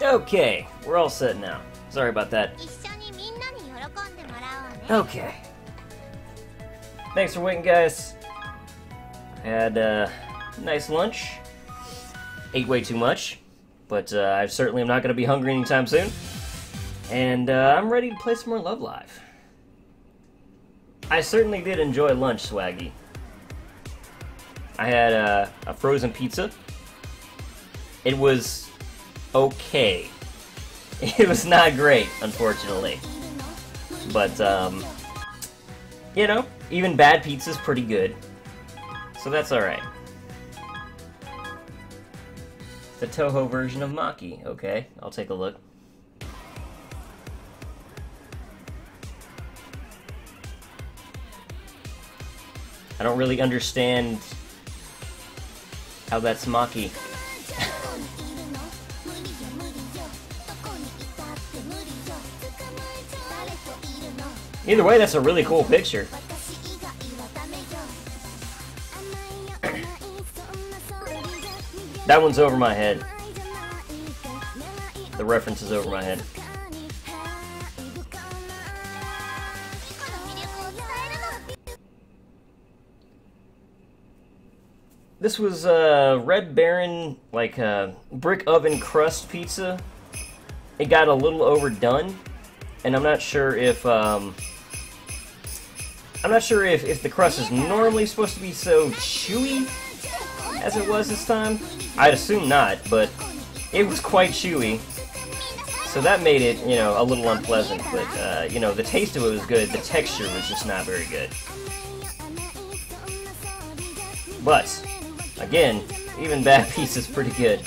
Okay, we're all set now. Sorry about that. Okay. Thanks for waiting, guys. Had a nice lunch. Ate way too much, but I certainly am not going to be hungry anytime soon. And I'm ready to play some more Love Live. I certainly did enjoy lunch, Swaggy. I had a frozen pizza. It was okay. It was not great, unfortunately. But, you know, even bad pizza's pretty good. So that's alright. The Toho version of Maki. Okay, I'll take a look. I don't really understand how that's Maki. Either way, that's a really cool picture. That one's over my head. The reference is over my head. This was Red Baron, like brick oven crust pizza. It got a little overdone, and I'm not sure if if the crust is normally supposed to be so chewy as it was this time. I'd assume not, but it was quite chewy, so that made it, you know, a little unpleasant. But you know, the taste of it was good. The texture was just not very good. But again, even bad pizza's pretty good.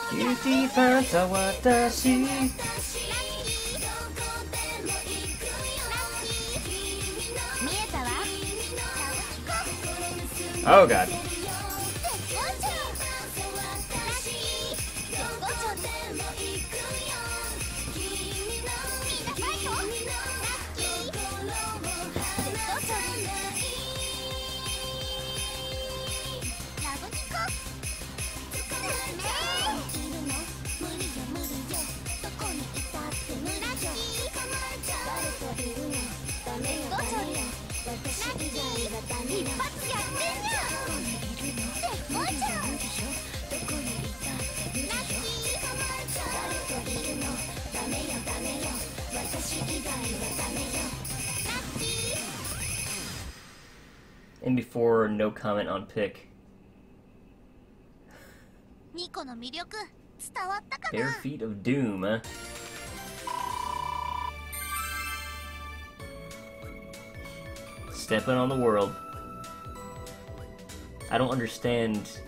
Cutie Panther, watashi. Oh god. And before, no comment on pick. Bare feet of doom, huh? Stepping on the world. I don't understand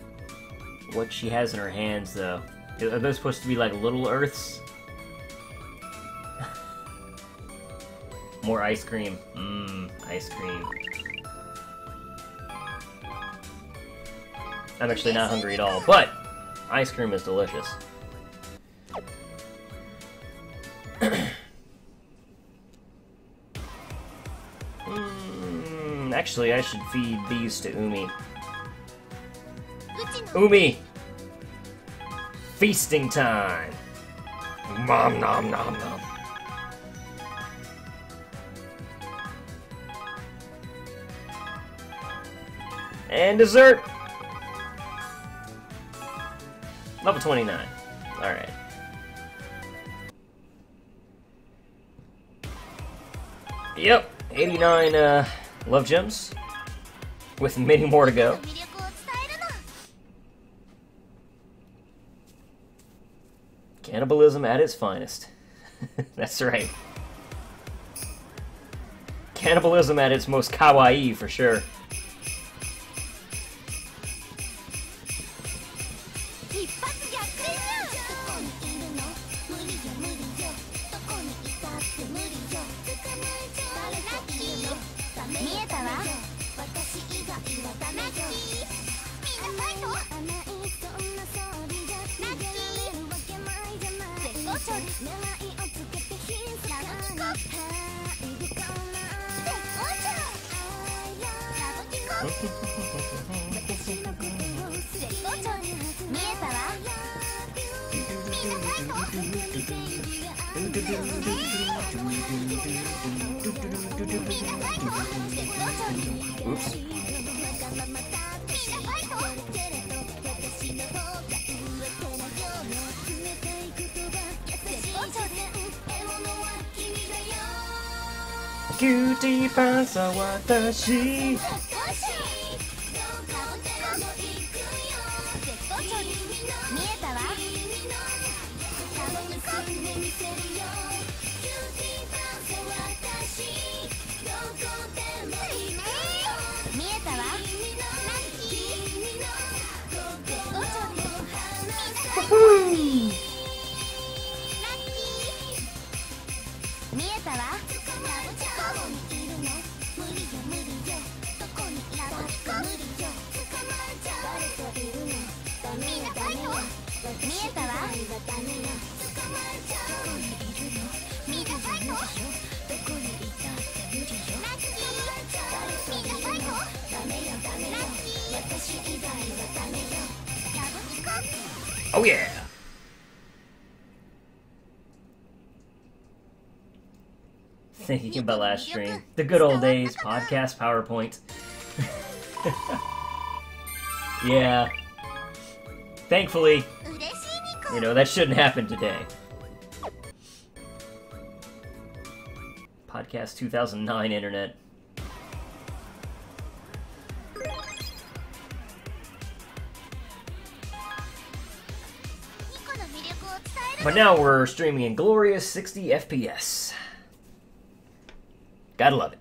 what she has in her hands, though. Are those supposed to be like little Earths? More ice cream. Mmm, ice cream. I'm actually not hungry at all, but ice cream is delicious. Actually, I should feed these to Umi. Umi! Feasting time! Nom nom nom nom. And dessert! Level 29. Alright. Yep, 89 love gems, with many more to go. Cannibalism at its finest. That's right. Cannibalism at its most kawaii, for sure. Oops. Cutie Panther 私Oh yeah! Thinking about last stream. The good old days, podcast, PowerPoint. Yeah. Thankfully, you know, that shouldn't happen today. Podcast 2009 internet. But now we're streaming in glorious 60 FPS. Gotta love it.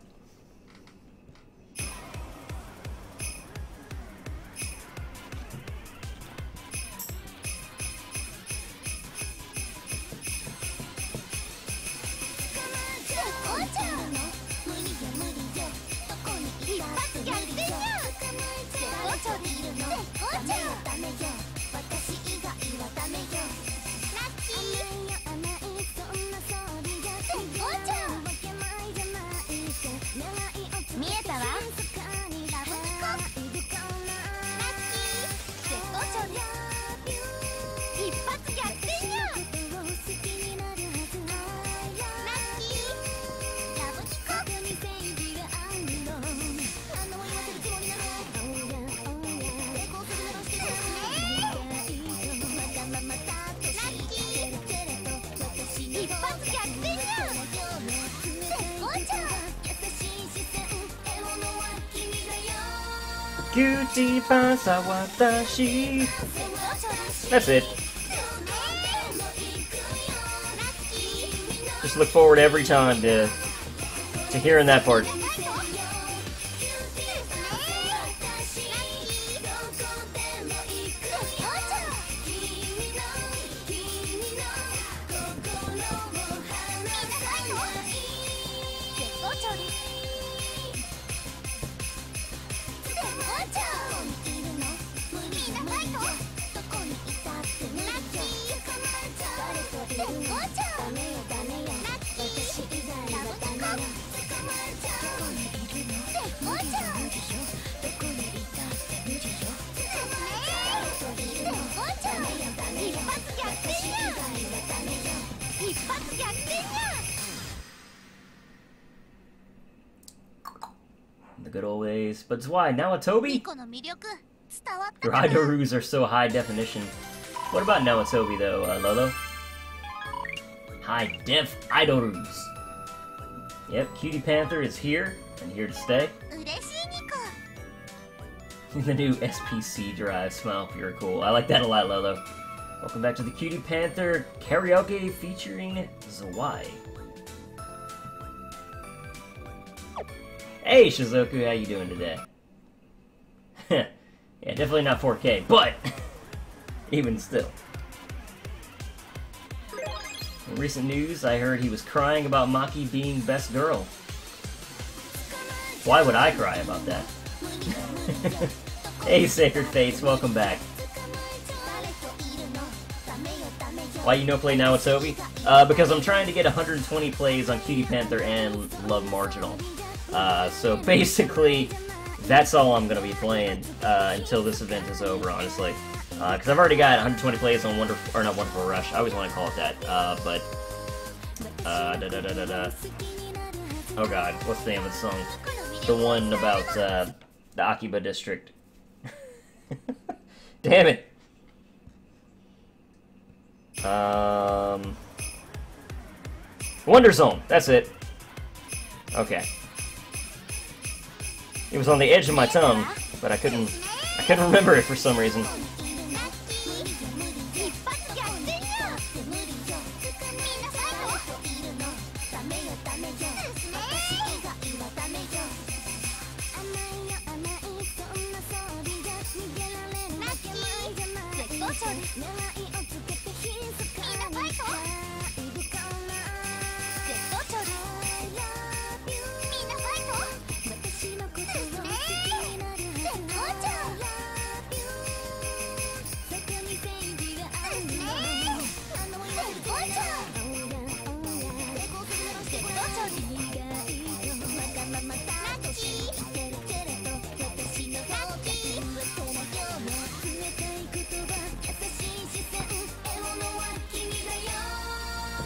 Cutie Panther 私 That's it. Just look forward every time to hearing that part. The good old days. But Zwei, now a Toby? Your Idorus are so high definition. What about now a Toby though, Lolo? High def Idorus. Yep, Cutie Panther is here, and here to stay. The new SPC drive, smile pure cool. I like that a lot, Lolo. Welcome back to the Cutie Panther karaoke featuring Zwei. Hey Shizuku, how you doing today? Yeah, definitely not 4K, but Even still. In recent news, I heard he was crying about Maki being best girl. Why would I cry about that? Hey, Sacred Fates, welcome back. Why you no play now with Toby? Because I'm trying to get 120 plays on Cutie Panther and Love Marginal. So basically, that's all I'm going to be playing until this event is over, honestly. Because I've already got 120 plays on Wonderful Rush. I always want to call it that. Oh god, what's the name of the song? The one about the Akiba district. Damn it! Wonder Zone, that's it. Okay. It was on the edge of my tongue, but I couldn't remember it for some reason.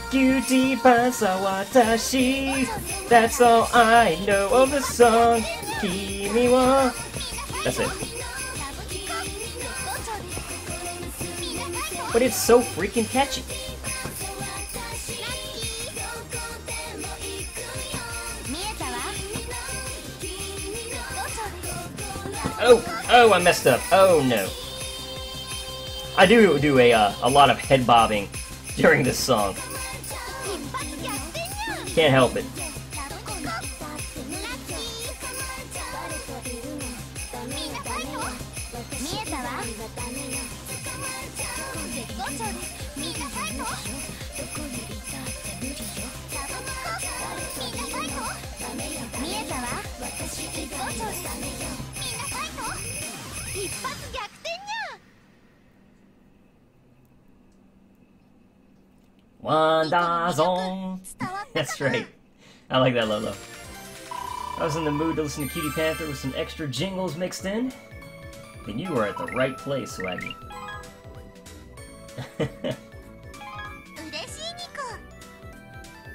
Cutie Panther watashi. That's all I know of the song. Kimi wa. That's it. But it's so freaking catchy. Oh, I messed up. Oh no. I do a lot of head bobbing during this song. Can't help it. Wanda Zone. That's right. I like that Lolo. I was in the mood to listen to Cutie Panther with some extra jingles mixed in. And you were at the right place, Swaggy.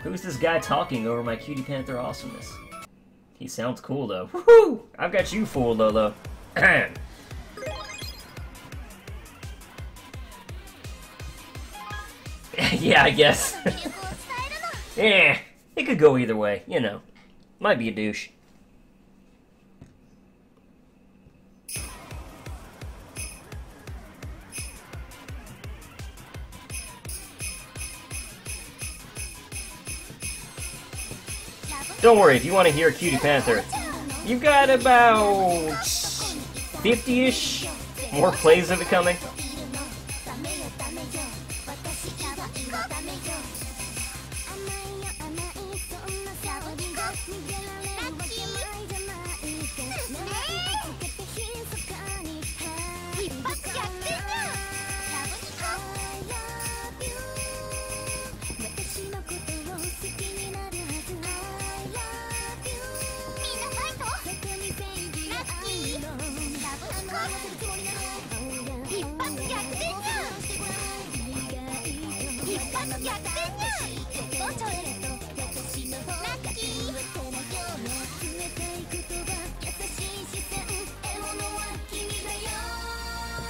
Who's this guy talking over my Cutie Panther awesomeness? He sounds cool though. Woohoo! I've got you fooled, Lolo. Yeah, I guess. Yeah, it could go either way, you know. Might be a douche. Don't worry, if you want to hear Cutie Panther, you've got about 50-ish more plays of it coming.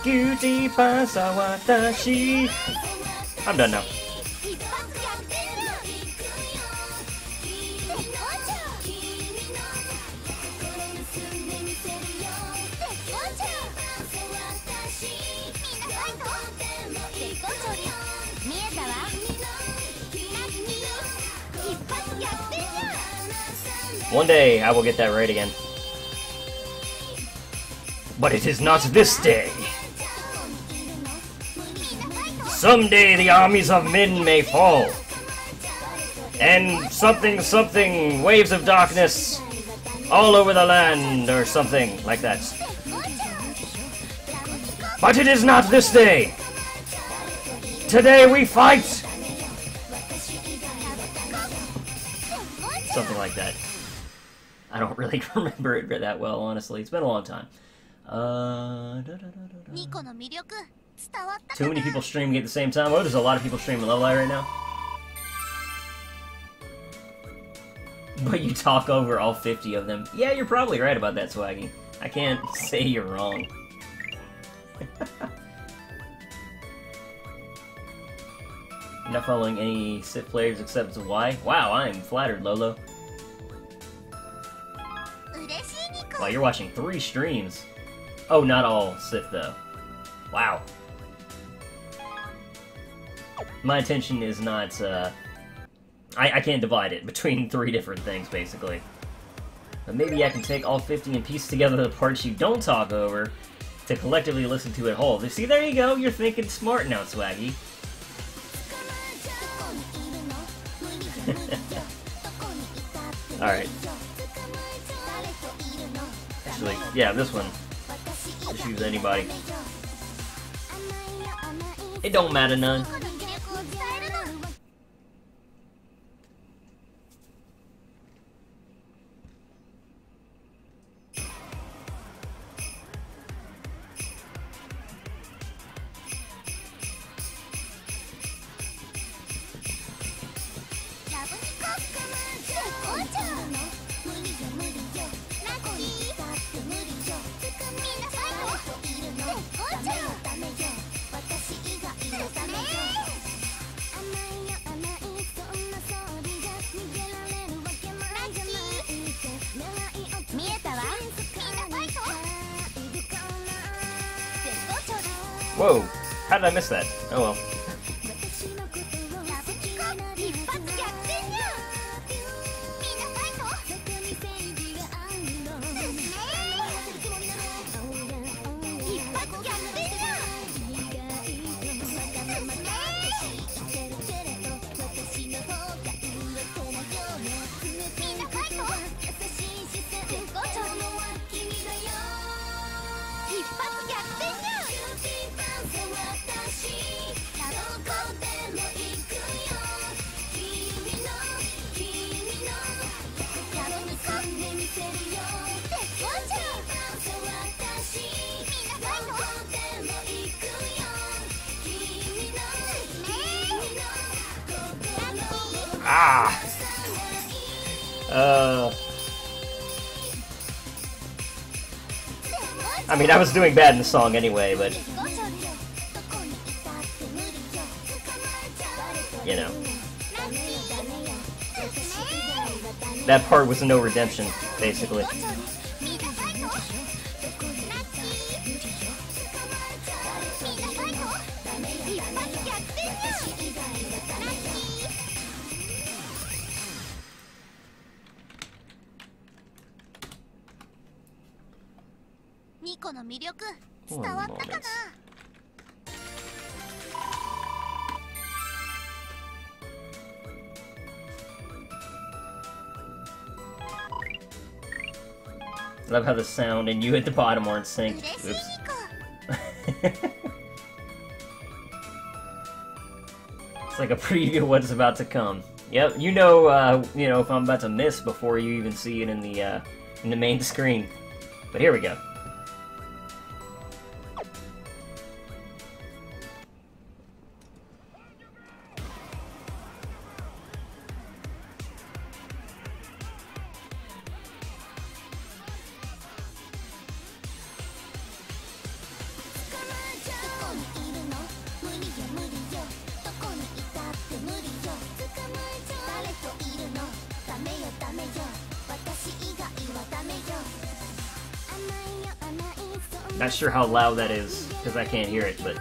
Cutie Panther watashi. I'm done now. One day I will get that right again. But it is not this day. Someday the armies of men may fall. And something, something, waves of darkness all over the land, or something like that. But it is not this day. Today we fight! Something like that. I don't really remember it that well, honestly. It's been a long time. Too many people streaming at the same time. Oh, there's a lot of people streaming Love Live right now. But you talk over all 50 of them. Yeah, you're probably right about that, Swaggy. I can't say you're wrong. I'm not following any Sith players except Zwei. Wow, I'm flattered, Lolo. Wow, you're watching 3 streams. Oh, not all Sith, though. Wow. My attention is not, I can't divide it between 3 different things, basically. But maybe I can take all 50 and piece together the parts you don't talk over to collectively listen to at whole. See, there you go, you're thinking smart now, Swaggy. Alright. Actually, yeah, this one. Just use anybody. It don't matter none. Whoa, how did I miss that? Oh well. Ah! I mean, I was doing bad in the song anyway, but... you know. That part was no redemption, basically. I love how the sound and you at the bottom aren't synced. Oops. It's like a preview of what's about to come. Yep, you know, if I'm about to miss before you even see it in the main screen. But here we go. Not sure how loud that is, because I can't hear it, but...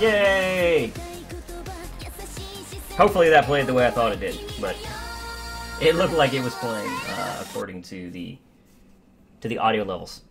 Yay! Hopefully that played the way I thought it did, but it looked like it was playing according to the audio levels.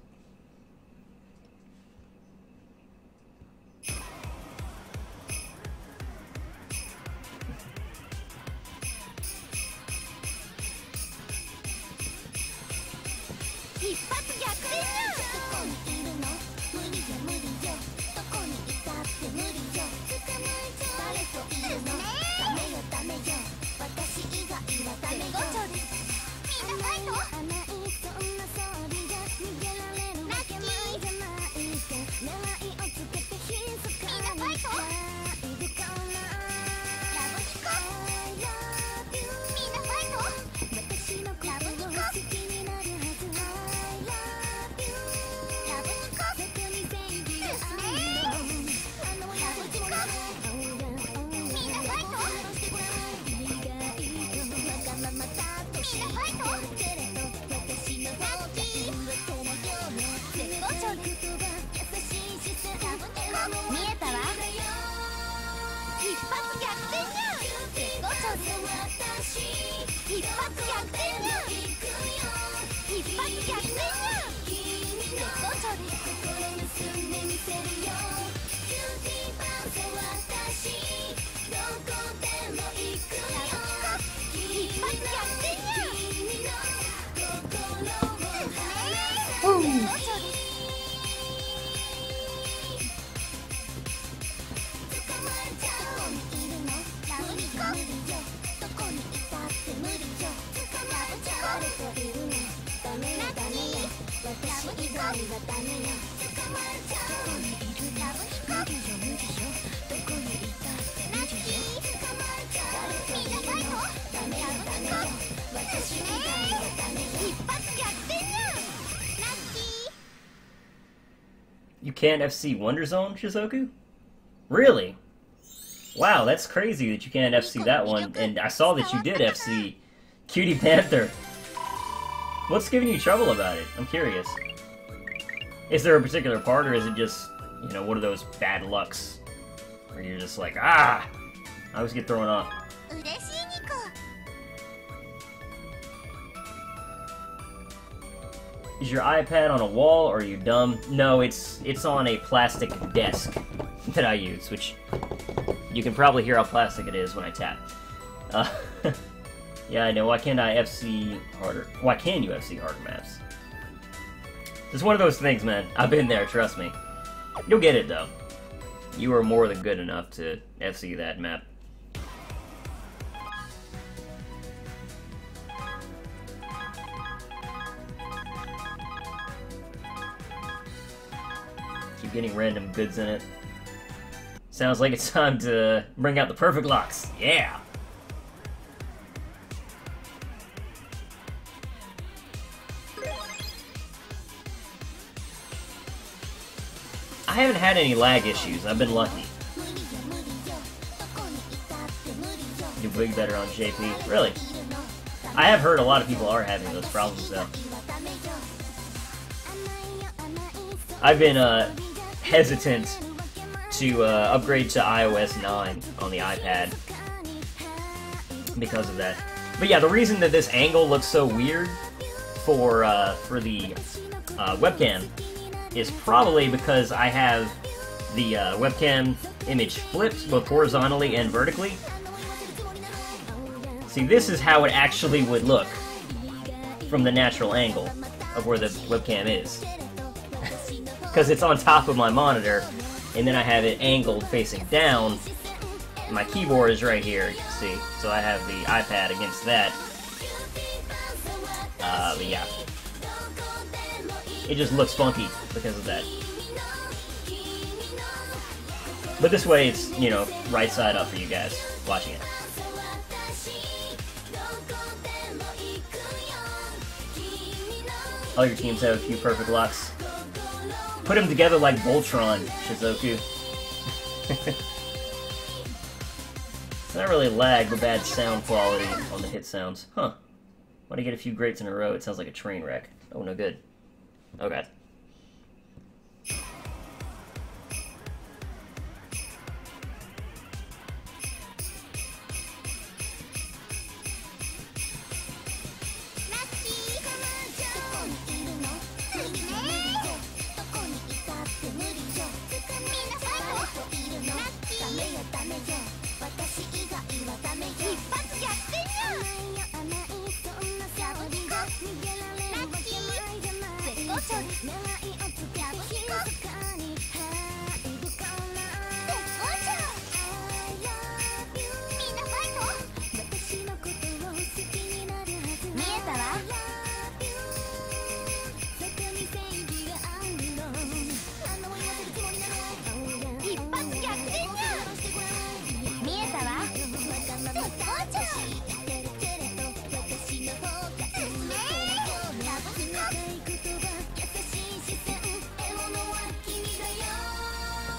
You can't FC Wonder Zone, Shizuku? Really? Wow, that's crazy that you can't FC that one, and I saw that you did FC Cutie Panther. What's giving you trouble about it? I'm curious. Is there a particular part, or is it just, you know, one of those bad lucks? Where you're just like, ah! I always get thrown off. Is your iPad on a wall, or are you dumb? No, it's on a plastic desk that I use, which you can probably hear how plastic it is when I tap. Yeah, I know. Why can't I FC harder? Why can you FC harder maps? It's one of those things, man. I've been there, trust me. You'll get it, though. You are more than good enough to FC that map. Keep getting random goods in it. Sounds like it's time to bring out the perfect locks. Yeah! I haven't had any lag issues. I've been lucky. Do way better on JP. Really? I have heard a lot of people are having those problems, though. I've been hesitant to upgrade to iOS 9 on the iPad because of that. But yeah, the reason that this angle looks so weird for the webcam is probably because I have the webcam image flipped both horizontally and vertically. See, this is how it actually would look from the natural angle of where the webcam is. Because it's on top of my monitor, and then I have it angled facing down. My keyboard is right here, you can see. So I have the iPad against that. But yeah. It just looks funky because of that. But this way it's, you know, right side up for you guys watching it. All your teams have a few perfect locks. Put them together like Voltron, Shizuku. It's not really lag, but bad sound quality on the hit sounds. Huh. Why'd I get a few greats in a row? It sounds like a train wreck. Oh, no good. Oh, God.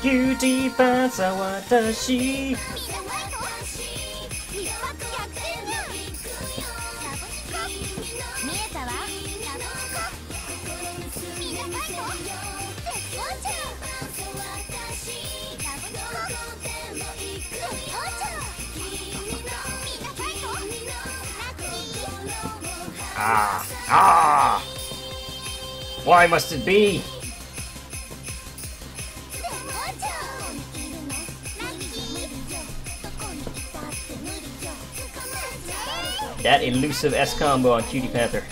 Cutie Panther, watashi. Ah! Ah! Why must it be? That elusive S combo on Cutie Panther.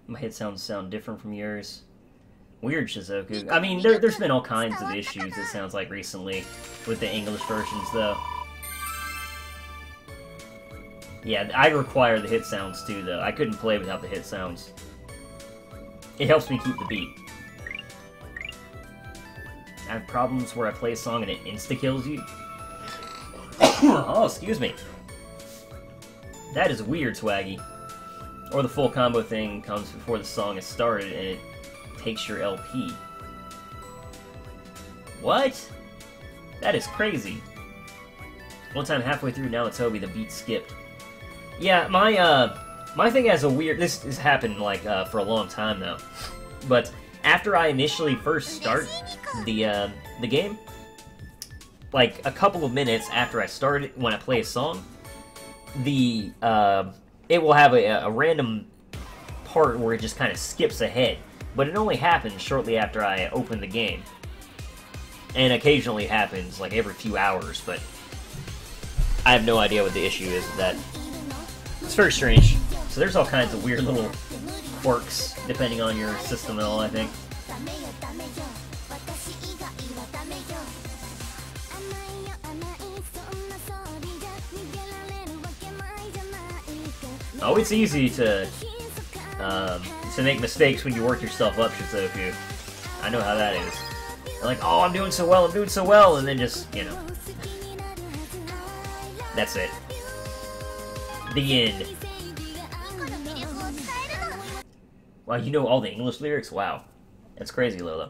My hit sounds sound different from yours. Weird, Shizuku. I mean, there's been all kinds of issues, it sounds like, recently with the English versions, though. Yeah, I require the hit sounds, too, though. I couldn't play without the hit sounds. It helps me keep the beat. I have problems where I play a song and it insta-kills you. Oh, excuse me. That is weird, Swaggy. Or the full combo thing comes before the song is started and it takes your LP. What? That is crazy. One time halfway through now it's Toby, the beat skipped. Yeah, my thing has a weird... This has happened, like, for a long time, though. But after I initially first start the game, like, a couple of minutes after I start it, when I play a song, the, it will have a random part where it just kind of skips ahead. But it only happens shortly after I open the game. And occasionally happens, like, every few hours, but I have no idea what the issue is with that. It's very strange. So there's all kinds of weird little quirks, depending on your system and all, I think. Oh, it's easy to make mistakes when you work yourself up, Shizuku. I know how that is. You're like, oh, I'm doing so well, and then just, you know. That's it. The end. Wow, you know all the English lyrics? Wow. That's crazy, Lola.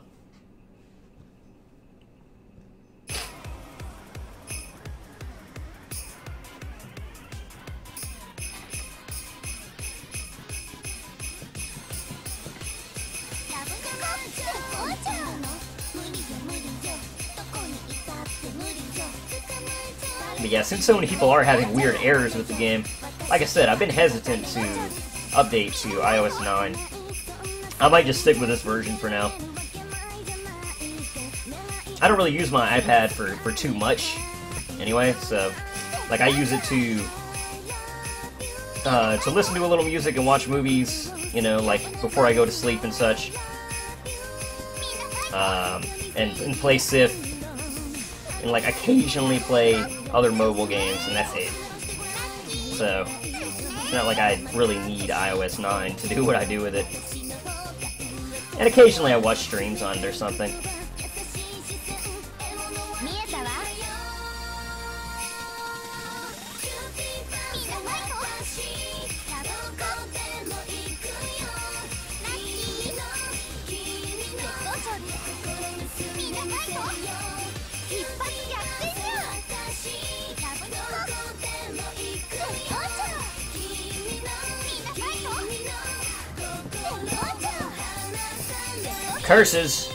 But yeah, since so many people are having weird errors with the game, like I said, I've been hesitant to update to iOS 9. I might just stick with this version for now. I don't really use my iPad for too much, anyway, so, like, I use it to listen to a little music and watch movies, you know, like, before I go to sleep and such. And play Sif, and, like, occasionally play other mobile games, and that's it. So, it's not like I really need iOS 9 to do what I do with it. And occasionally I watch streams on it or something. Curses!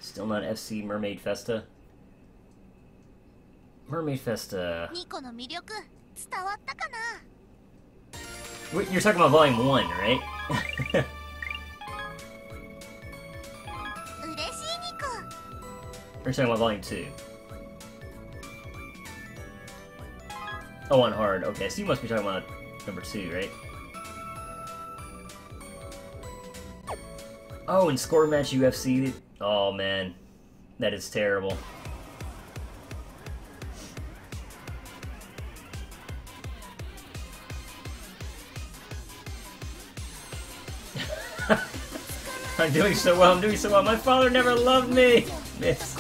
Still not FC Mermaid Festa? Mermaid Festa... Wait, you're talking about Volume 1, right? We're talking about Volume 2. Oh, on hard. Okay, so you must be talking about number 2, right? Oh, and Score Match UFC. Oh, man. That is terrible. I'm doing so well, I'm doing so well. My father never loved me! Miss.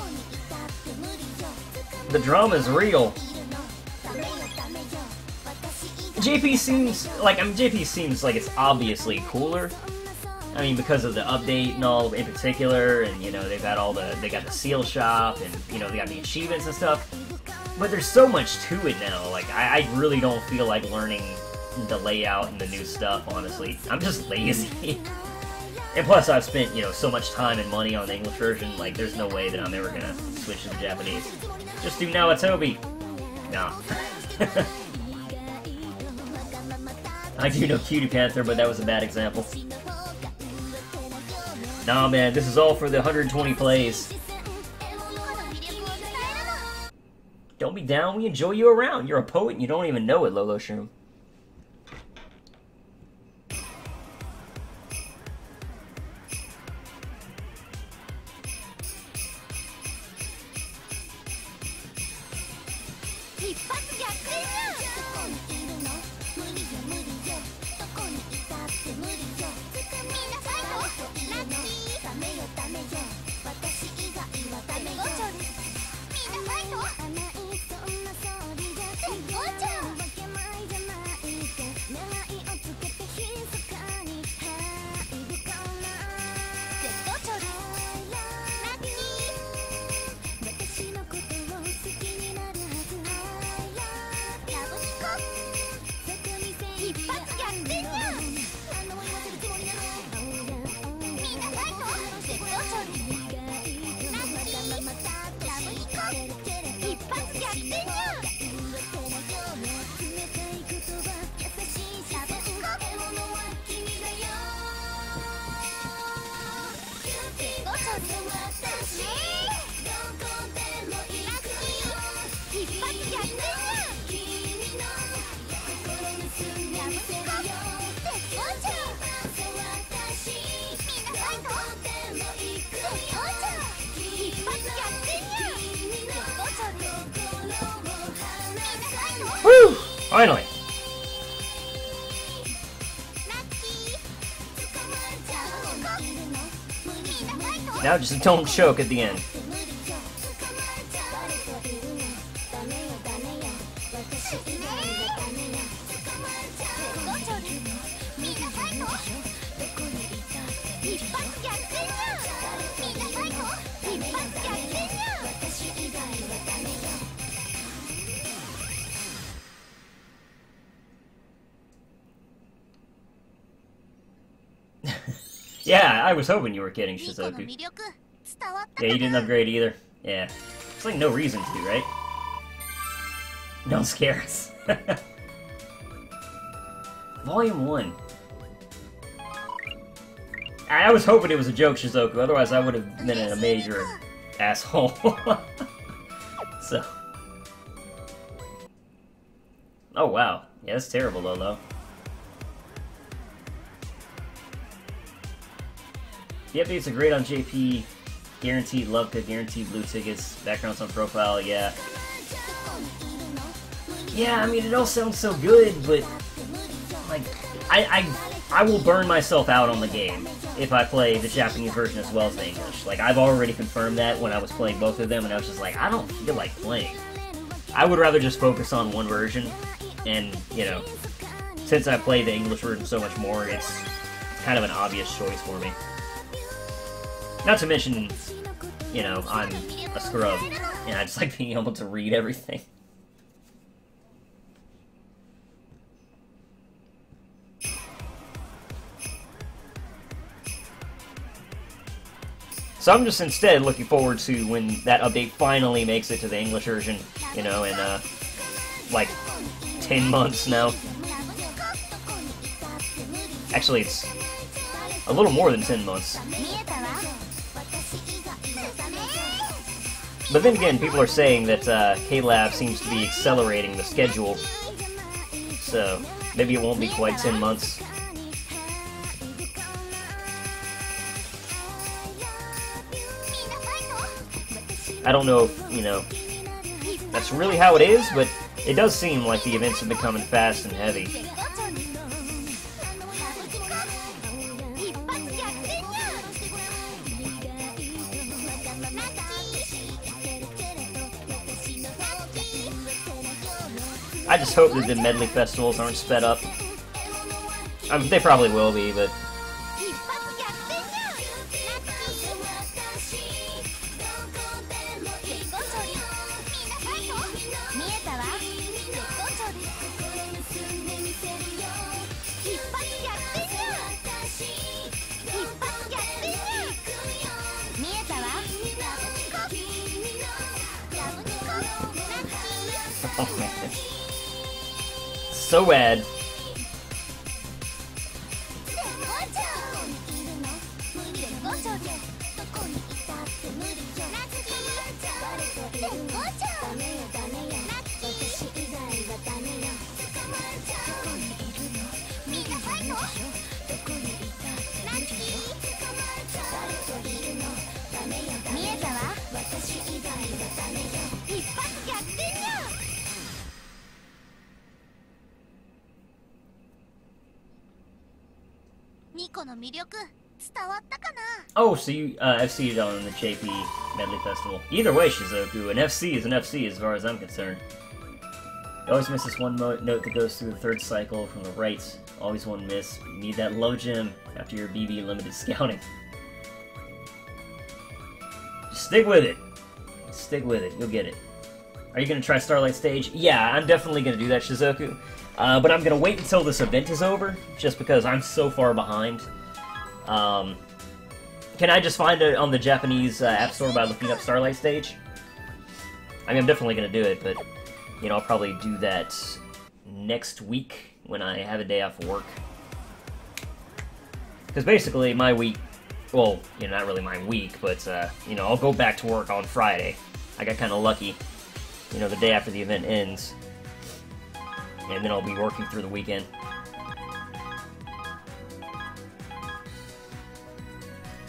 The drama is real. JP seems like it's obviously cooler. I mean, because of the update and all in particular, and you know, they got the seal shop, and you know, they got the achievements and stuff. But there's so much to it now. Like, I really don't feel like learning the layout and the new stuff, honestly. I'm just lazy. And plus, I've spent, you know, so much time and money on the English version, like, there's no way that I'm ever gonna switch to the Japanese. Just do Nawatobi. Nah. I do know Cutie Panther, but that was a bad example. Nah, man, this is all for the 120 plays. Don't be down, we enjoy you around. You're a poet and you don't even know it, Lolo Shroom. Woo! Finally! Now just don't choke at the end. Yeah, I was hoping you were kidding, Shizuku. Yeah, you didn't upgrade either. Yeah. It's like no reason to, right? Don't scare us. Volume 1. I was hoping it was a joke, Shizuku, otherwise I would have been a major asshole. So. Oh, wow. Yeah, that's terrible, Lolo. The updates are great on JP. Guaranteed love pick, guaranteed blue tickets, backgrounds on profile, yeah. Yeah, I mean, it all sounds so good, but, like, I will burn myself out on the game if I play the Japanese version as well as the English. Like, I've already confirmed that when I was playing both of them, and I was just like, I don't feel like playing. I would rather just focus on one version, and, you know, since I play the English version so much more, it's kind of an obvious choice for me. Not to mention, you know, I'm a scrub, and I just like being able to read everything. So I'm just instead looking forward to when that update finally makes it to the English version, you know, in, like, 10 months now. Actually, it's a little more than 10 months. But then again, people are saying that K-Lab seems to be accelerating the schedule, so maybe it won't be quite 10 months. I don't know if, you know, that's really how it is, but it does seem like the events have been coming fast and heavy. I just hope that the medley festivals aren't sped up. I mean, they probably will be, but... Oh man. So bad. Oh, so you FC'd on the JP Medley Festival. Either way, Shizuku, an FC is an FC as far as I'm concerned. You always miss this one note that goes through the third cycle from the right. Always one miss. You need that low gem after your BB limited scouting. Just stick with it. Stick with it. You'll get it. Are you going to try Starlight Stage? Yeah, I'm definitely going to do that, Shizuku. But I'm going to wait until this event is over, just because I'm so far behind. Can I just find it on the Japanese App Store by looking up Starlight Stage? I mean, I'm definitely going to do it, but, you know, I'll probably do that next week when I have a day off work. Because basically, my week, well, you know, not really my week, but, you know, I'll go back to work on Friday. I got kind of lucky, you know, the day after the event ends. And then I'll be working through the weekend.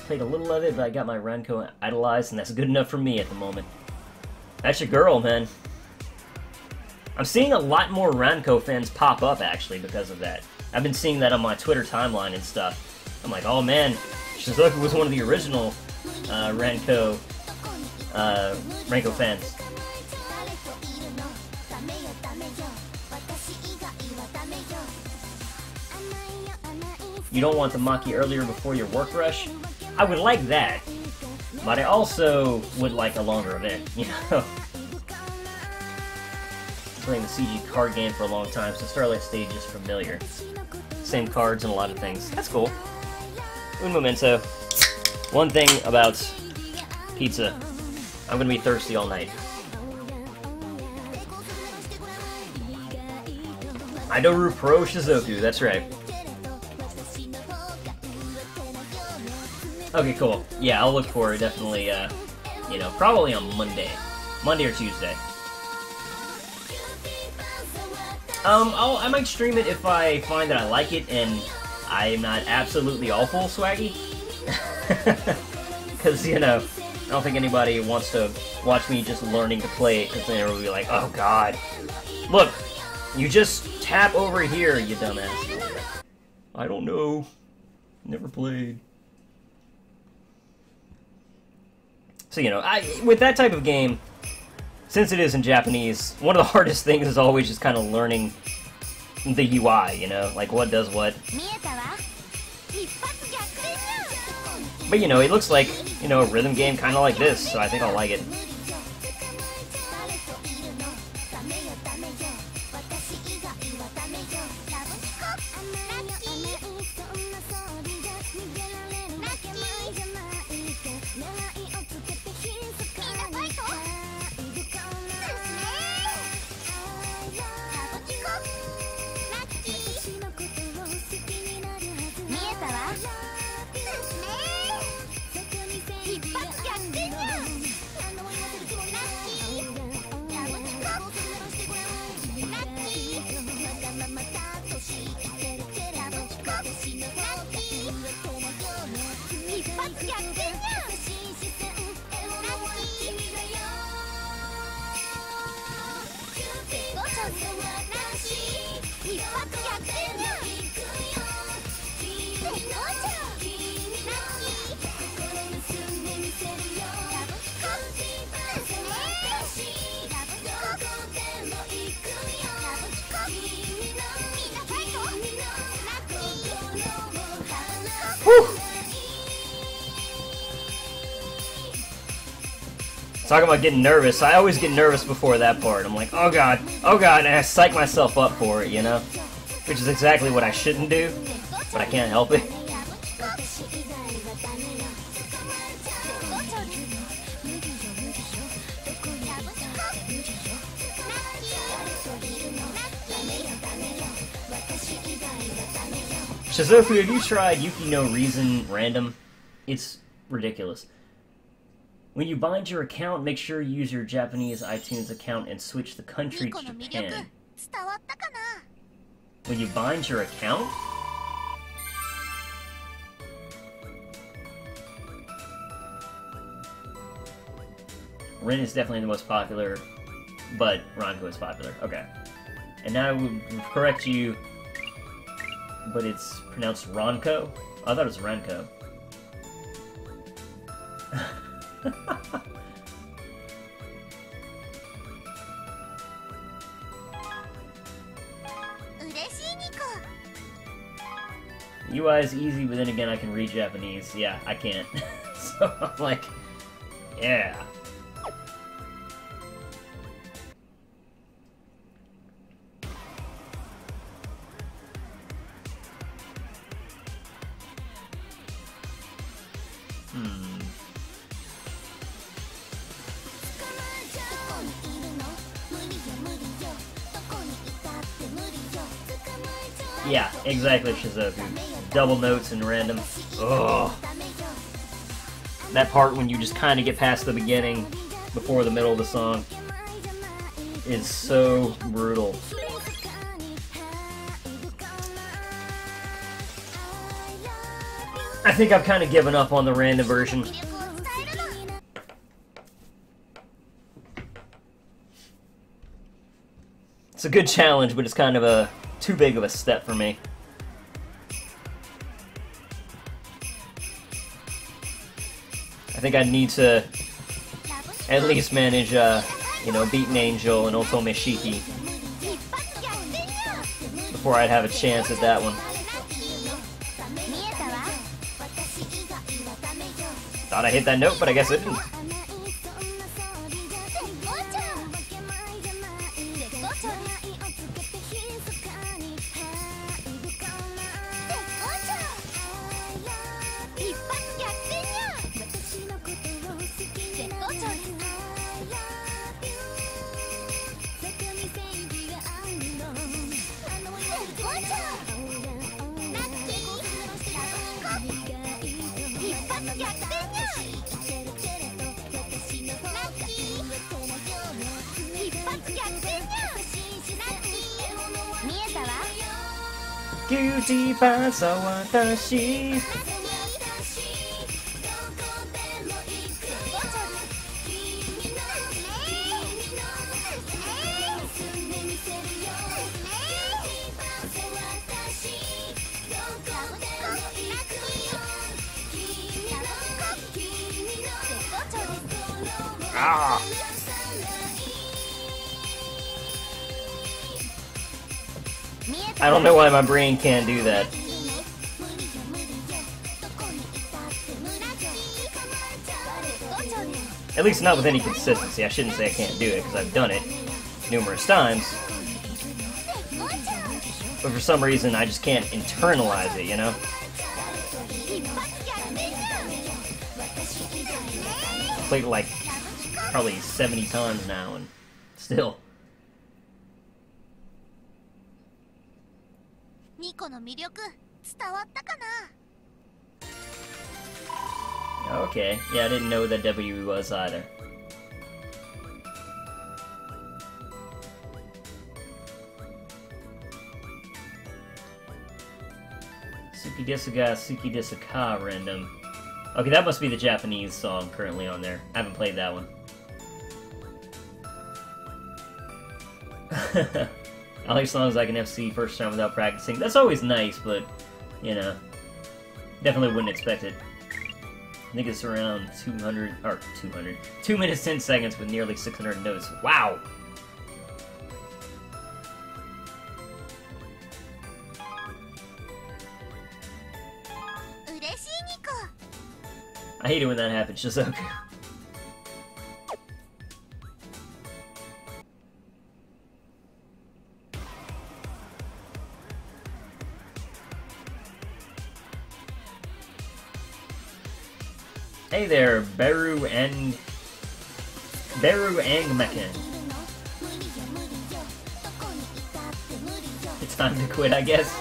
Played a little of it, but I got my Ranko idolized, and that's good enough for me at the moment. That's your girl, man. I'm seeing a lot more Ranko fans pop up, actually, because of that. I've been seeing that on my Twitter timeline and stuff. I'm like, oh man, Shizuku was one of the original Ranko fans. You don't want the Maki earlier before your work rush? I would like that, but I also would like a longer event, you know? Playing the CG card game for a long time, so Starlight Stage is familiar. Same cards and a lot of things. That's cool. Un momento. One thing about pizza. I'm gonna be thirsty all night. Idoru Pro Shizuku, that's right. Okay, cool. Yeah, I'll look for it, definitely, you know, probably on Monday. Monday or Tuesday. I might stream it if I find that I like it and I'm not absolutely awful swaggy. Because, you know, I don't think anybody wants to watch me just learning to play it, because then everyone will be like, oh god. Look, you just tap over here, you dumbass. I don't know. Never played. So, you know, with that type of game, since it is in Japanese, one of the hardest things is always just kind of learning the UI, you know? Like, what does what. But, you know, it looks like, you know, a rhythm game kind of like this, so I think I'll like it. Whew. Talking about getting nervous, I always get nervous before that part. I'm like, oh god, and I psych myself up for it, you know? Which is exactly what I shouldn't do, but I can't help it. Shizuku, have you tried Yuki no Reason Random? It's ridiculous. When you bind your account, make sure you use your Japanese iTunes account and switch the country to Japan. When you bind your account? Rin is definitely the most popular, but Ranko is popular. Okay. And now I would correct you, but it's pronounced Ranko? I thought it was Ranko. UI is easy, but then again I can read Japanese. Yeah, I can't. So I'm like, yeah. Yeah, exactly, Shizuku. Double notes and random. Ugh. That part when you just kind of get past the beginning before the middle of the song is so brutal. I think I've kind of given up on the random version. It's a good challenge, but it's kind of too big of a step for me. I think I need to at least manage, you know, Beaten Angel and Otome Shiki before I'd have a chance at that one. Thought I hit that note, but I guess I didn't. Cutie Panther, watashi. Ah. I don't know why my brain can't do that. At least not with any consistency. I shouldn't say I can't do it, because I've done it numerous times. But for some reason, I just can't internalize it, you know? I've played it like probably 70 times now, and still. Okay, yeah, I didn't know what that W was either. Suki desu ga Suki desu ka random. Okay, that must be the Japanese song currently on there. I haven't played that one. I like as long as I can FC first time without practicing. That's always nice, but, you know, definitely wouldn't expect it. I think it's around 2 minutes 10 seconds with nearly 600 notes. Wow! I hate it when that happens, Shizuku. Hey there, Beru Angmekan. It's time to quit, I guess.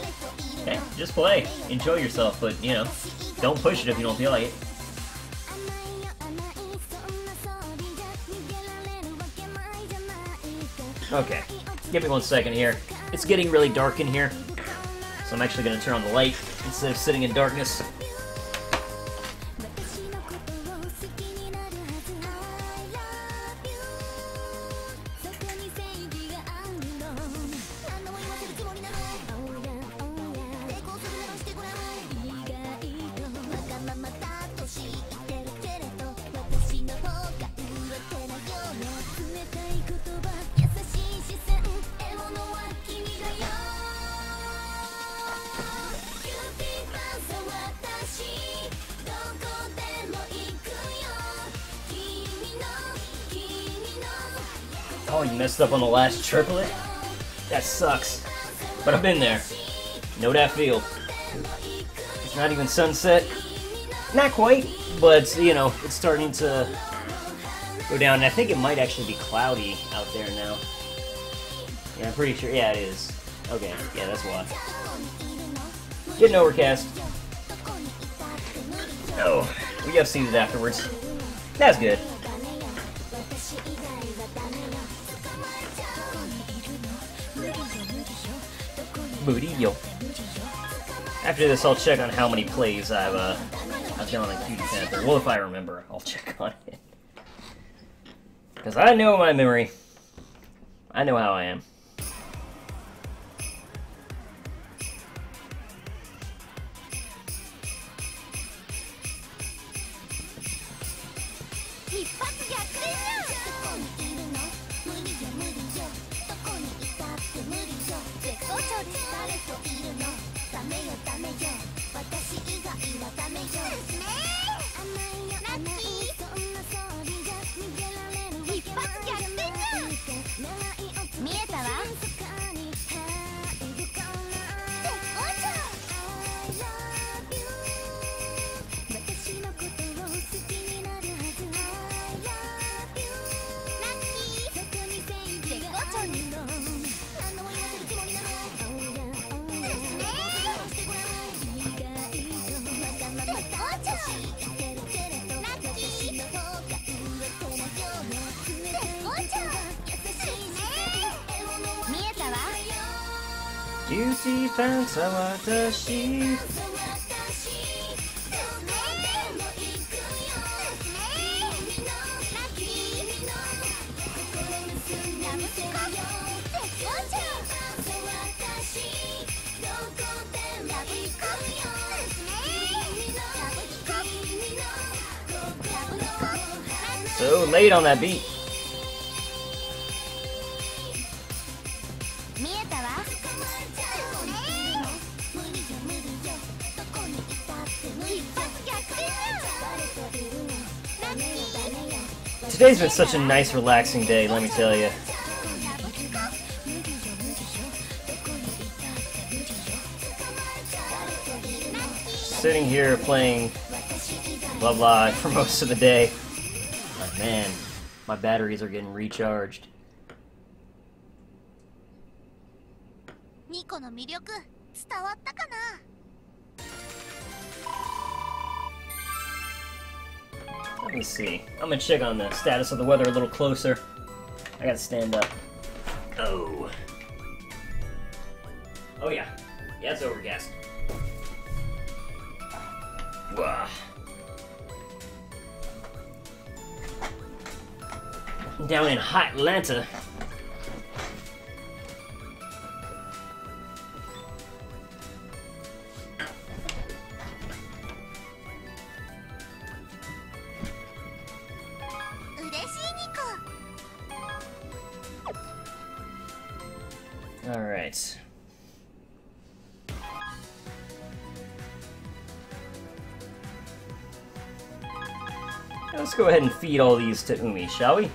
Okay, just play. Enjoy yourself, but, you know, don't push it if you don't feel like it. Okay, give me 1 second here. It's getting really dark in here, so I'm actually going to turn on the light instead of sitting in darkness. Oh, you messed up on the last triplet? That sucks. But I've been there. Know that feel. It's not even sunset. Not quite, but, you know, it's starting to go down. And I think it might actually be cloudy out there now. Yeah, I'm pretty sure. Yeah, it is. Okay, yeah, that's why. Getting overcast. Oh, we got seated afterwards. That's good. Booty-yo. After this, I'll check on how many plays I've done on Cutie Panther. Well, if I remember, I'll check on it. Because I know my memory. I know how I am. Cutie Panther, watashi. So late on that beat. Today's been such a nice, relaxing day, let me tell you. Sitting here playing blah blah for most of the day. But man, my batteries are getting recharged. Let me see. I'm gonna check on the status of the weather a little closer. I gotta stand up. Oh. Oh yeah. Yeah, it's overcast. Wah. Down in hot Atlanta. Alright. Let's go ahead and feed all these to Umi, shall we?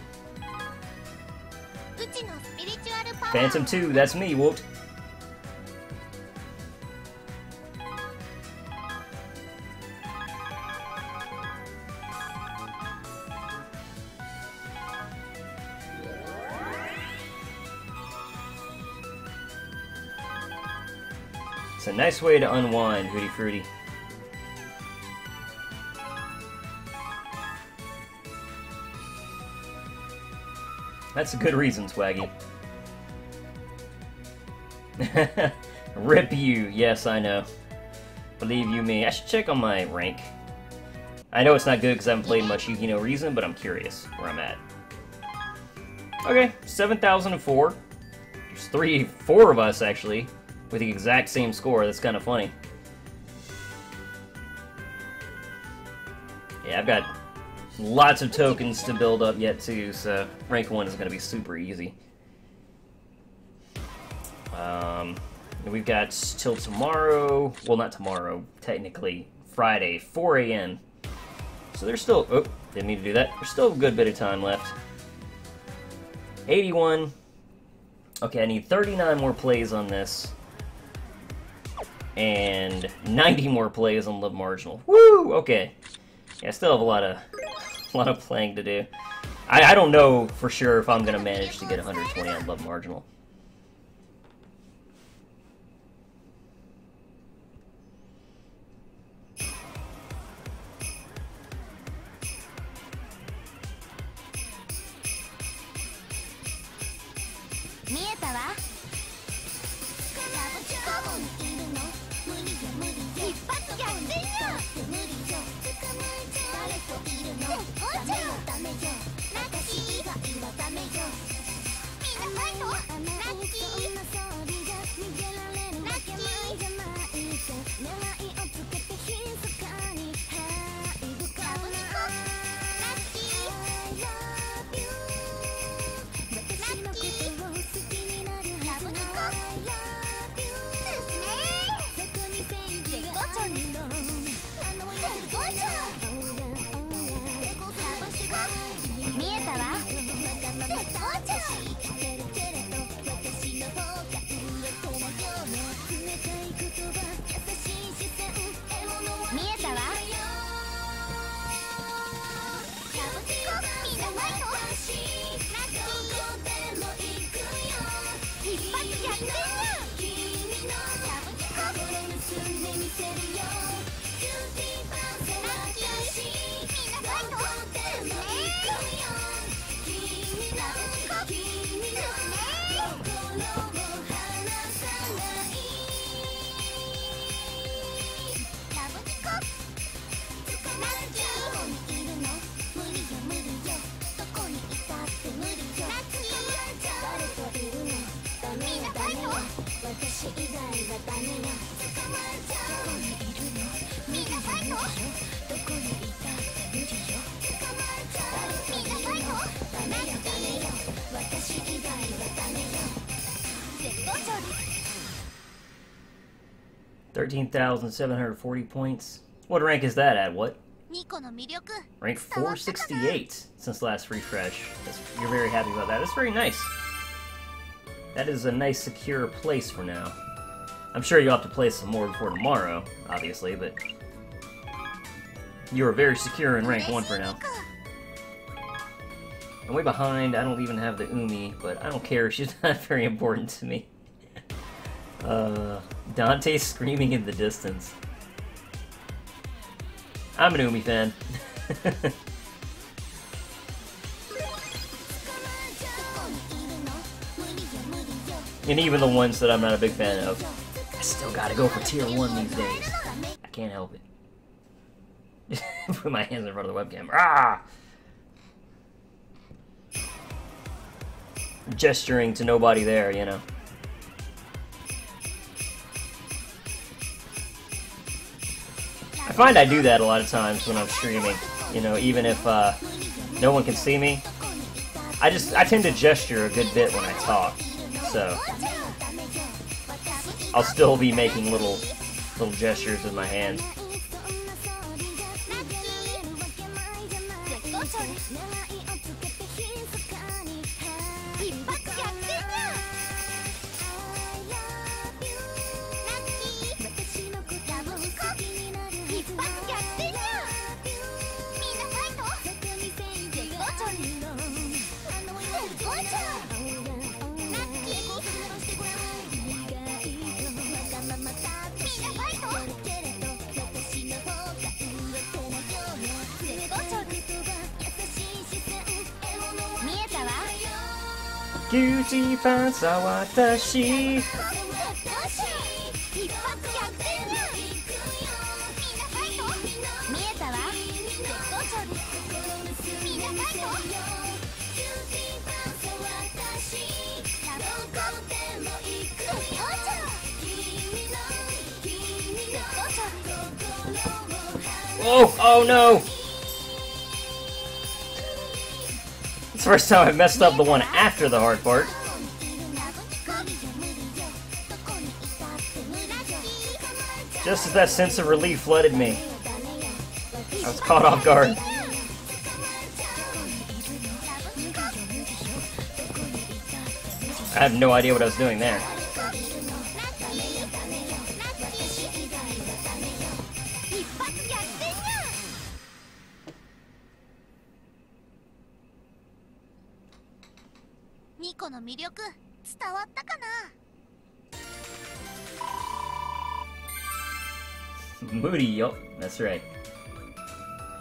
Phantom 2, that's me, Woot. It's a nice way to unwind, Hootie Fruity. That's a good reason, Swaggy. Rip you, yes, I know. Believe you me. I should check on my rank. I know it's not good because I haven't played much Yu-Gi-Oh! Reason, but I'm curious where I'm at. Okay, 7,004. There's 4 of us, actually, with the exact same score. That's kind of funny. Yeah, I've got lots of tokens to build up yet, too, so rank 1 is going to be super easy. We've got till tomorrow, well, not tomorrow, technically, Friday, 4 a.m. So there's still, oh, didn't mean to do that. There's still a good bit of time left. 81. Okay, I need 39 more plays on this. And 90 more plays on Love Marginal. Woo! Okay. Yeah, I still have a lot of playing to do. I don't know for sure if I'm going to manage to get 120 on Love Marginal. $13,740 points. What rank is that at? What? Rank 468 since last refresh. You're very happy about that. That's very nice. That is a nice secure place for now. I'm sure you'll have to play some more before tomorrow, obviously, but you are very secure in rank 1 for now. I'm way behind. I don't even have the Umi, but I don't care. She's not very important to me. Dante screaming in the distance. I'm an Umi fan. And even the ones that I'm not a big fan of, I still gotta go for tier 1 these days. I can't help it. Put my hands in front of the webcam. Ah! Gesturing to nobody there, you know. I find I do that a lot of times when I'm streaming, you know, even if no one can see me. I tend to gesture a good bit when I talk, so I'll still be making little gestures with my hand. Cutie Panther 私Oh no! It's the first time I've messed up the one after the hard part. Just as that sense of relief flooded me, I was caught off guard. I have no idea what I was doing there. Moody, yup, that's right.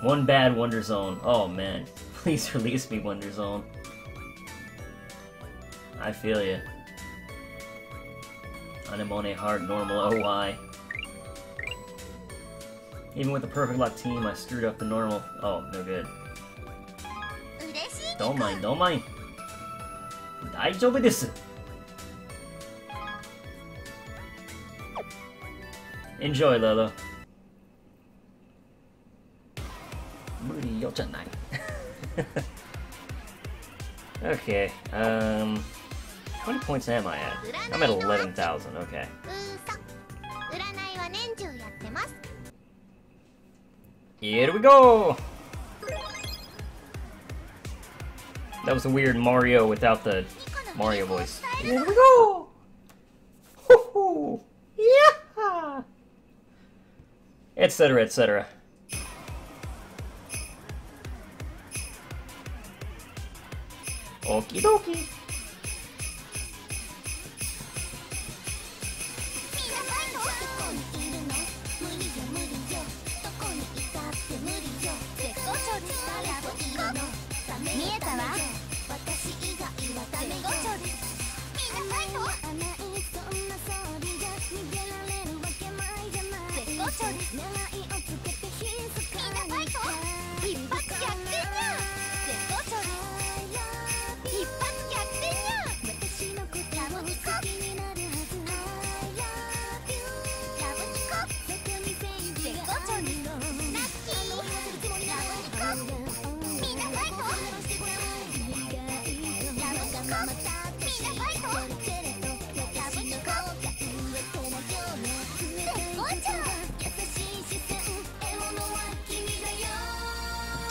One bad Wonder Zone. Oh man, please release me, Wonder Zone. I feel ya. Anemone hard normal OY. Even with the perfect luck team, I screwed up the normal. Oh, no good. Don't mind, don't mind. 大丈夫です. Enjoy, Lolo. 無理よじゃない. Okay, how many points am I at? I'm at 11,000, okay. Here we go! That was a weird Mario without the Mario voice. Here we go! Hoo-hoo! Yeah! Etc, etc. Okie dokie.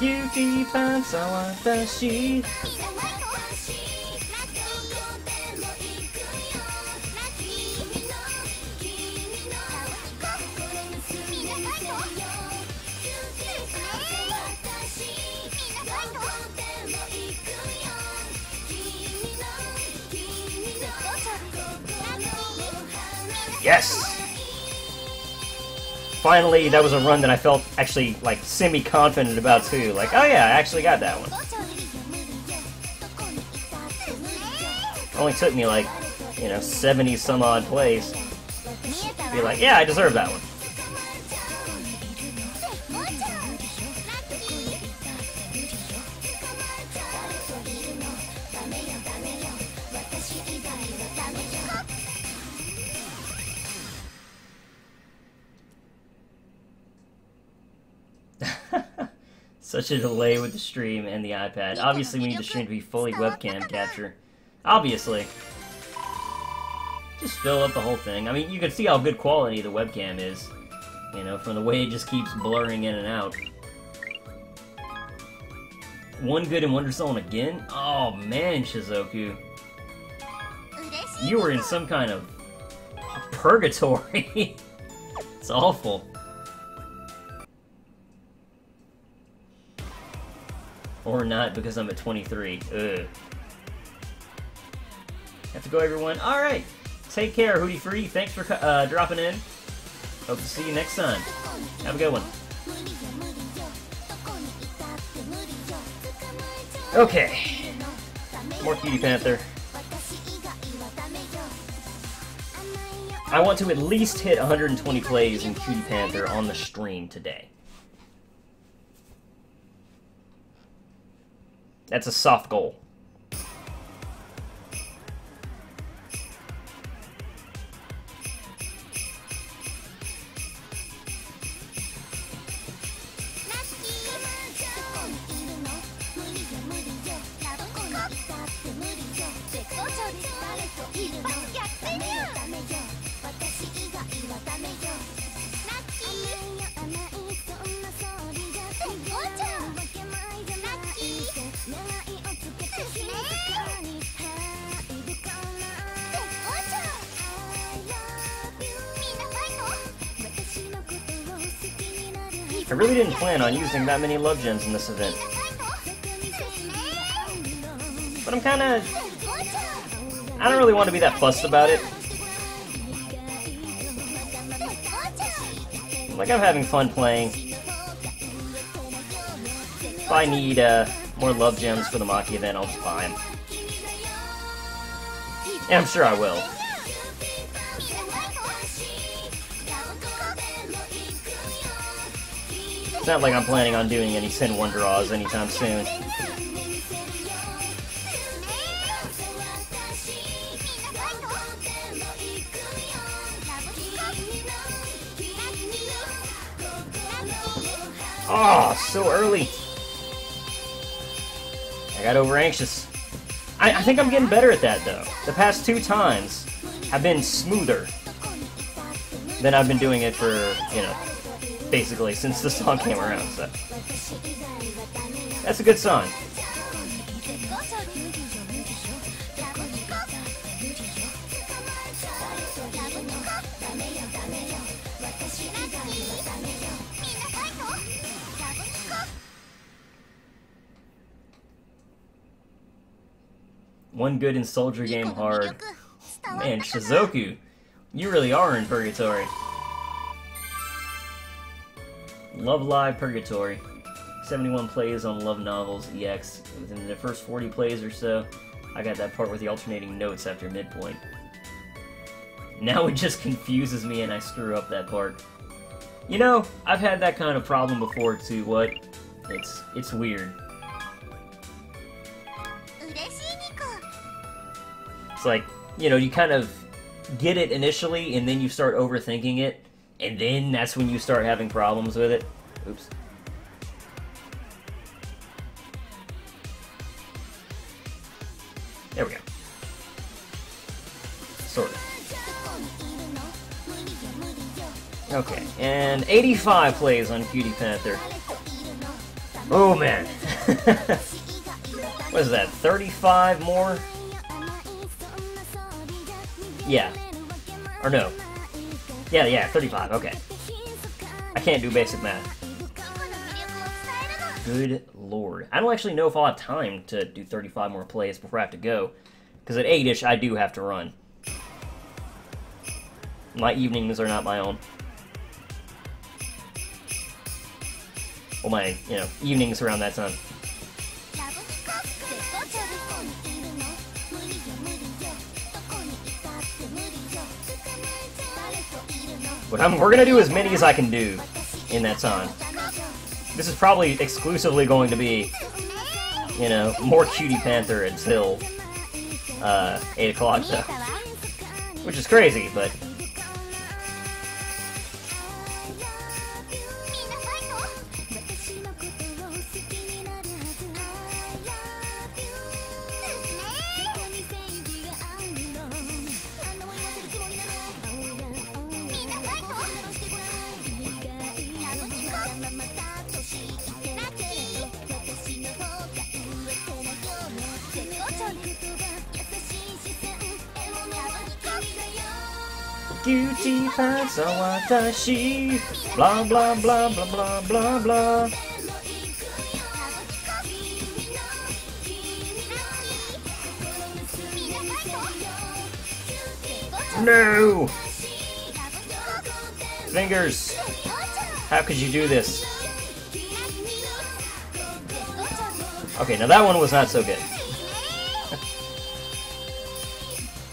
Cutie Panther 私 Yes! Finally, that was a run that I felt actually, like, semi-confident about, too. Like, oh yeah, I actually got that one. Only took me, like, you know, 70-some-odd plays to be like, yeah, I deserve that one. Such a delay with the stream and the iPad. Obviously, we need the stream to be fully webcam capture. Obviously. Just fill up the whole thing. I mean, you can see how good quality the webcam is. You know, from the way it just keeps blurring in and out. One good and Wonder Zone again? Oh man, Shizuku. You were in some kind of purgatory. It's awful. Or not, because I'm at 23. Ugh. Have to go, everyone. Alright. Take care, Hootie Free. Thanks for dropping in. Hope to see you next time. Have a good one. Okay. More Cutie Panther. I want to at least hit 120 plays in Cutie Panther on the stream today. That's a soft goal. I really didn't plan on using that many love gems in this event. But I'm kinda... I don't really want to be that fussed about it. Like, I'm having fun playing. If I need more love gems for the Maki event, I'll just buy them. And I'm sure I will. It's not like I'm planning on doing any Sin 1 draws anytime soon. Oh, so early. I got over anxious. I think I'm getting better at that, though. The past 2 times have been smoother than I've been doing it for, you know, basically since the song came around, so that's a good sign. One good in Soldier Game hard. Man, Shizuku, you really are in purgatory. Love Live Purgatory. 71 plays on Love Novels EX. Within the first 40 plays or so, I got that part with the alternating notes after midpoint. Now it just confuses me and I screw up that part. You know, I've had that kind of problem before too, what? It's weird. It's like, you know, you kind of get it initially and then you start overthinking it. And then that's when you start having problems with it. Oops. There we go. Sort of. Okay, and 85 plays on Cutie Panther. Oh man. What is that, 35 more? Yeah. Or no. Yeah, 35, okay. I can't do basic math. Good lord. I don't actually know if I'll have time to do 35 more plays before I have to go. Because at 8-ish, I do have to run. My evenings are not my own. Well, my, you know, evenings around that time. But we're gonna do as many as I can do in that time. This is probably exclusively going to be, you know, more Cutie Panther until 8 o'clock, though. Which is crazy, but... Cutie Panther watashi. Blah blah blah blah blah blah blah. No! Fingers! How could you do this? Okay, now that one was not so good.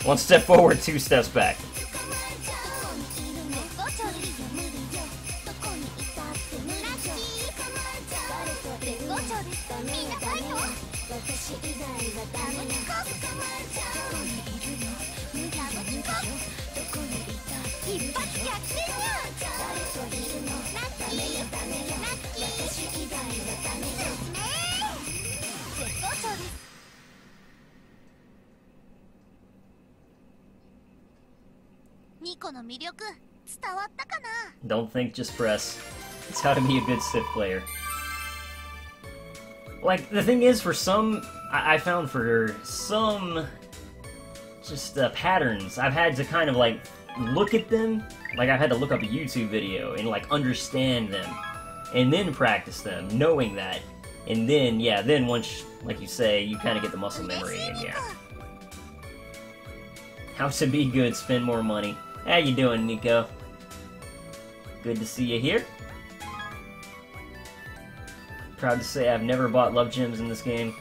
One step forward, two steps back. Don't think, just press. It's how to be a good Sith player. Like, the thing is, for some... I found for some... just patterns, I've had to kind of, like, look at them. Like, I've had to look up a YouTube video and, like, understand them. And then practice them, knowing that. And then, yeah, then once, like you say, you kind of get the muscle memory, and yeah. How to be good, spend more money. How you doing, Nico? Good to see you here. Proud to say I've never bought love gems in this game.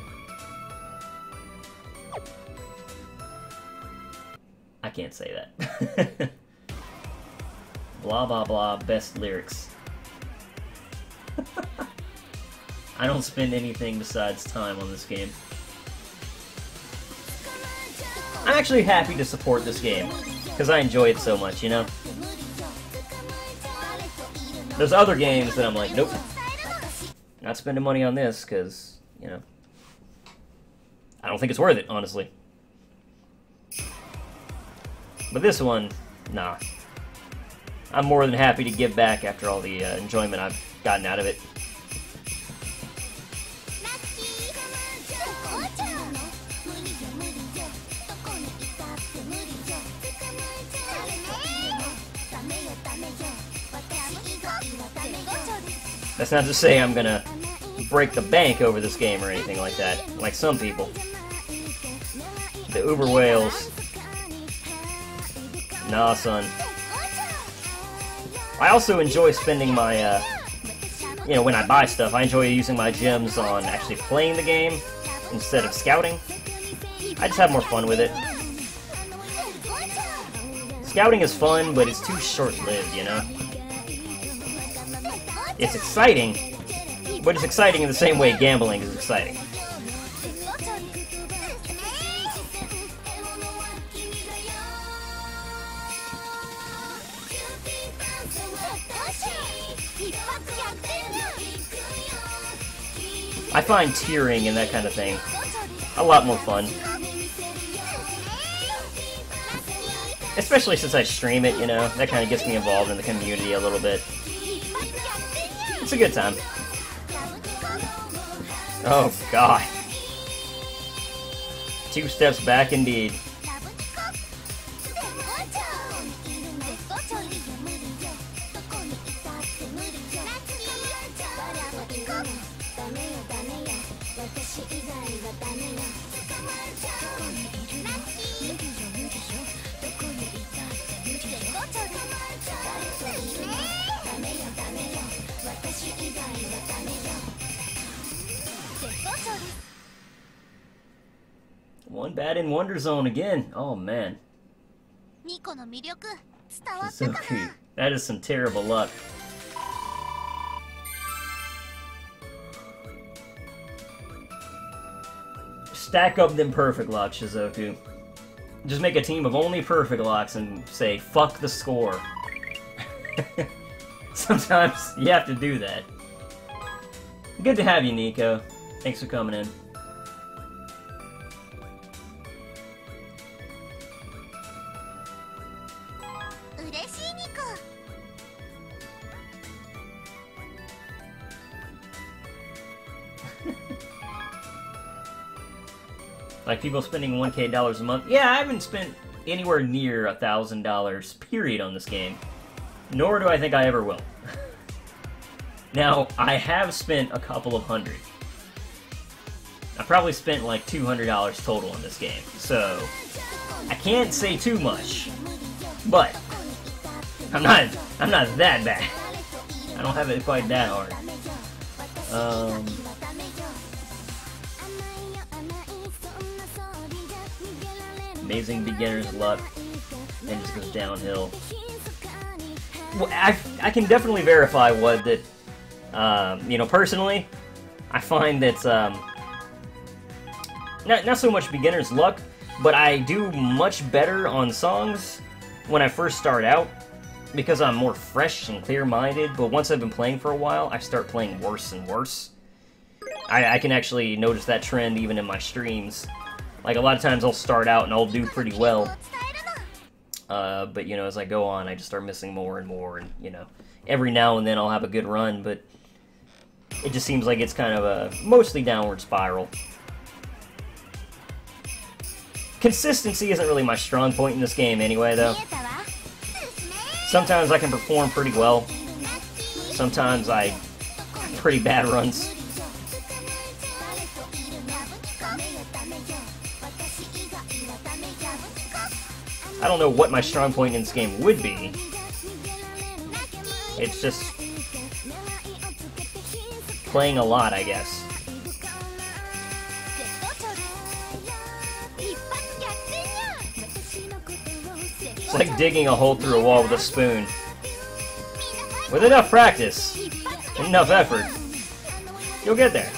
I can't say that. Blah blah blah, best lyrics. I don't spend anything besides time on this game. I'm actually happy to support this game, because I enjoy it so much, you know? There's other games that I'm like, nope. Not spending money on this, because, you know, I don't think it's worth it, honestly. But this one, nah. I'm more than happy to give back after all the enjoyment I've gotten out of it. That's not to say I'm gonna break the bank over this game or anything like that, like some people. The uber whales. Nah, son. I also enjoy spending my, you know, when I buy stuff, I enjoy using my gems on actually playing the game instead of scouting. I just have more fun with it. Scouting is fun, but it's too short-lived, you know? It's exciting, but it's exciting in the same way gambling is exciting. I find tiering and that kind of thing a lot more fun. Especially since I stream it, you know, that kind of gets me involved in the community a little bit. It's a good time. Oh, God. Two steps back indeed. One bad in Wonder Zone again. Oh man. So cute. That is some terrible luck. Stack up them perfect locks, Shizuku. Just make a team of only perfect locks and say, fuck the score. Sometimes you have to do that. Good to have you, Nico. Thanks for coming in. Like people spending $1,000 a month. Yeah, I haven't spent anywhere near $1,000 period on this game, nor do I think I ever will. Now, I have spent a couple of hundred. I probably spent like $200 total on this game, so I can't say too much, but I'm not that bad. I don't have it quite that hard. Amazing beginner's luck, and just goes downhill. Well, I can definitely verify what that, you know, personally, I find that, not so much beginner's luck, but I do much better on songs when I first start out, because I'm more fresh and clear-minded, but once I've been playing for a while, I start playing worse and worse. I can actually notice that trend even in my streams. Like, a lot of times I'll start out and I'll do pretty well, but, you know, as I go on, I just start missing more and more, and, you know, every now and then I'll have a good run, but it just seems like it's kind of a mostly downward spiral. Consistency isn't really my strong point in this game anyway, though. Sometimes I can perform pretty well. Sometimes I have pretty bad runs. I don't know what my strong point in this game would be. It's just playing a lot, I guess. It's like digging a hole through a wall with a spoon. With enough practice, and enough effort, you'll get there.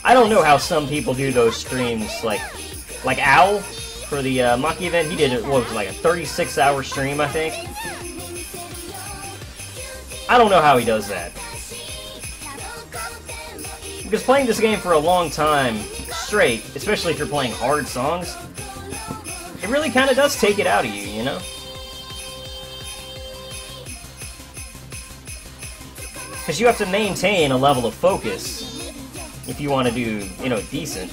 I don't know how some people do those streams, like Owl, for the Maki event. He did, what was it, like a 36-hour stream, I think? I don't know how he does that. Because playing this game for a long time straight, especially if you're playing hard songs, it really kind of does take it out of you, you know? Because you have to maintain a level of focus if you want to do, you know, decent.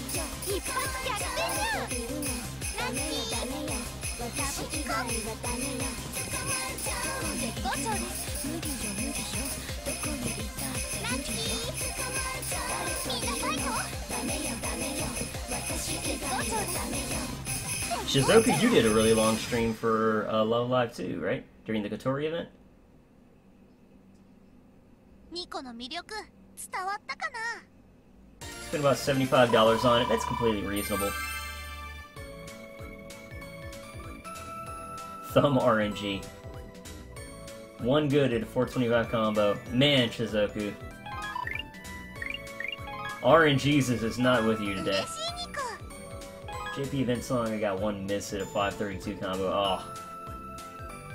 Shizuku, you did a really long stream for Love Live 2, right? During the Kotori event? Spent about $75 on it. That's completely reasonable. Thumb RNG. One good at a 425 combo. Man, Shizuku. RNG's is not with you today. JP event song, I got one miss at a 532 combo. Oh.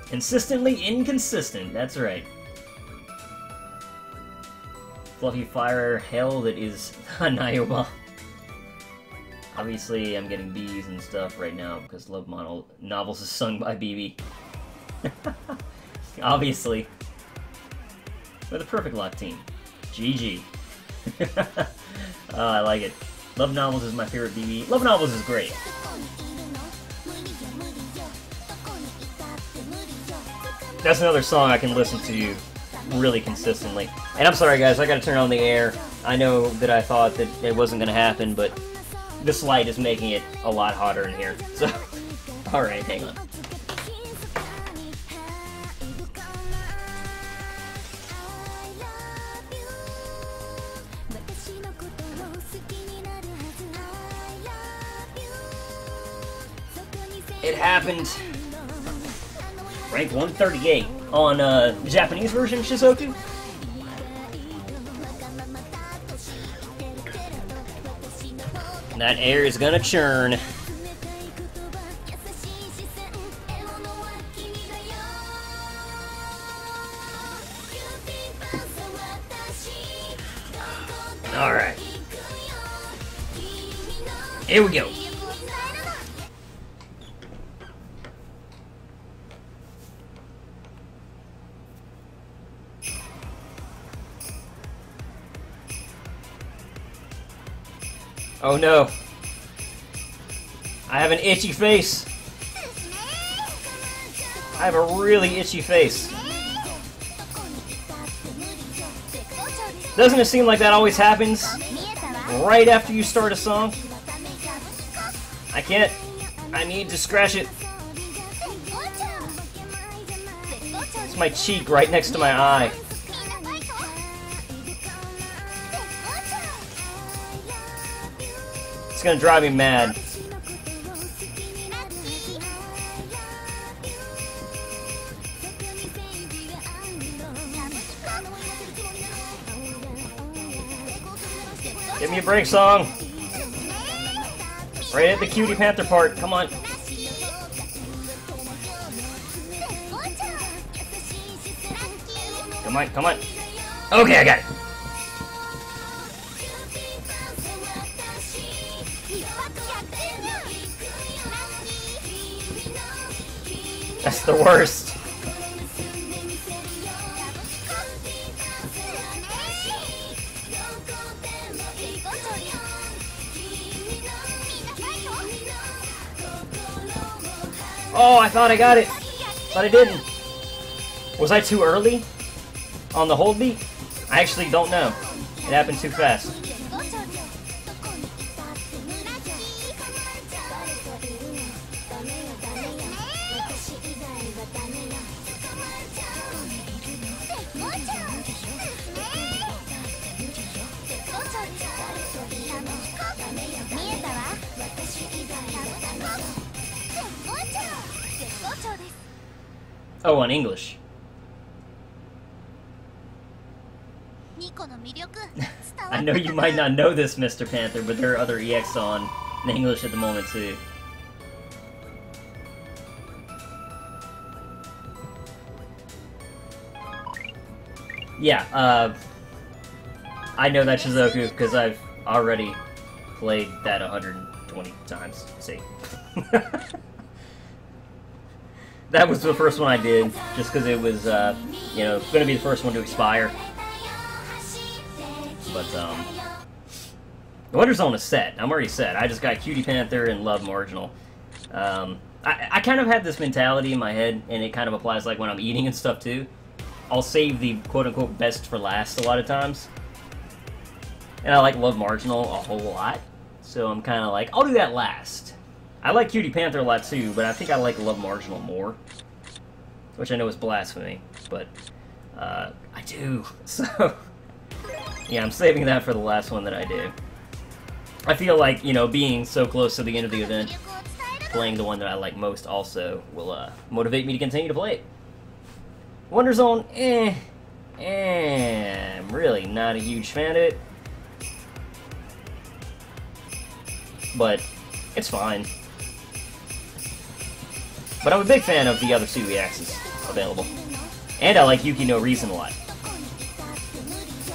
Consistently inconsistent, that's right. Fluffy fire hell that is Nayoba. Obviously, I'm getting B's and stuff right now because Love Novels is sung by BB. Obviously. We're the perfect luck team. GG. Oh, I like it. Love Novels is my favorite BB. Love Novels is great. That's another song I can listen to really consistently. And I'm sorry guys, I gotta turn on the air. I know that I thought that it wasn't gonna happen, but this light is making it a lot hotter in here. So, alright, hang on. It happened. Rank 138 on Japanese version Shizuku. That air is gonna churn. Alright. Here we go. Oh no. I have an itchy face. I have a really itchy face. Doesn't it seem like that always happens right after you start a song? I can't. I need to scratch it. It's my cheek right next to my eye. It's gonna drive me mad. Give me a break, song. Right at the Cutie Panther part. Come on. Come on, come on. Okay, I got it. That's the worst. Oh, I thought I got it, but I didn't. Was I too early on the hold beat? I actually don't know. It happened too fast. Oh, on English. I know you might not know this, Mr. Panther, but there are other EX on in English at the moment, too. Yeah, I know that Shizuku because I've already played that 120 times. See. That was the first one I did, just because it was, you know, going to be the first one to expire. But, the Wonder Zone is set. I'm already set. I just got Cutie Panther and Love Marginal. I kind of had this mentality in my head, and it kind of applies like when I'm eating and stuff, too. I'll save the quote-unquote best for last a lot of times. And I like Love Marginal a whole lot. So I'm kind of like, I'll do that last. I like Cutie Panther a lot too, but I think I like Love Marginal more. Which I know is blasphemy, but I do. So, yeah, I'm saving that for the last one that I do. I feel like, you know, being so close to the end of the event, playing the one that I like most also will motivate me to continue to play it. Wonder Zone, I'm really not a huge fan of it. But it's fine. But I'm a big fan of the other two EXs available. And I like Yuki no Reason a lot.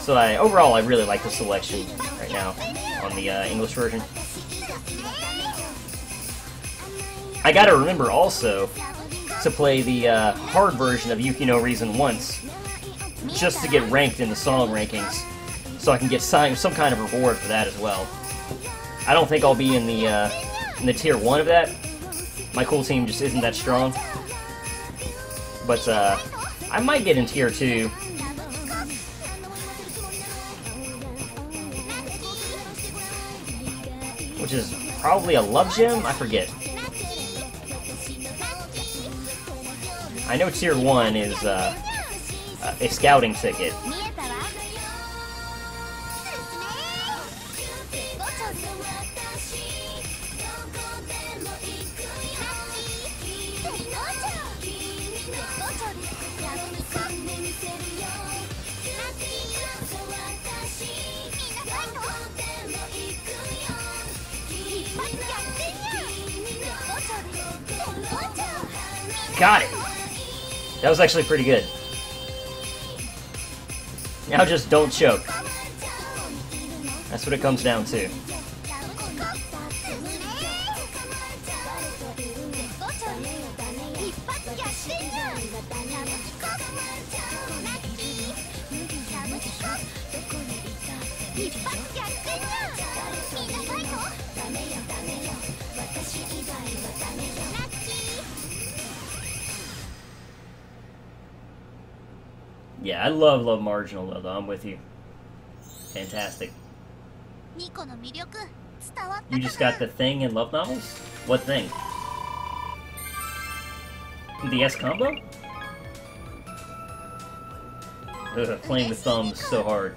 So overall, I really like the selection right now on the English version. I gotta remember also to play the hard version of Yuki no Reason once, just to get ranked in the song rankings, so I can get some kind of reward for that as well. I don't think I'll be in the tier 1 of that. My cool team just isn't that strong. But I might get in tier 2. Which is probably a love gem? I forget. I know tier 1 is a scouting ticket. Got it! That was actually pretty good. Now just don't choke. That's what it comes down to. Yeah, I love marginal though. I'm with you. Fantastic. You just got the thing in love novels? What thing? The S combo? Ugh, playing the thumbs so hard.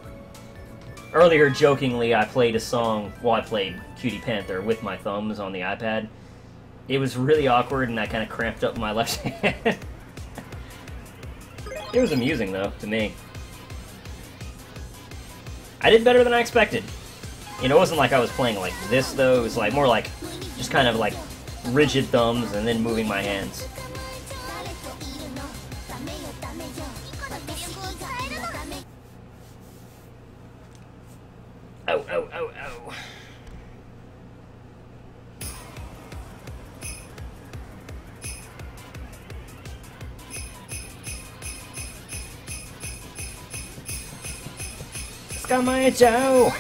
Earlier, jokingly, I played a song, well, I played Cutie Panther with my thumbs on the iPad. It was really awkward, and I kind of cramped up my left hand. It was amusing, though, to me. I did better than I expected. You know, it wasn't like I was playing like this, though. It was like more like just kind of like rigid thumbs and then moving my hands. Ow, ow, ow, ow. Skamae-chao!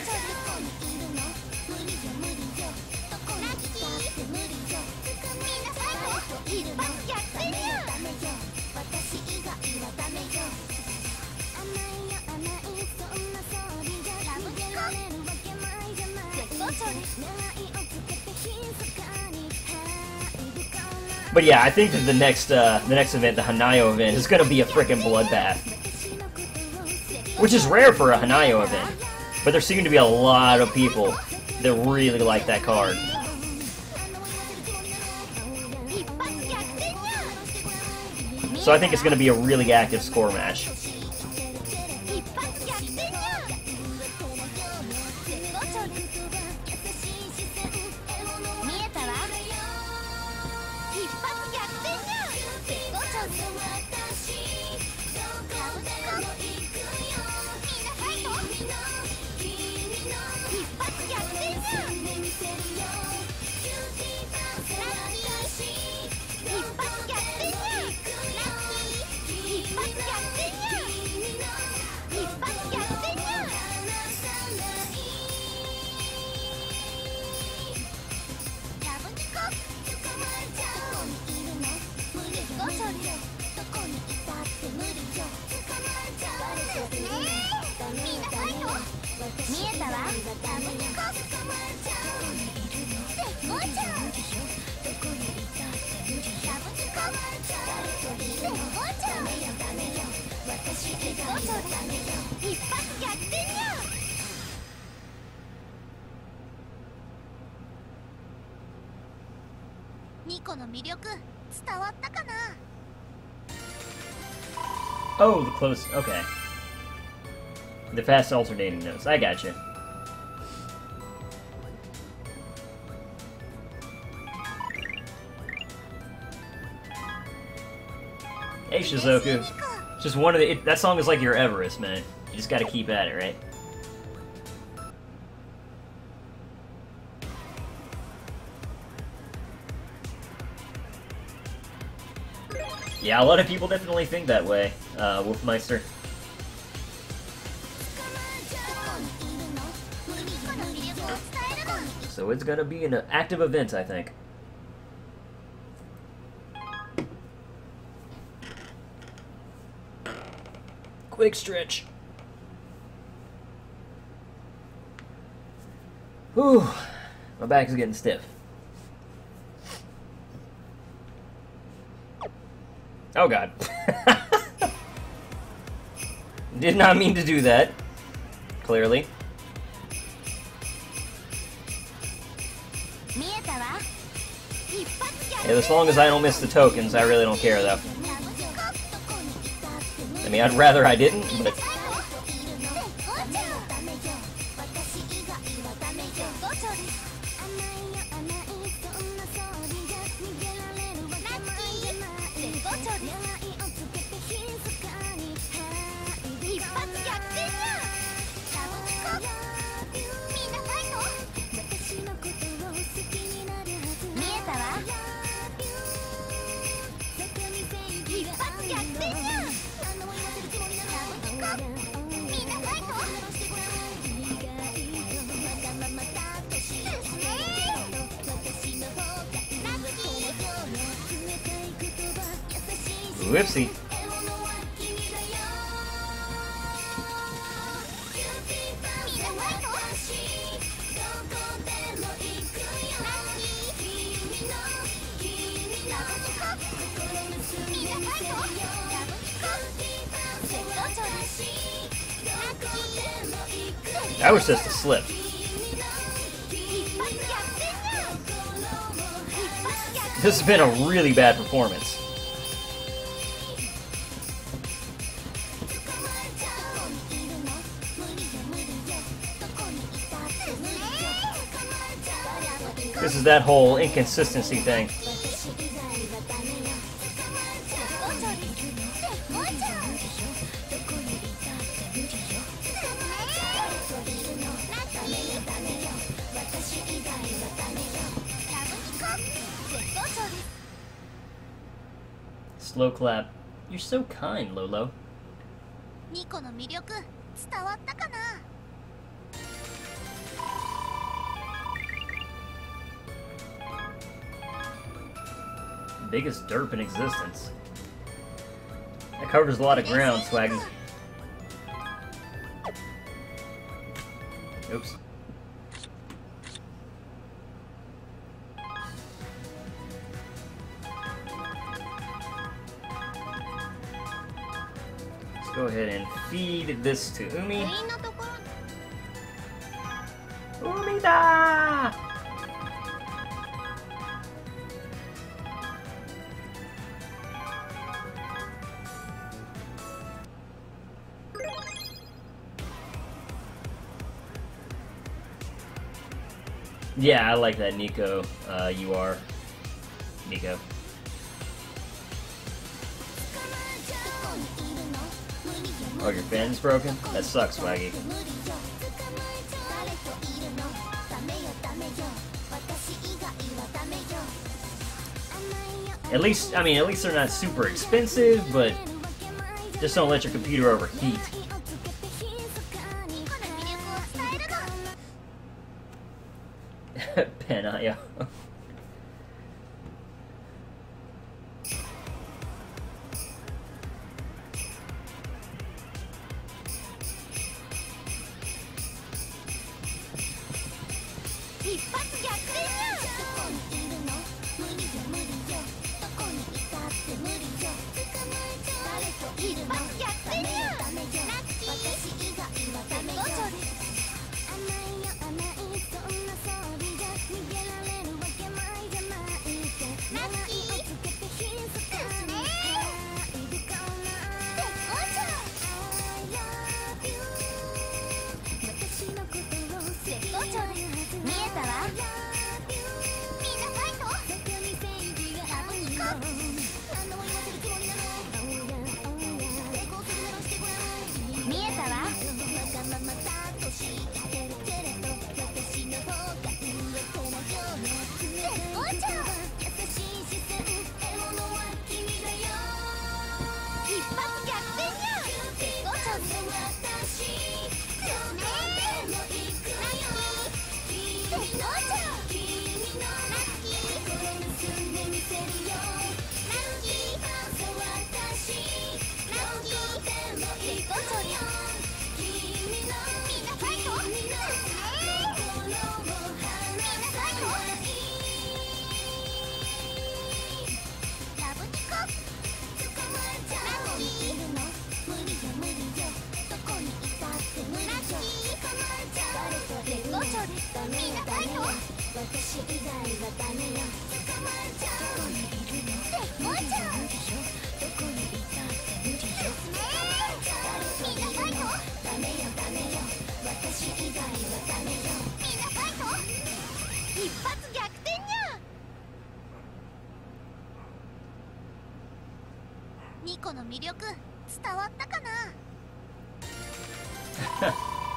But yeah, I think that the next event, the Hanayo event, is gonna be a frickin' bloodbath. Which is rare for a Hanayo event. But there seem to be a lot of people that really like that card. So I think it's gonna be a really active score match. Oh, the close. Okay. The fast alternating notes. I gotcha. Hey, Shizuku. Just one of the. That song is like your Everest, man. You just gotta keep at it, right? Yeah, a lot of people definitely think that way, Wolfmeister. So it's gonna be an active event, I think. Quick stretch. Whew, my back is getting stiff. Oh god. Did not mean to do that. Clearly. Yeah, as long as I don't miss the tokens, I really don't care though. I mean, I'd rather I didn't, but... Whoopsie. That was just a slip. This has been a really bad performance. This is that whole inconsistency thing. Slow clap. You're so kind, Lolo. Nico の魅力伝わったかな? Biggest derp in existence. That covers a lot of ground, Swaggy. Oops. Let's go ahead and feed this to Umi. Umida! Yeah, I like that, Nico. You are Nico. Oh, your fan's broken? That sucks, Swaggy. At least they're not super expensive, but just don't let your computer overheat. Penayo.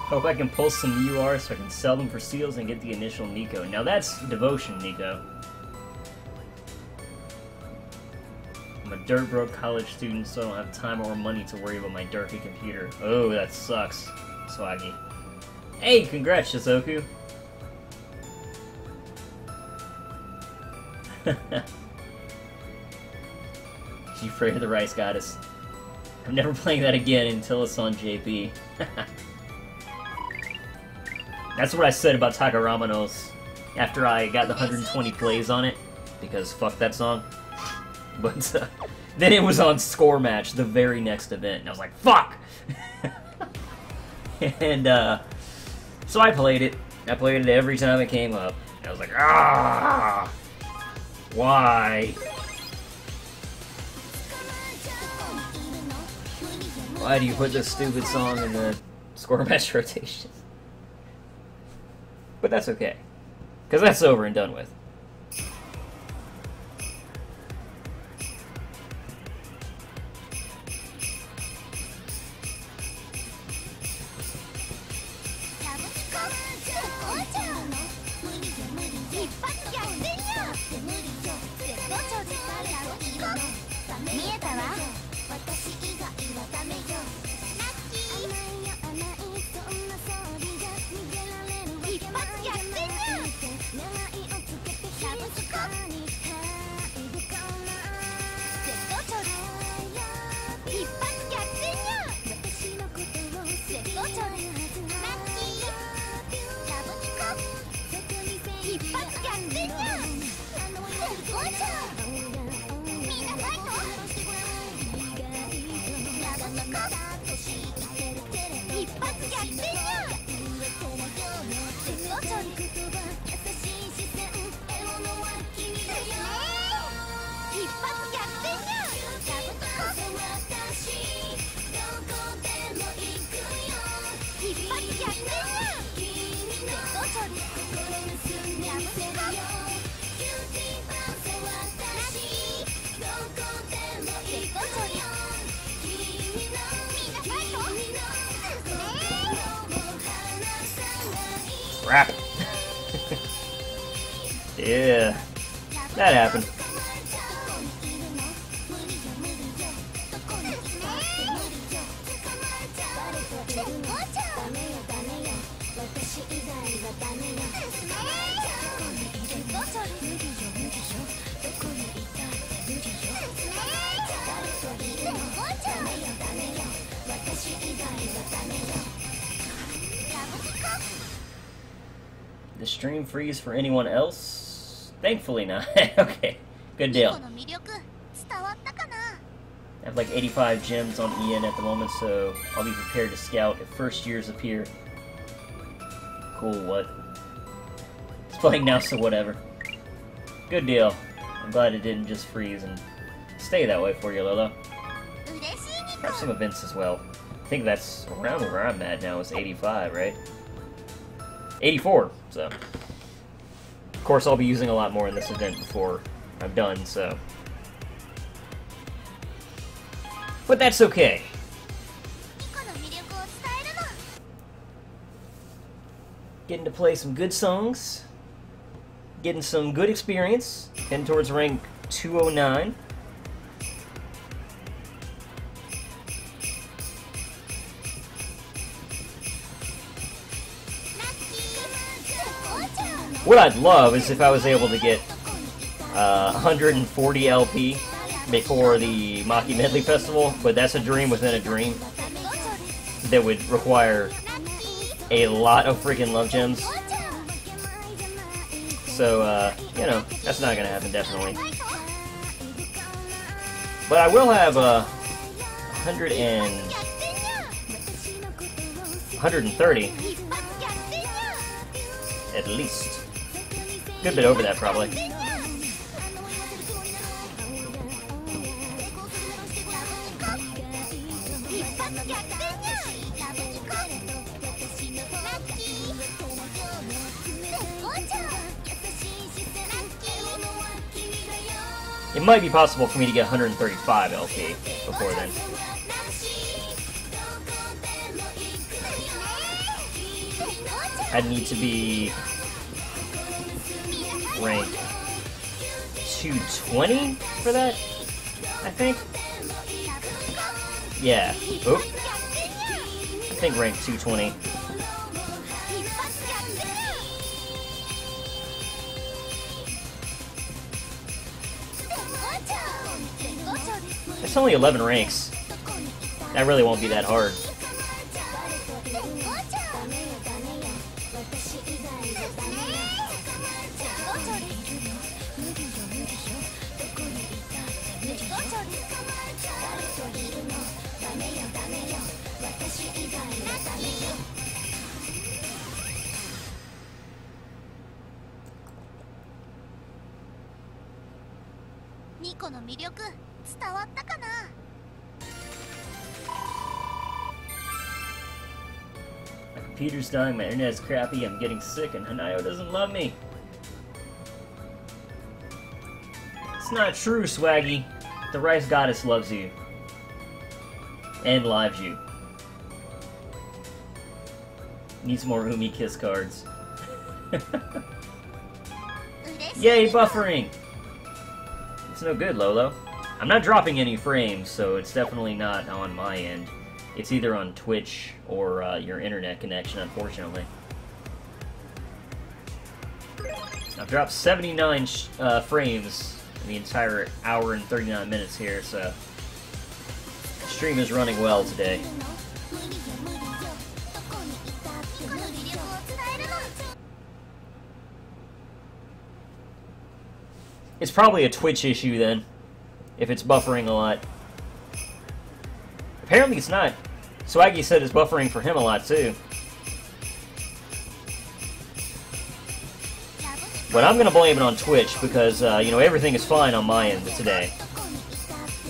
Hope I can pull some UR so I can sell them for seals and get the initial Nico. Now that's devotion, Nico. I'm a dirt broke college student, so I don't have time or money to worry about my dirty computer. Oh, that sucks, Swaggy. Hey, congrats, Shizoku. You afraid of the Rice Goddess? I'm never playing that again until it's on JP. That's what I said about Takaramanos after I got the 120 plays on it, because fuck that song. But then it was on Score Match, the very next event, and I was like, fuck! And So I played it. I played it every time it came up. I was like, ah! Why? Why do you put this stupid song in the score match rotation? But that's okay. Because that's over and done with. Crap. Yeah, that happened. The stream freeze for anyone else? Thankfully not. Okay, good deal. I have like 85 gems on Ian at the moment, so I'll be prepared to scout if first years appear. Cool, what? It's playing now, so whatever. Good deal. I'm glad it didn't just freeze and stay that way for you, Lolo. Have some events as well. I think that's around where I'm at now, is 85, right? 84, so. Of course, I'll be using a lot more in this event before I'm done, so. But that's okay. Getting to play some good songs. Getting some good experience. Heading towards rank 209. What I'd love is if I was able to get 140 LP before the Maki Medley Festival, but that's a dream within a dream that would require a lot of freaking love gems. So, you know, that's not gonna happen, definitely. But I will have 130 at least. Good bit over that, probably. It might be possible for me to get 135 LP before then. I'd need to be rank 220 for that, I think. Yeah. Oop. I think rank 220. It's only 11 ranks. That really won't be that hard. ニコの魅力伝わったかな。 My computer's dying, my internet's crappy, I'm getting sick, and Hanayo doesn't love me. It's not true, Swaggy. The Rice Goddess loves you. And lives you. Needs more Umi Kiss cards. Yay, buffering! It's no good, Lolo. I'm not dropping any frames, so it's definitely not on my end. It's either on Twitch or your internet connection, unfortunately. I've dropped 79 frames in the entire hour and 39 minutes here, so the stream is running well today. It's probably a Twitch issue then, if it's buffering a lot. Apparently it's not. Swaggy said it's buffering for him a lot too. But I'm gonna blame it on Twitch because, you know, everything is fine on my end today.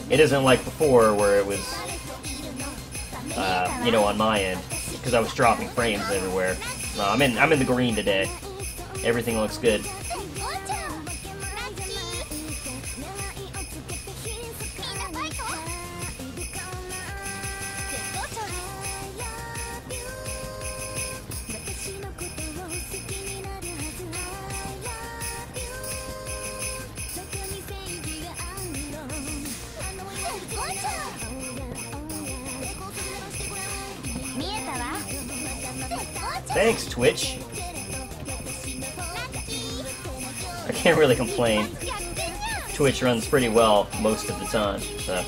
It isn't like before where it was, you know, on my end, because I was dropping frames everywhere. No, I'm in the green today. Everything looks good. Thanks, Twitch. I can't really complain. Twitch runs pretty well most of the time, so.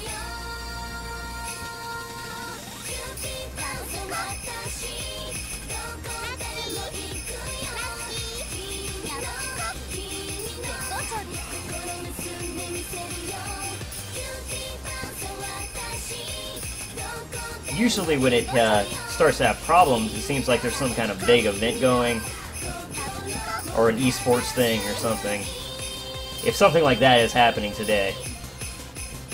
Usually when it starts to have problems, it seems like there's some kind of big event going, or an esports thing or something. If something like that is happening today,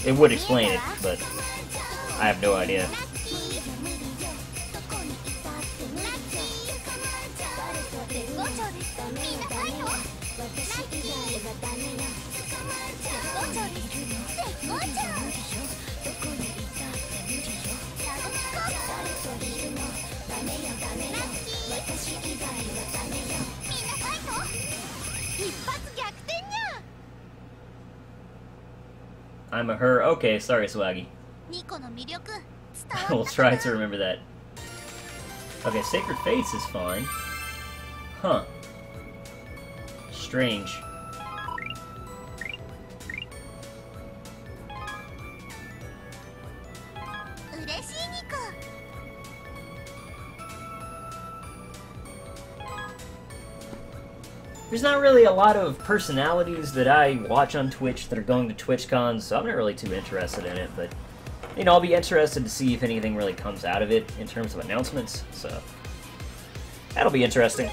it would explain it, but I have no idea. I'm a her. Okay, sorry, Swaggy. We'll try to remember that. Okay, Sacred Fates is fine. Huh. Strange. There's not really a lot of personalities that I watch on Twitch that are going to TwitchCon, so I'm not really too interested in it, but, you know, I'll be interested to see if anything really comes out of it in terms of announcements, so that'll be interesting.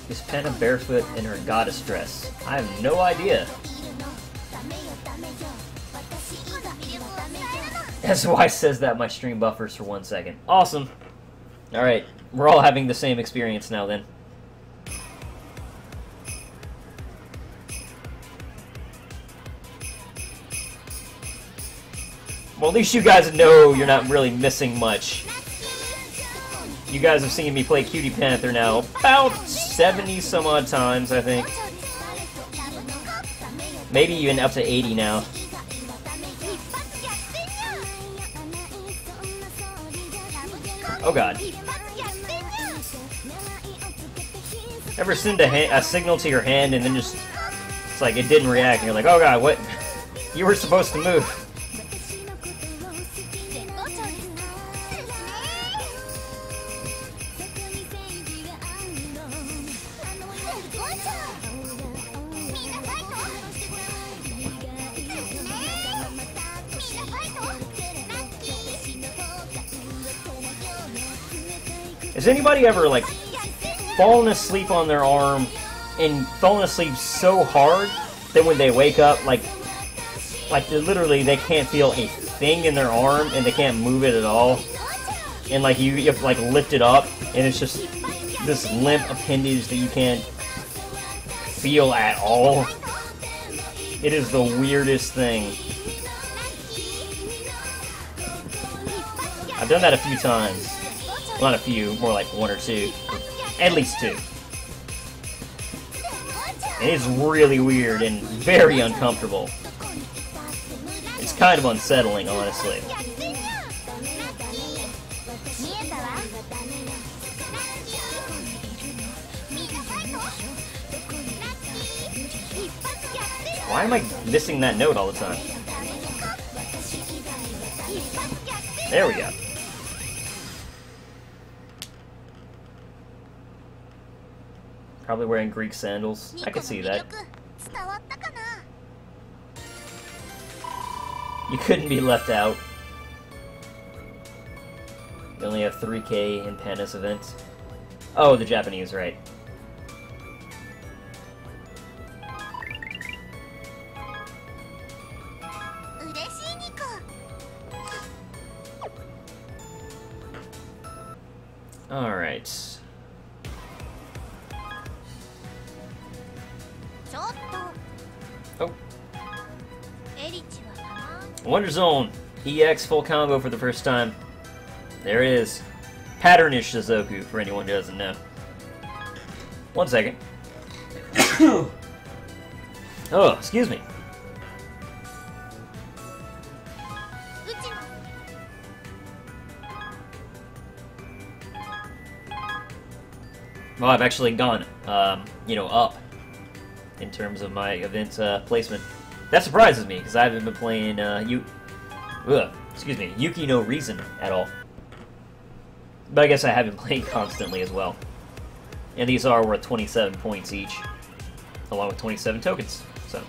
Is Penta barefoot in her goddess dress? I have no idea. Zwei says that my stream buffers for 1 second. Awesome. Alright, we're all having the same experience now then. Well, at least you guys know you're not really missing much. You guys have seen me play Cutie Panther now about 70 some odd times, I think. Maybe even up to 80 now. Oh god. Ever send a signal to your hand and then just, it's like it didn't react and you're like, oh god, what? You were supposed to move. Has anybody ever, like, fallen asleep on their arm and fallen asleep so hard that when they wake up, like literally they can't feel a thing in their arm and they can't move it at all. And like you have to like lift it up and it's just this limp appendage that you can't feel at all. It is the weirdest thing. I've done that a few times. Not a few, more like one or two. At least two. And it's really weird and very uncomfortable. It's kind of unsettling, honestly. Why am I missing that note all the time? There we go. Probably wearing Greek sandals. I could see that. You couldn't be left out. You only have 3K in Panis event. Oh, the Japanese, right. Alright. Oh. Wonder Zone. EX full combo for the first time. There it is. Patternish Shizuku, for anyone who doesn't know. 1 second. Oh, excuse me. Well, I've actually gone, you know, up in terms of my event placement. That surprises me, because I haven't been playing, Yuki no Reason at all. But I guess I have been playing constantly as well. And these are worth 27 points each, along with 27 tokens, so.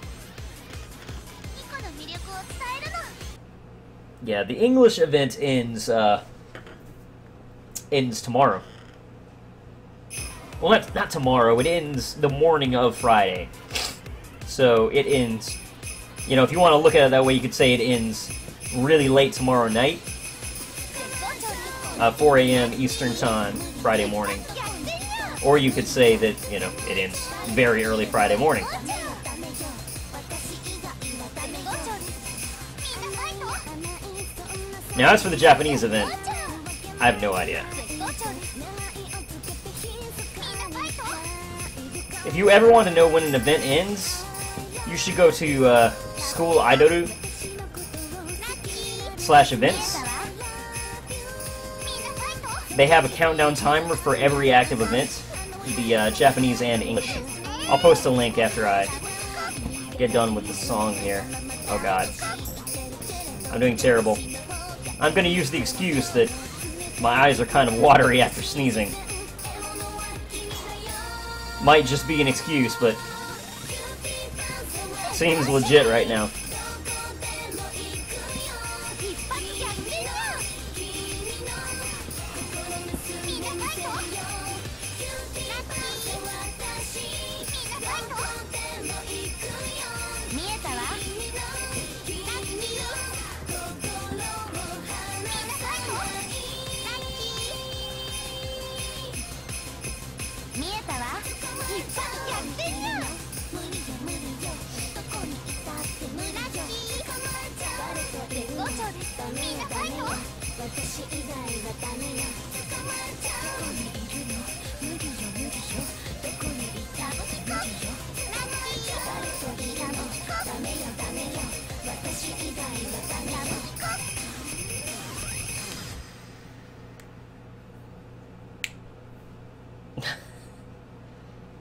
Yeah, the English event ends tomorrow. Well, not tomorrow, it ends the morning of Friday. So it ends, you know, if you want to look at it that way, you could say it ends really late tomorrow night. 4 a.m. Eastern Time, Friday morning. Or you could say that, you know, it ends very early Friday morning. Now, as for the Japanese event, I have no idea. If you ever want to know when an event ends, you should go to School Idoru/events. They have a countdown timer for every active event, the Japanese and English. I'll post a link after I get done with the song here. Oh god. I'm doing terrible. I'm going to use the excuse that my eyes are kind of watery after sneezing. Might just be an excuse, but seems legit right now.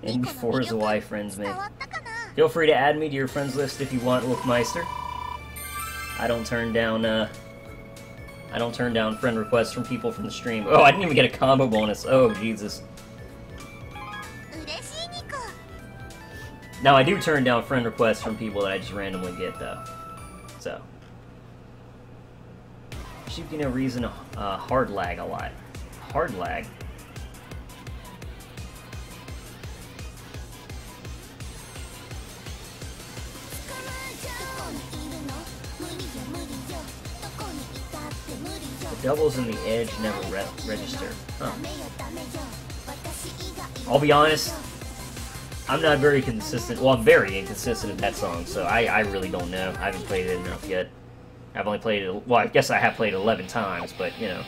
And before Zwei friends me. Feel free to add me to your friends list if you want, Lookmeister. I don't turn down friend requests from people from the stream. Oh, I didn't even get a combo bonus. Oh, Jesus. Now, I do turn down friend requests from people that I just randomly get, though. So. Should be no reason hard lag a lot. Hard lag? doubles in the edge never register. Huh. I'll be honest, I'm not very consistent. Well, I'm very inconsistent in that song, so I really don't know. I haven't played it enough yet. I've only played it, well, I guess I have played it 11 times, but, you know,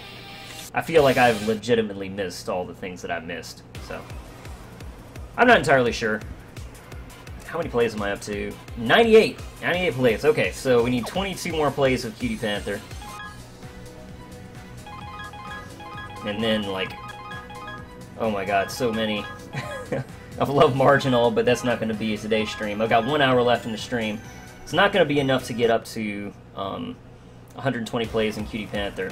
I feel like I've legitimately missed all the things that I've missed, so. I'm not entirely sure. How many plays am I up to? 98! 98 plays, okay, so we need 22 more plays of Cutie Panther. And then, like, oh my god, so many. of Love Marginal, but that's not going to be today's stream. I've got 1 hour left in the stream. It's not going to be enough to get up to 120 plays in Cutie Panther,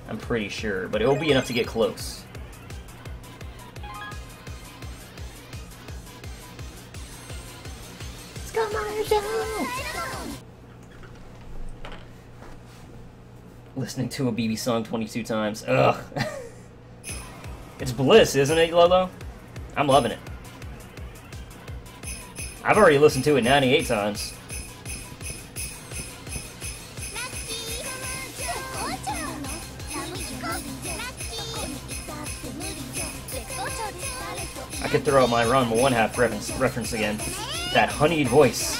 I'm pretty sure, but it will be enough to get close. Let's go, Mario! Listening to a BB song 22 times. Ugh. It's bliss, isn't it, Lolo? I'm loving it. I've already listened to it 98 times. I could throw out my Ranma 1/2 reference again. That honeyed voice.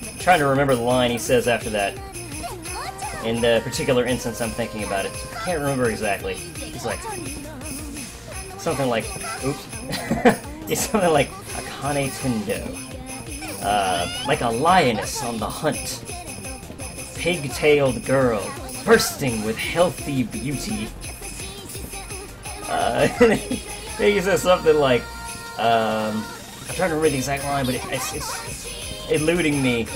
I'm trying to remember the line he says after that. In the particular instance I'm thinking about it. I can't remember exactly. He's like... something like... oops. It's something like Akane Tendo. Like a lioness on the hunt. Pig-tailed girl, bursting with healthy beauty. He says something like... I'm trying to remember the exact line, but it's eluding me.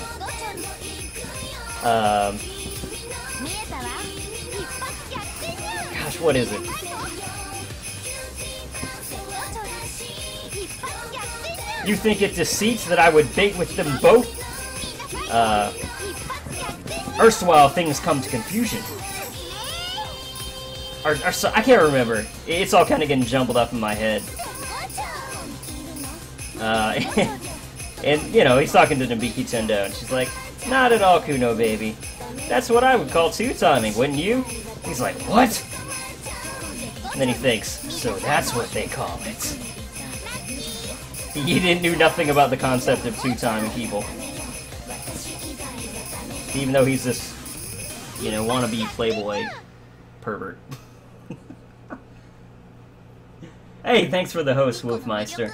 Gosh, what is it? You think it deceits that I would bait with them both? Erstwhile things come to confusion. I can't remember. It's all kind of getting jumbled up in my head. And, you know, he's talking to Nabiki Tendo, and she's like, not at all, Kuno, baby. That's what I would call two-timing, wouldn't you? He's like, what? And then he thinks, so that's what they call it. He didn't know nothing about the concept of two-timing people. Even though he's this, you know, wannabe playboy pervert. Hey, thanks for the host, Wolfmeister.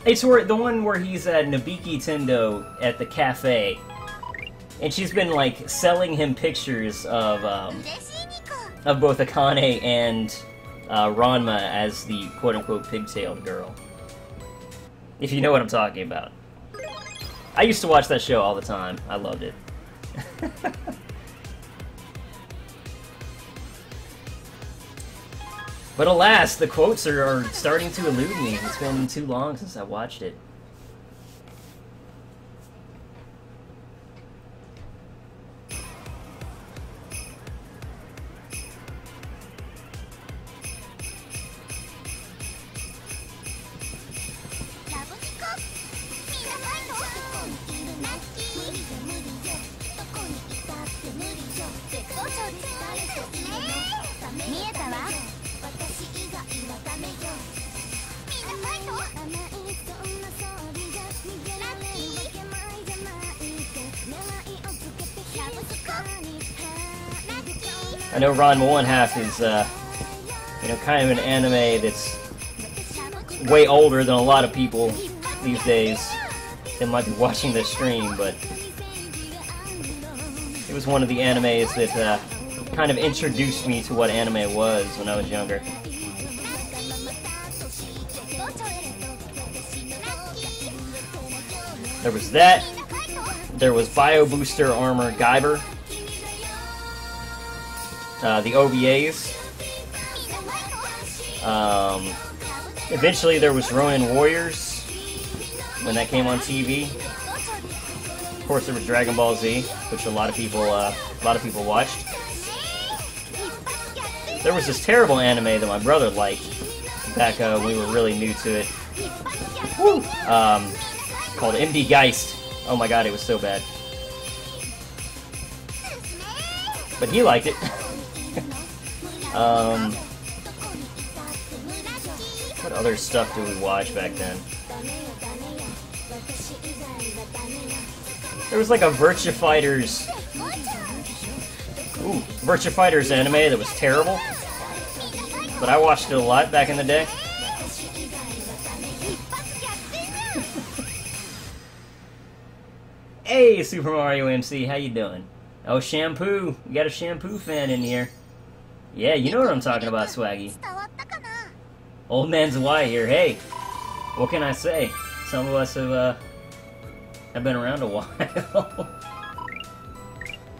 It's where, the one where he's at Nabiki Tendo at the cafe, and she's been like selling him pictures of both Akane and Ranma as the quote-unquote pigtailed girl. If you know what I'm talking about. I used to watch that show all the time. I loved it. But alas, the quotes are starting to elude me. It's been too long since I watched it. I know Ranma 1/2 is, you know, kind of an anime that's way older than a lot of people these days that might be watching this stream, but it was one of the animes that kind of introduced me to what anime was when I was younger. There was that. There was Bio Booster Armor Guyver. The OVAs. Eventually there was Ronin Warriors when that came on TV. course, there was Dragon Ball Z, which a lot of people watched. There was this terrible anime that my brother liked back when we were really new to it. Woo! Called MD Geist. Oh my god, it was so bad. But he liked it. What other stuff did we watch back then? There was like a Virtua Fighters anime that was terrible. But I watched it a lot back in the day. Hey, Super Mario MC, how you doing? Oh, Shampoo. We got a Shampoo fan in here. Yeah, you know what I'm talking about, Swaggy. Old man Zwei here. Hey, what can I say? Some of us have been around a while.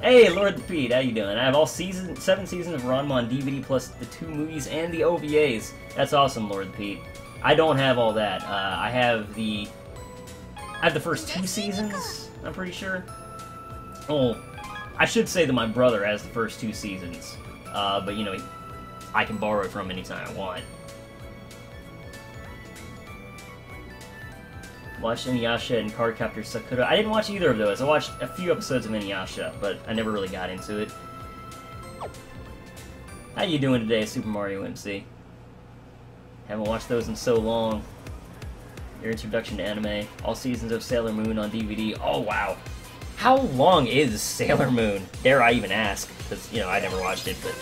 Hey, Lord the Pete, how you doing? I have all 7 seasons of Ranma on DVD plus the 2 movies and the OVAs. That's awesome, Lord the Pete. I don't have all that. I have the first 2 seasons, I'm pretty sure. Oh, I should say that my brother has the first 2 seasons. But, you know, I can borrow it from him anytime I want. Watched Inuyasha and Cardcaptor Sakura. I didn't watch either of those. I watched a few episodes of Inuyasha, but I never really got into it. How you doing today, Super Mario MC? Haven't watched those in so long. Your introduction to anime. All seasons of Sailor Moon on DVD. Oh, wow. How long is Sailor Moon? Dare I even ask? Because, you know, I never watched it, but...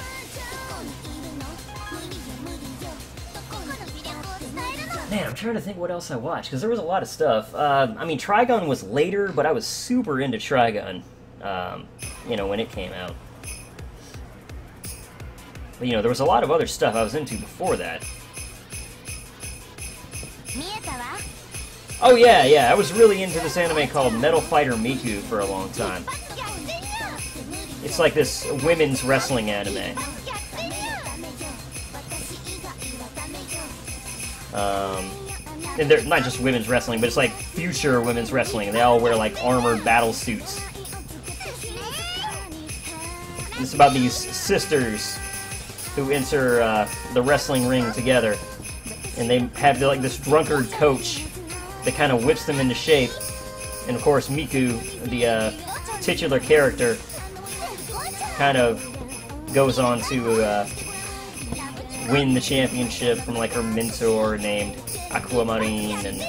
Man, I'm trying to think what else I watched, because there was a lot of stuff. I mean, Trigun was later, but I was super into Trigun, you know, when it came out. But, you know, there was a lot of other stuff I was into before that. Oh, yeah, I was really into this anime called Metal Fighter Miku for a long time. It's like this women's wrestling anime. And they're not just women's wrestling, but it's like future women's wrestling, and they all wear like armored battle suits. It's about these sisters who enter the wrestling ring together, and they have like this drunkard coach that kind of whips them into shape. And of course, Miku, the titular character, kind of goes on to win the championship from like her mentor named Aquamarine, and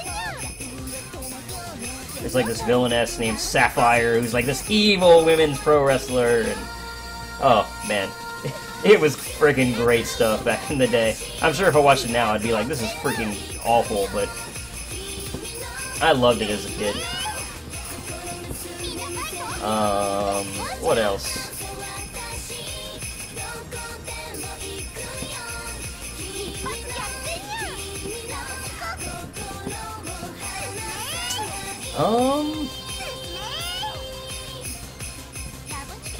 there's like this villainess named Sapphire who's like this evil women's pro wrestler, and oh man, it was freaking great stuff back in the day. I'm sure if I watched it now I'd be like, this is freaking awful, but I loved it as a kid. What else?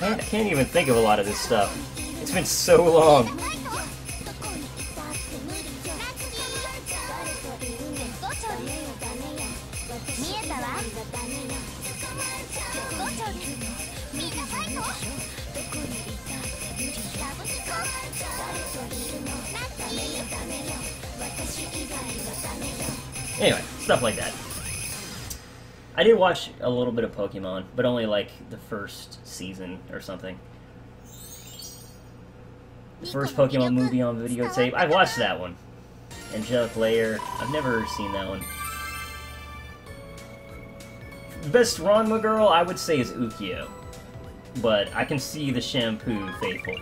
I can't even think of a lot of this stuff. It's been so long. Anyway, stuff like that. I did watch a little bit of Pokemon, but only like the first season or something. The first Pokemon movie on videotape. I watched that one. Angelic Layer. I've never seen that one. The best Ranma girl, I would say, is Ukyo. But I can see the Shampoo faithful.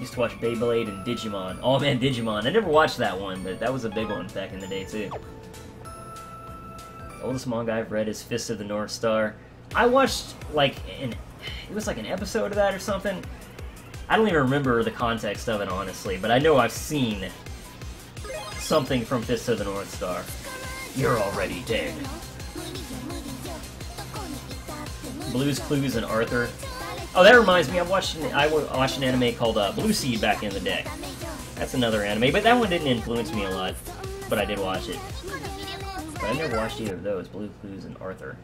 Used to watch Beyblade and Digimon. Oh man, Digimon. I never watched that one, but that was a big one back in the day, too. The oldest manga I've read is Fist of the North Star. I watched, like, it was like an episode of that or something. I don't even remember the context of it, honestly, but I know I've seen something from Fist of the North Star. You're already dead. Blue's Clues and Arthur. Oh, that reminds me, I watched an anime called Blue Seed back in the day. That's another anime, but that one didn't influence me a lot, but I did watch it. But I never watched either of those, Blue Clues and Arthur.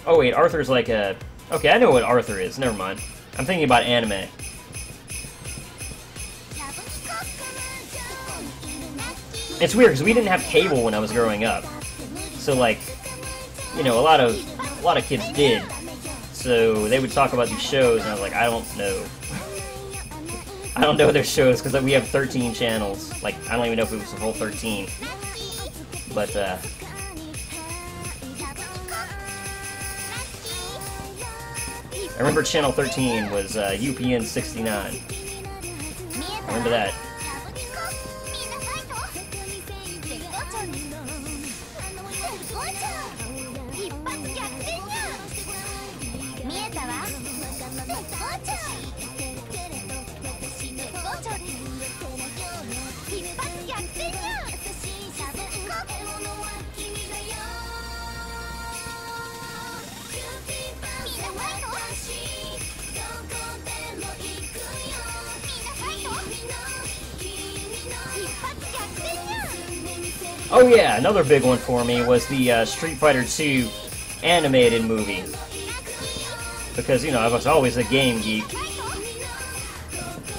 Oh wait, Arthur's like a... Okay, I know what Arthur is, never mind. I'm thinking about anime. It's weird, because we didn't have cable when I was growing up. So like, you know, a lot of kids did. So they would talk about these shows, and I was like, I don't know. I don't know their shows, because we have 13 channels. Like, I don't even know if it was the whole 13. But, I remember channel 13 was UPN 69. I remember that. Oh yeah, another big one for me was the Street Fighter 2 animated movie. Because, you know, I was always a game geek.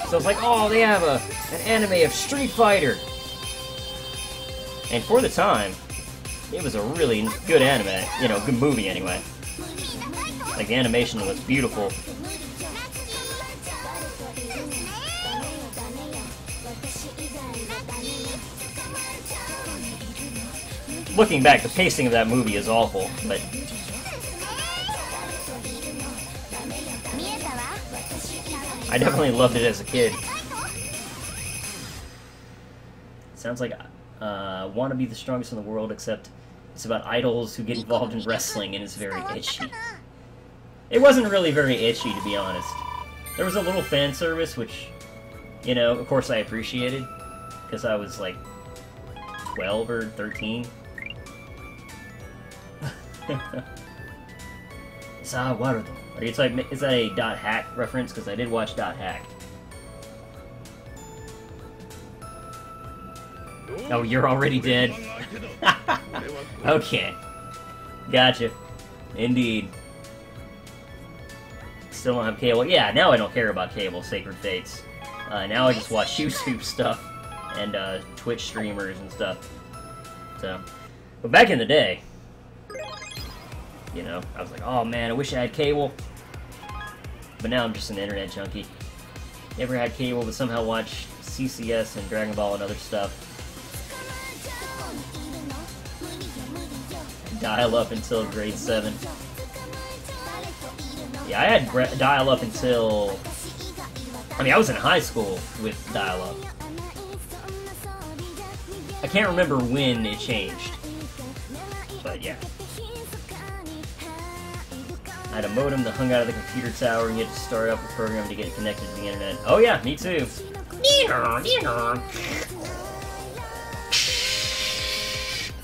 So I was like, oh, they have an anime of Street Fighter. And for the time, it was a really good anime. You know, good movie anyway. Like, the animation was beautiful. Looking back, the pacing of that movie is awful, but... I definitely loved it as a kid. Sounds like Want to Be the Strongest in the World, except it's about idols who get involved in wrestling and it's very itchy. It wasn't really very itchy, to be honest. There was a little fan service, which, you know, of course I appreciated, because I was like 12 or 13. Sawarudo. Is that a Dot Hack reference? Because I did watch Dot Hack. Oh, you're already dead? Okay. Gotcha. Indeed. Still don't have cable. Yeah, now I don't care about cable, Sacred Fates. Now I just watch YouTube stuff and Twitch streamers and stuff. So, but back in the day, you know, I was like, oh man, I wish I had cable. But now I'm just an internet junkie. Never had cable, but somehow watched CCS and Dragon Ball and other stuff. Dial-up until grade 7. Yeah, I had dial-up until... I mean, I was in high school with dial-up. I can't remember when it changed. But yeah. I had a modem that hung out of the computer tower, and you had to start up a program to get connected to the internet. Oh yeah, me too.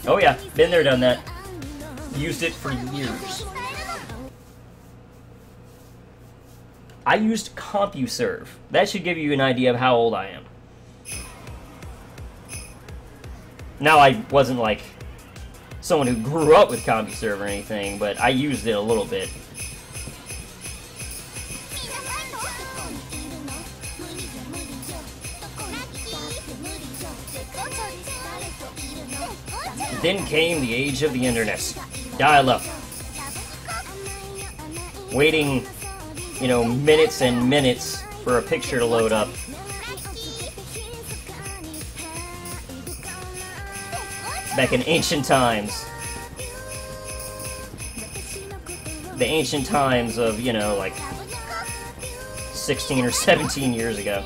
Oh yeah, been there, done that. Used it for years. I used CompuServe. That should give you an idea of how old I am. Now, I wasn't like someone who grew up with CompuServe or anything, but I used it a little bit. Then came the age of the internet. Dial-up. Waiting, you know, minutes and minutes for a picture to load up. Back in ancient times. The ancient times of, you know, like 16 or 17 years ago.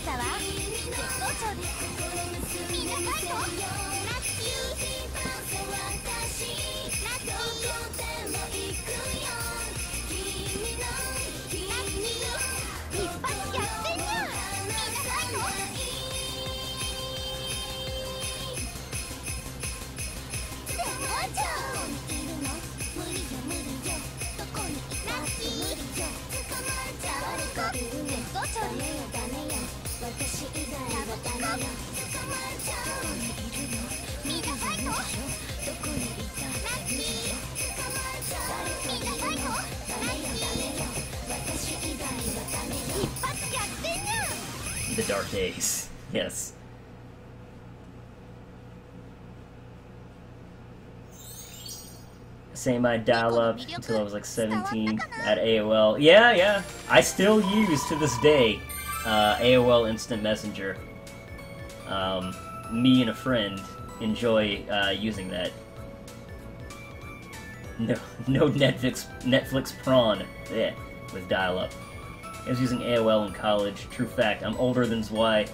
たわ絶好調ですみんなファイトラッキーラッキー一発逆転じゃんみんなファイト絶好調無理よ無理よどこにいたって無理よ捕まえちゃう絶好調ですダメよ私以外はダメよ捕まえちゃうみんなファイトどこにいたラッキー捕まえちゃうみんなファイトダメよダメよ私以外はダメよ一発逆転じゃん The dark days. Yes. Same, I dial up until I was like 17 at AOL. Yeah. I still use to this day AOL Instant Messenger. Me and a friend enjoy using that. No Netflix prawn. Yeah, with dial up. I was using AOL in college. True fact. I'm older than Zwei.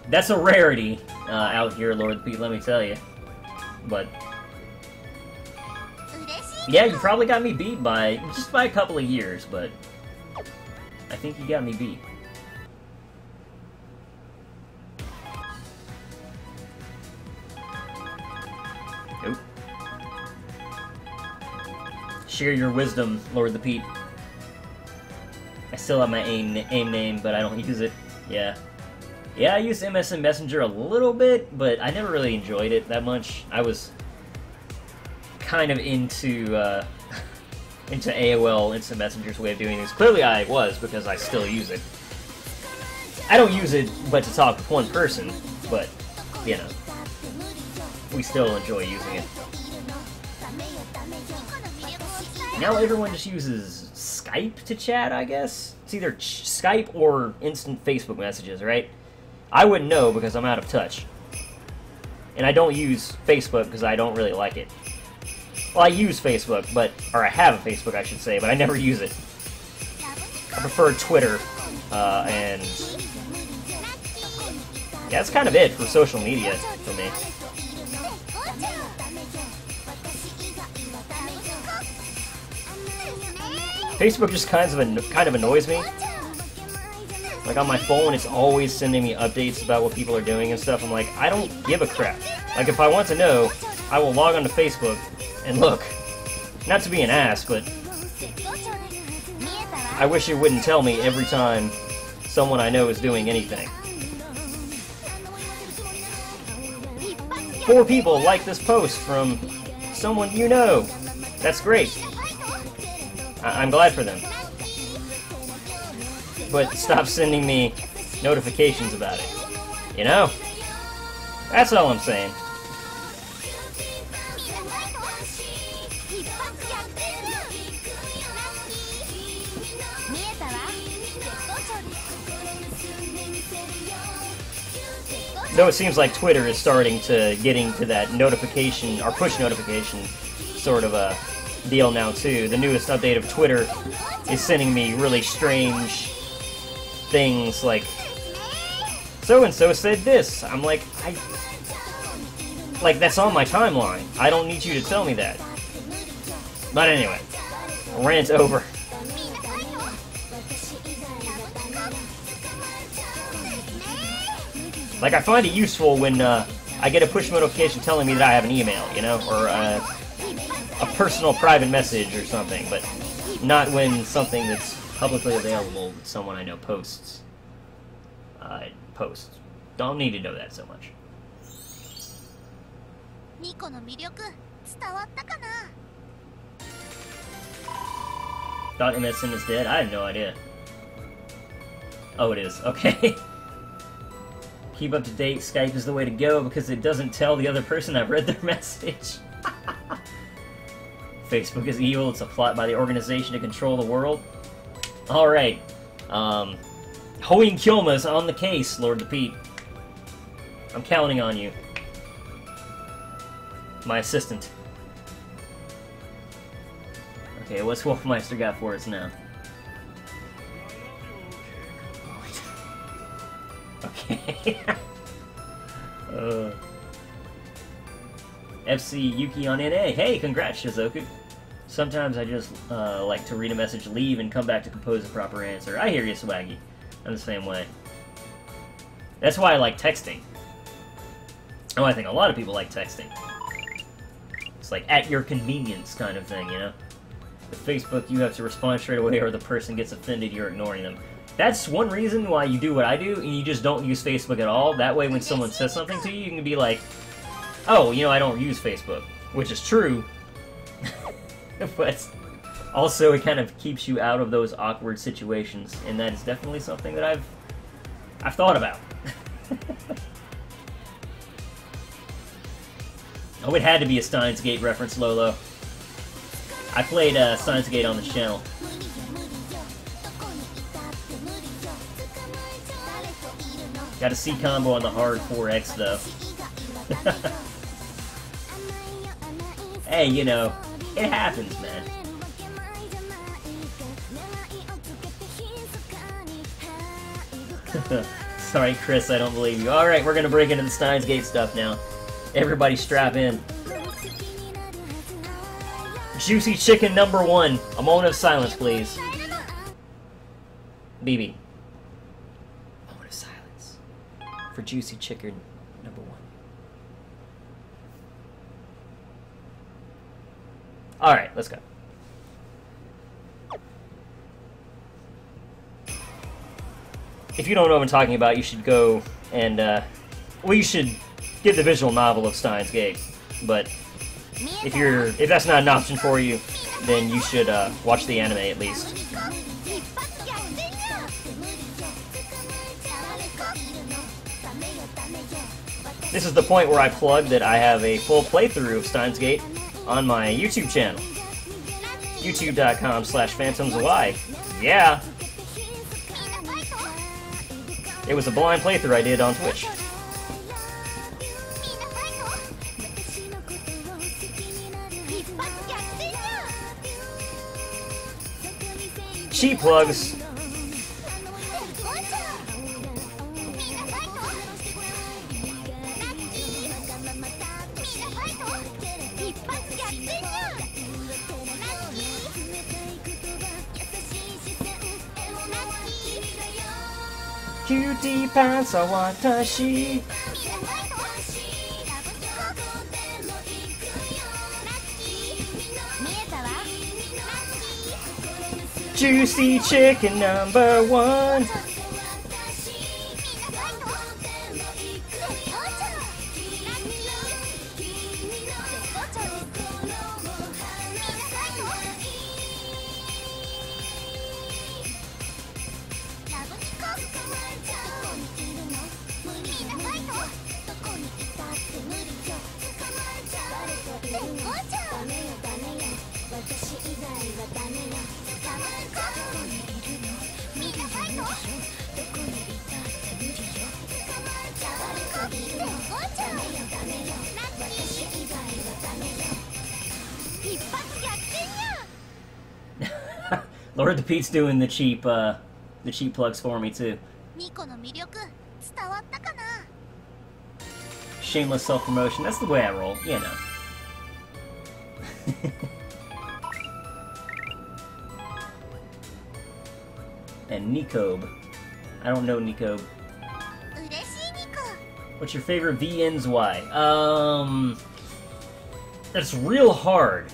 That's a rarity out here, Lord Pete. Let me tell you. But yeah, you probably got me beat by just by a couple of years, but I think you got me beat. Nope. Share your wisdom, Lord the Pete. I still have my AIM name, but I don't use it. Yeah. Yeah, I used MSN Messenger a little bit, but I never really enjoyed it that much. I was kind of into into AOL Instant Messenger's way of doing things. Clearly I was, because I still use it. I don't use it but to talk with one person, but, you know, we still enjoy using it. Now everyone just uses Skype to chat, I guess? It's either Skype or instant Facebook messages, right? I wouldn't know because I'm out of touch. And I don't use Facebook because I don't really like it. Well, I use Facebook, or I have a Facebook, I should say, but I never use it. I prefer Twitter, and yeah, that's kind of it for social media for me. Facebook just kind of annoys me. Like on my phone, it's always sending me updates about what people are doing and stuff. I'm like, I don't give a crap. Like if I want to know, I will log onto Facebook and look. Not to be an ass, but I wish it wouldn't tell me every time someone I know is doing anything. 4 people like this post from someone you know. That's great. I'm glad for them. But stop sending me notifications about it. You know? That's all I'm saying. Though it seems like Twitter is starting to get into that notification, or push notification, sort of a deal now too. The newest update of Twitter is sending me really strange things like, so-and-so said this. I'm like, that's on my timeline. I don't need you to tell me that. But anyway, rant over. Like, I find it useful when I get a push notification telling me that I have an email, you know, or a personal private message or something, but not when something that's publicly available that someone I know posts. Don't need to know that so much. Thought MSN is dead? I had no idea. Oh, it is. Okay. Keep up to date. Skype is the way to go because it doesn't tell the other person I've read their message. Facebook is evil. It's a plot by the organization to control the world. Alright. Hoing Kyoma is on the case, Lord the Pete. I'm counting on you. My assistant. Okay, what's Wolfmeister got for us now? Okay. FC Yuki on NA. Hey, congrats, Shizuku. Sometimes I just like to read a message, leave, and come back to compose a proper answer. I hear you, Swaggy. I'm the same way. That's why I like texting. Oh, I think a lot of people like texting. It's like at your convenience kind of thing, you know? With Facebook, you have to respond straight away or the person gets offended, you're ignoring them. That's one reason why you do what I do, and you just don't use Facebook at all. That way when someone says something to you, you can be like, oh, you know, I don't use Facebook. Which is true. But also it kind of keeps you out of those awkward situations, and that is definitely something that I've thought about. Oh, it had to be a Steins Gate reference, Lolo. I played Steins Gate on the channel. Got a C combo on the hard 4X, though. Hey, you know, it happens, man. Sorry, Chris, I don't believe you. Alright, we're gonna break into the Steins Gate stuff now. Everybody strap in. Juicy Chicken #1. A moment of silence, please. BB. Moment of silence. For Juicy Chicken #1. Alright, let's go. If you don't know what I'm talking about, you should go and, well, you should get the visual novel of Steins Gate. But if that's not an option for you, then you should watch the anime at least. This is the point where I plug that I have a full playthrough of Steins Gate on my YouTube channel. YouTube.com/PhantomZwei. Yeah! It was a blind playthrough I did on Twitch. Cheap plugs. Cutie Panther watashi. Juicy Chicken #1. Lord the Pete's doing the cheap plugs for me too. Shameless self-promotion. That's the way I roll, you know. And Nikob. I don't know Nikob. What's your favorite VNZY? That's real hard.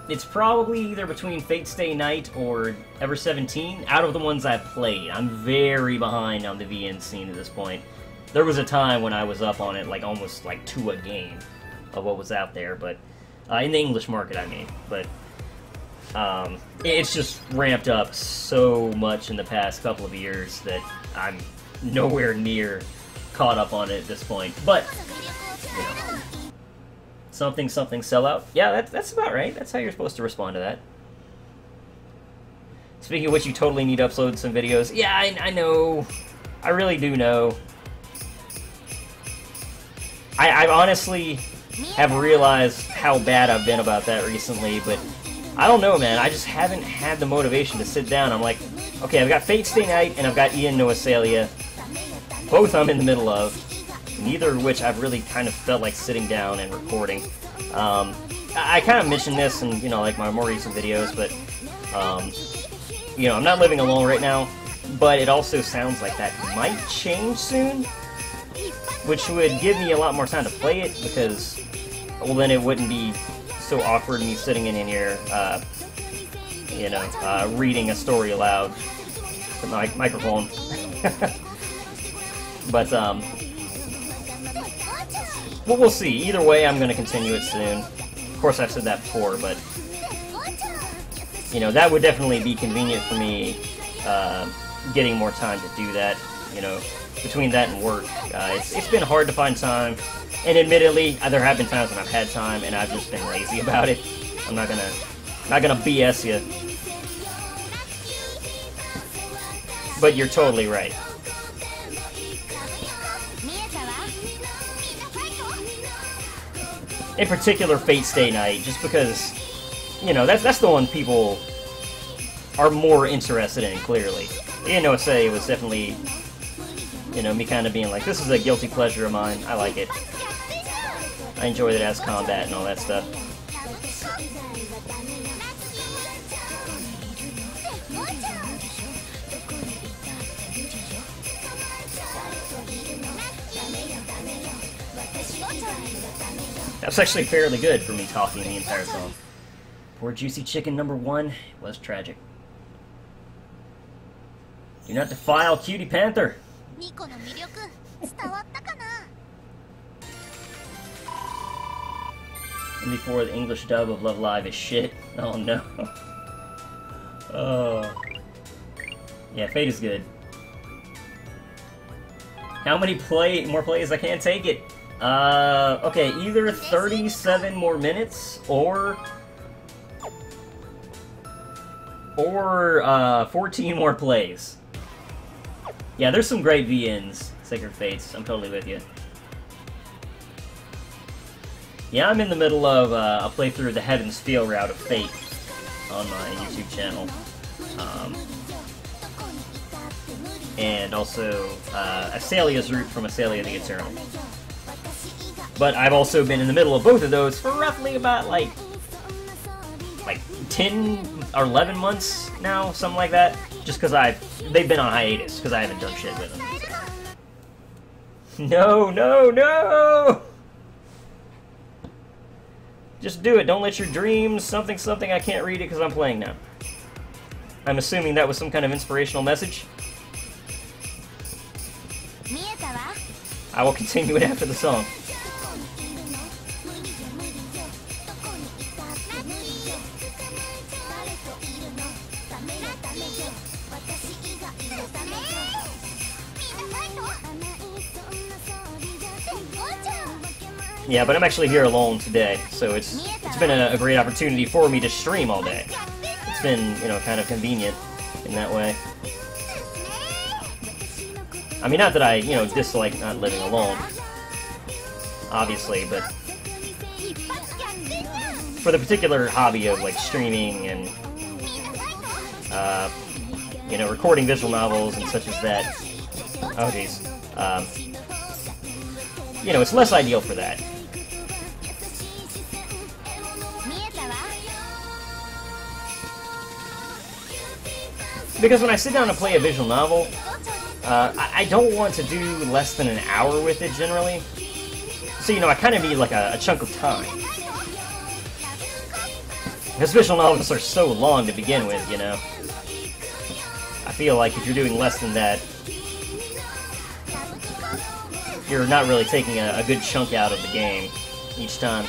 It's probably either between Fate Stay Night or Ever 17. Out of the ones I've played, I'm very behind on the VN scene at this point. There was a time when I was up on it, like almost like to a game of what was out there, but in the English market, I mean. But it's just ramped up so much in the past couple of years that I'm nowhere near caught up on it at this point. But you know, something sellout. Yeah, that's about right. That's how you're supposed to respond to that. Speaking of which, you totally need to upload some videos. Yeah, I know. I really do know. I honestly have realized how bad I've been about that recently, but I don't know, man. I just haven't had the motivation to sit down. I'm like, okay, I've got Fate Stay Night, and I've got Ian No Acelia. both I'm in the middle of, neither of which I've really kind of felt like sitting down and recording. I kind of mentioned this in, you know, like my more recent videos, but, you know, I'm not living alone right now, but it also sounds like that might change soon, which would give me a lot more time to play it, because, well, then it wouldn't be so awkward me sitting in here, you know, reading a story aloud with my microphone. But, well, we'll see. Either way, I'm going to continue it soon. Of course, I've said that before, but, you know, that would definitely be convenient for me, getting more time to do that, you know, between that and work. It's been hard to find time, and admittedly, there have been times when I've had time, and I've just been lazy about it. I'm not gonna BS you. But you're totally right. In particular, Fate Stay Night, just because, you know, that's the one people are more interested in, clearly. You know, say it was definitely, you know, me kind of being like, this is a guilty pleasure of mine. I like it. I enjoy it as combat and all that stuff. That's actually fairly good for me talking the entire song. Poor Juicy Chicken number 1 was tragic. Do not defile Cutie Panther! And before the English dub of Love Live is shit. Oh no. Oh. Yeah, Fate is good. How many more plays? I can't take it. Okay, either 37 more minutes, or 14 more plays. Yeah, there's some great VNs, Sacred Fates. I'm totally with you. Yeah, I'm in the middle of a playthrough of the Heaven's Feel route of Fate on my YouTube channel. And also Asalia's route from Asalia the Eternal. But I've also been in the middle of both of those for roughly about like 10 or 11 months now, something like that. Just because they've been on hiatus, because I haven't done shit with them. So. No, no, no! Just do it. Don't let your dreams, something, I can't read it because I'm playing now. I'm assuming that was some kind of inspirational message. I will continue it after the song. Yeah, but I'm actually here alone today, so it's been a great opportunity for me to stream all day. It's been, you know, kind of convenient in that way. I mean, not that I, you know, dislike not living alone, obviously, but for the particular hobby of, like, streaming and, you know, recording visual novels and such as that, oh jeez, you know, it's less ideal for that. Because when I sit down to play a visual novel, I don't want to do less than an hour with it, generally. So, you know, I kind of need, like, a chunk of time. Because visual novels are so long to begin with, you know. I feel like if you're doing less than that, you're not really taking a good chunk out of the game each time.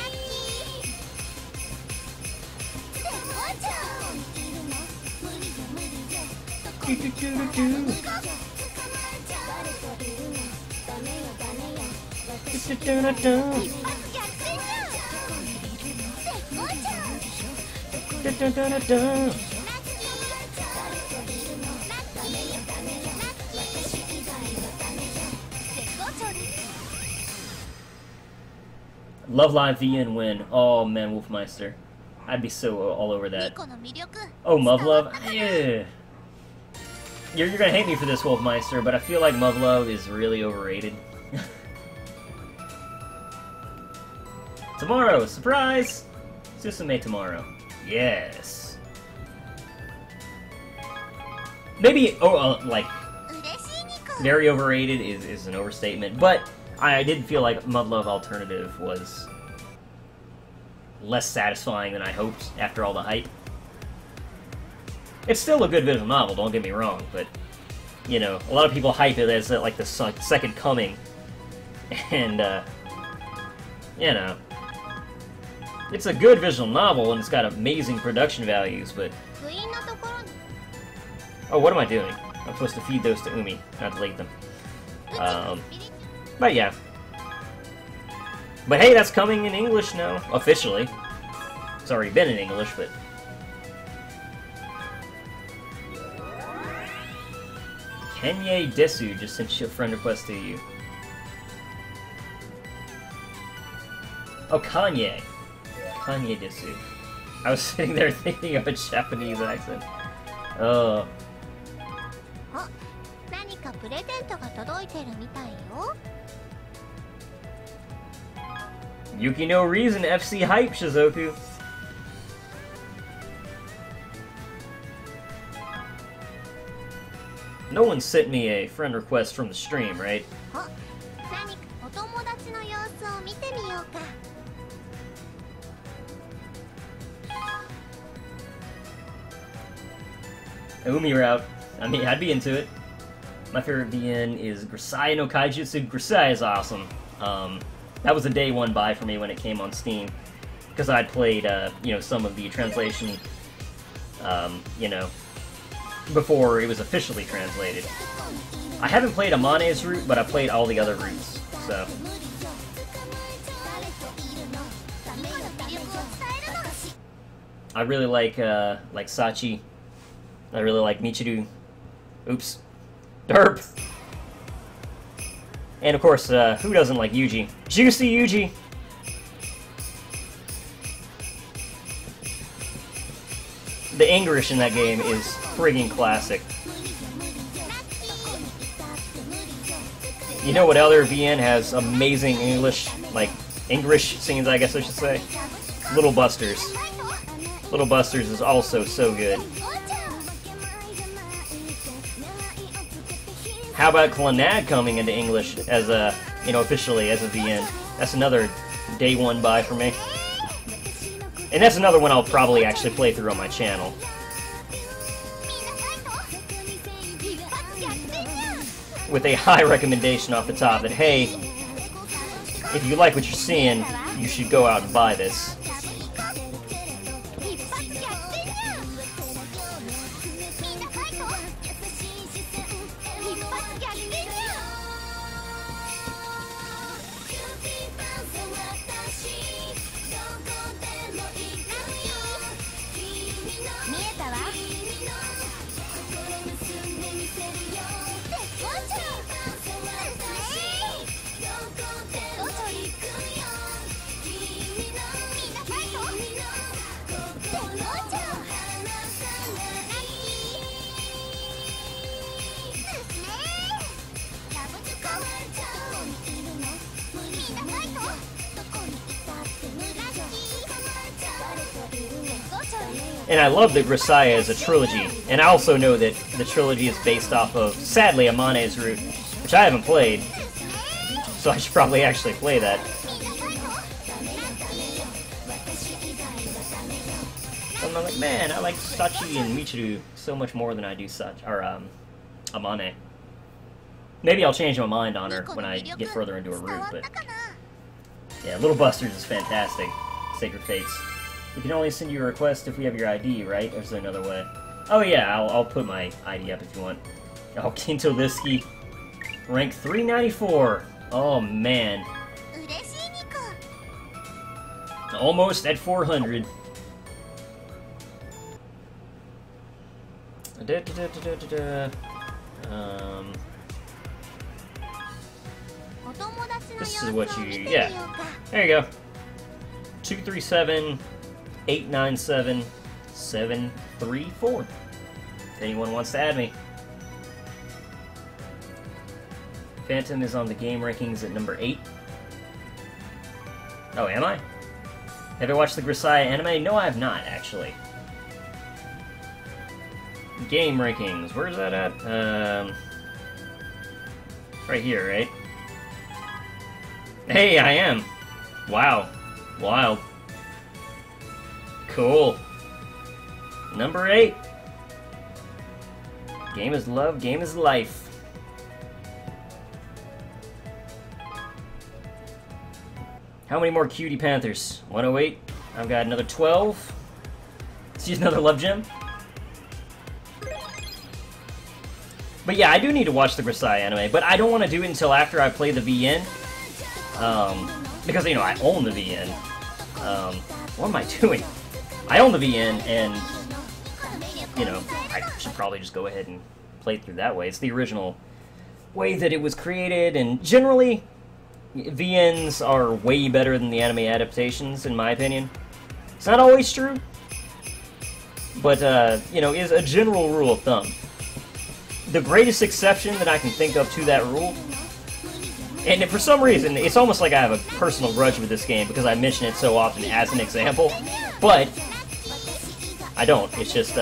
Love Live VN win. Oh man, Wolfmeister. I'd be so all over that. Oh, Love. Yeah. You're gonna hate me for this, Wolfmeister, but I feel like Muv-Luv is really overrated. Tomorrow, surprise! Susume tomorrow. Yes. Maybe, like, very overrated is an overstatement, but I did feel like Muv-Luv Alternative was less satisfying than I hoped after all the hype. It's still a good visual novel, don't get me wrong, but, you know, a lot of people hype it as, like, the second coming, and, you know, it's a good visual novel, and it's got amazing production values, but... Oh, what am I doing? I'm supposed to feed those to Umi, not delete them. But yeah. But hey, that's coming in English now, officially. It's already been in English, but... Kenye Desu just sent you a friend request to you. Oh, Kanye. Kanye Desu. I was sitting there thinking of a Japanese accent. Oh. Yuki no reason FC hype, Shizoku. No one sent me a friend request from the stream, right? Umi route. I mean, I'd be into it. My favorite VN is Grisai no Kaijutsu. Grisai is awesome. That was a day one buy for me when it came on Steam, because I'd played, you know, some of the translation, you know, before it was officially translated. I haven't played Amane's route, but I played all the other routes, so... I really like Sachi. I really like Michiru. Oops. Derp! And of course, who doesn't like Yuji? Juicy Yuji! The English in that game is friggin' classic. You know what other VN has amazing English, like, English scenes, I guess I should say? Little Busters. Little Busters is also so good. How about Clannad coming into English as a, you know, officially as a VN? That's another day one buy for me. And that's another one I'll probably actually play through on my channel. With a high recommendation off the top that, hey, if you like what you're seeing, you should go out and buy this. And I love that Grisaya is a trilogy, and I also know that the trilogy is based off of, sadly, Amane's route, which I haven't played, so I should probably actually play that. And I'm like, man, I like Sachi and Michiru so much more than I do Amane. Maybe I'll change my mind on her when I get further into a route, but... Yeah, Little Busters is fantastic. Sacred Fates. We can only send you a request if we have your ID, right? Or is there another way? Oh yeah, I'll put my ID up if you want. Oh, Kinto Lisky. Rank 394. Oh, man. Almost at 400. This is what you... Yeah. There you go. 237-897-734. If anyone wants to add me. Phantom is on the game rankings at number 8. Oh, am I? Have I watched the Grisaya anime? No, I have not, actually. Game rankings, where's that at? Right here, right? Hey, I am! Wow. Wild. Cool. Number 8. Game is love, game is life. How many more Cutie Panthers? 108. I've got another 12. Let's use another love gem. But yeah, I do need to watch the Grisaya anime, but I don't want to do it until after I play the VN. Because, you know, I own the VN. What am I doing? I own the VN, and, you know, I should probably just go ahead and play through that way. It's the original way that it was created, and generally, VNs are way better than the anime adaptations, in my opinion. It's not always true, but, you know, is a general rule of thumb. The greatest exception that I can think of to that rule, and for some reason, it's almost like I have a personal grudge with this game because I mention it so often as an example, but I don't. It's just,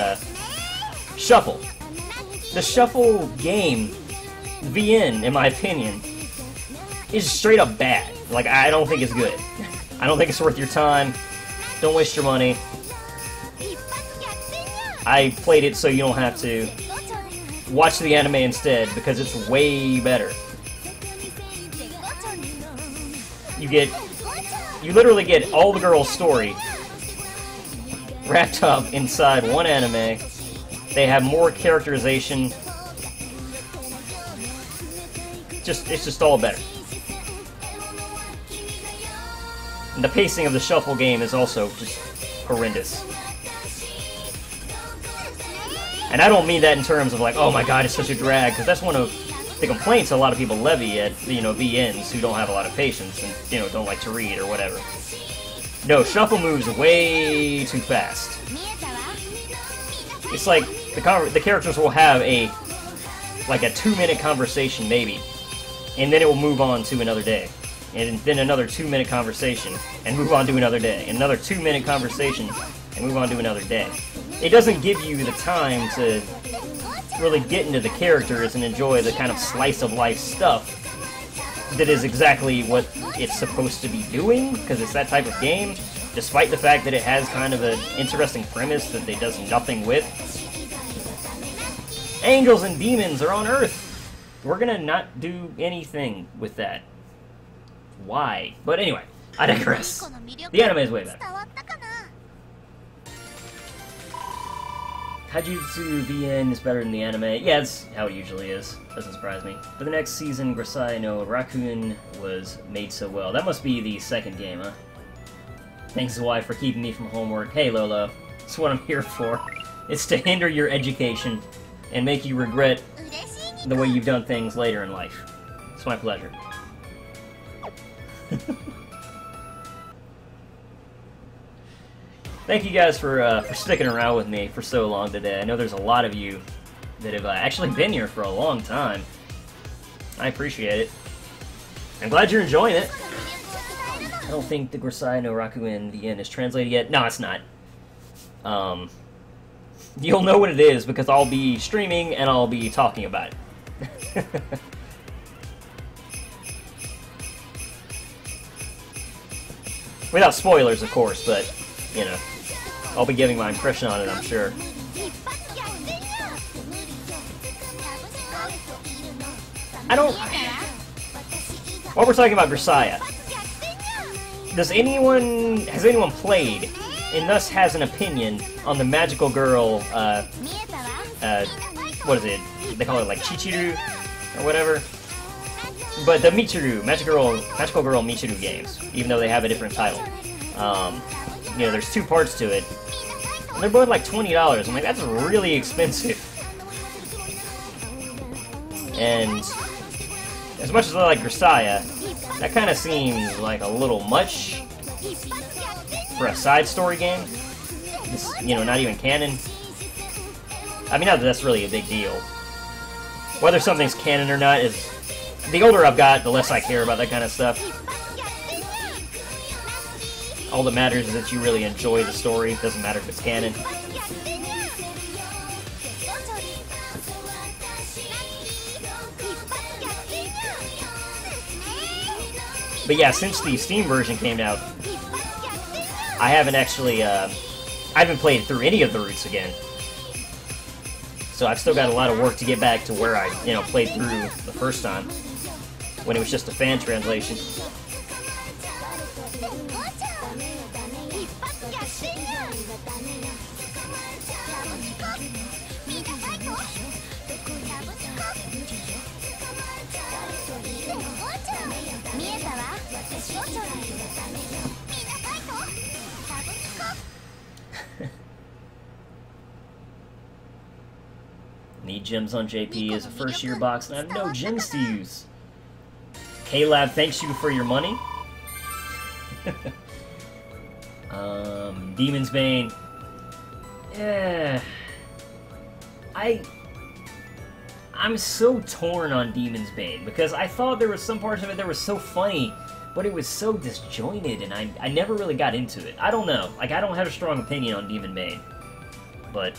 Shuffle. The Shuffle game, VN, in my opinion, is straight up bad. Like, I don't think it's good. I don't think it's worth your time. Don't waste your money. I played it so you don't have to. Watch the anime instead, because it's way better. You literally get all the girl's story wrapped up inside one anime. They have more characterization. It's just all better. And the pacing of the Shuffle game is also just horrendous. And I don't mean that in terms of like, oh my god, it's such a drag, because that's one of the complaints a lot of people levy at, you know, VNs who don't have a lot of patience and, you know, don't like to read or whatever. No, Shuffle moves way too fast. It's like the characters will have like a 2-minute conversation maybe, and then it will move on to another day. And then another 2-minute conversation, and move on to another day. And another 2-minute conversation, and move on to another day. It doesn't give you the time to really get into the characters and enjoy the kind of slice-of-life stuff that is exactly what it's supposed to be doing, because it's that type of game, despite the fact that it has kind of an interesting premise that it does nothing with. Angels and demons are on Earth. We're gonna not do anything with that. Why? But anyway, I digress. The anime is way better. Hajutsu VN is better than the anime. Yeah, that's how it usually is. Doesn't surprise me. For the next season, Grisaya no Rakuen was made so well. That must be the second game, huh? Thanks, Zwei, for keeping me from homework. Hey, Lolo. That's what I'm here for. It's to hinder your education and make you regret the way you've done things later in life. It's my pleasure. Thank you guys for sticking around with me for so long today. I know there's a lot of you that have actually been here for a long time. I appreciate it. I'm glad you're enjoying it. I don't think the Grisaya no Rakuen VN is translated yet. No, it's not. You'll know what it is because I'll be streaming and I'll be talking about it. Without spoilers, of course, but, you know, I'll be giving my impression on it, I'm sure. While we're talking about Grisaya, has anyone played, and thus has an opinion, on the magical girl, what is it? They call it, like, Chichiru, or whatever? But the Michiru, Magical Girl Michiru games, even though they have a different title. You know, there's 2 parts to it. And they're both like $20. I'm like, that's really expensive. And as much as I like Grisaya, that kind of seems like a little much for a side story game. It's, you know, not even canon. I mean, not that that's really a big deal. Whether something's canon or not is The older I've got, the less I care about that kind of stuff. All that matters is that you really enjoy the story. It doesn't matter if it's canon. But yeah, since the Steam version came out, I haven't actually, I haven't played through any of the routes again. So I've still got a lot of work to get back to where I, played through the first time, when it was just a fan translation. Need gems on JP as a first-year box, and I have no gems to use. K-Lab thanks you for your money. Demon's Bane. Yeah. I'm so torn on Demon's Bane, because I thought there was some parts of it that were so funny, but it was so disjointed, and I never really got into it. I don't know. Like, I don't have a strong opinion on Demon Bane. But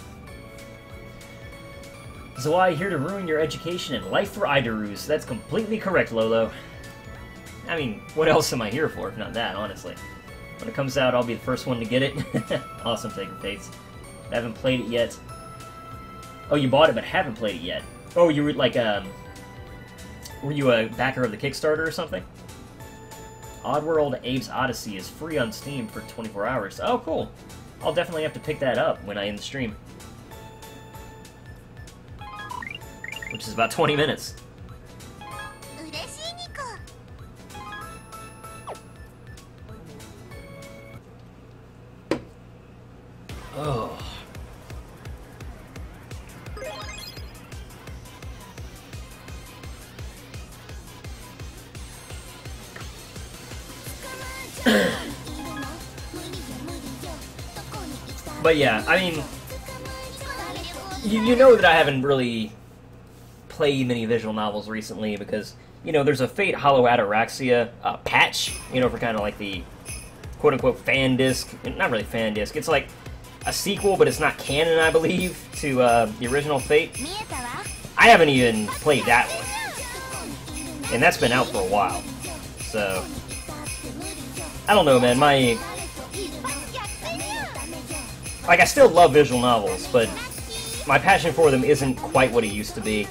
Zwei here to ruin your education and life for Idarus. That's completely correct, Lolo. I mean, what else am I here for if not that, honestly? When it comes out, I'll be the first one to get it. Awesome, Taker Fates. I haven't played it yet. Oh, you bought it but haven't played it yet. Oh, you were like, were you a backer of the Kickstarter or something? Oddworld Abe's Odyssey is free on Steam for 24 hours. Oh, cool. I'll definitely have to pick that up when I end the stream. Which is about 20 minutes. Oh. But yeah, I mean, you know that I haven't really played many visual novels recently because, there's a Fate Hollow Ataraxia patch, for kind of like the quote-unquote fan disc. Not really fan disc, it's like a sequel, but it's not canon, I believe, to the original Fate. I haven't even played that one, and that's been out for a while, so I don't know, man. I still love visual novels, but my passion for them isn't quite what it used to be.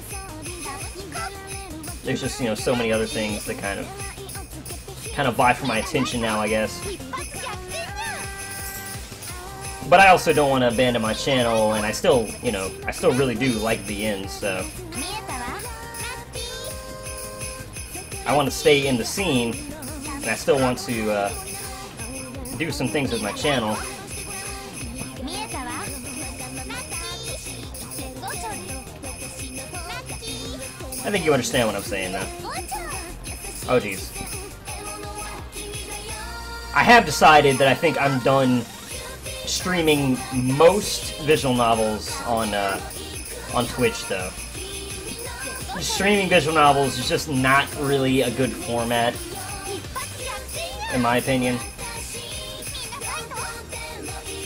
There's just, so many other things that kind of vie for my attention now, I guess. But I also don't want to abandon my channel, and I still really do like VNs, so I want to stay in the scene, and I still want to do some things with my channel. I think you understand what I'm saying, though. Oh, jeez. I have decided that I think I'm done streaming most visual novels on Twitch, though. Streaming visual novels is just not really a good format, in my opinion.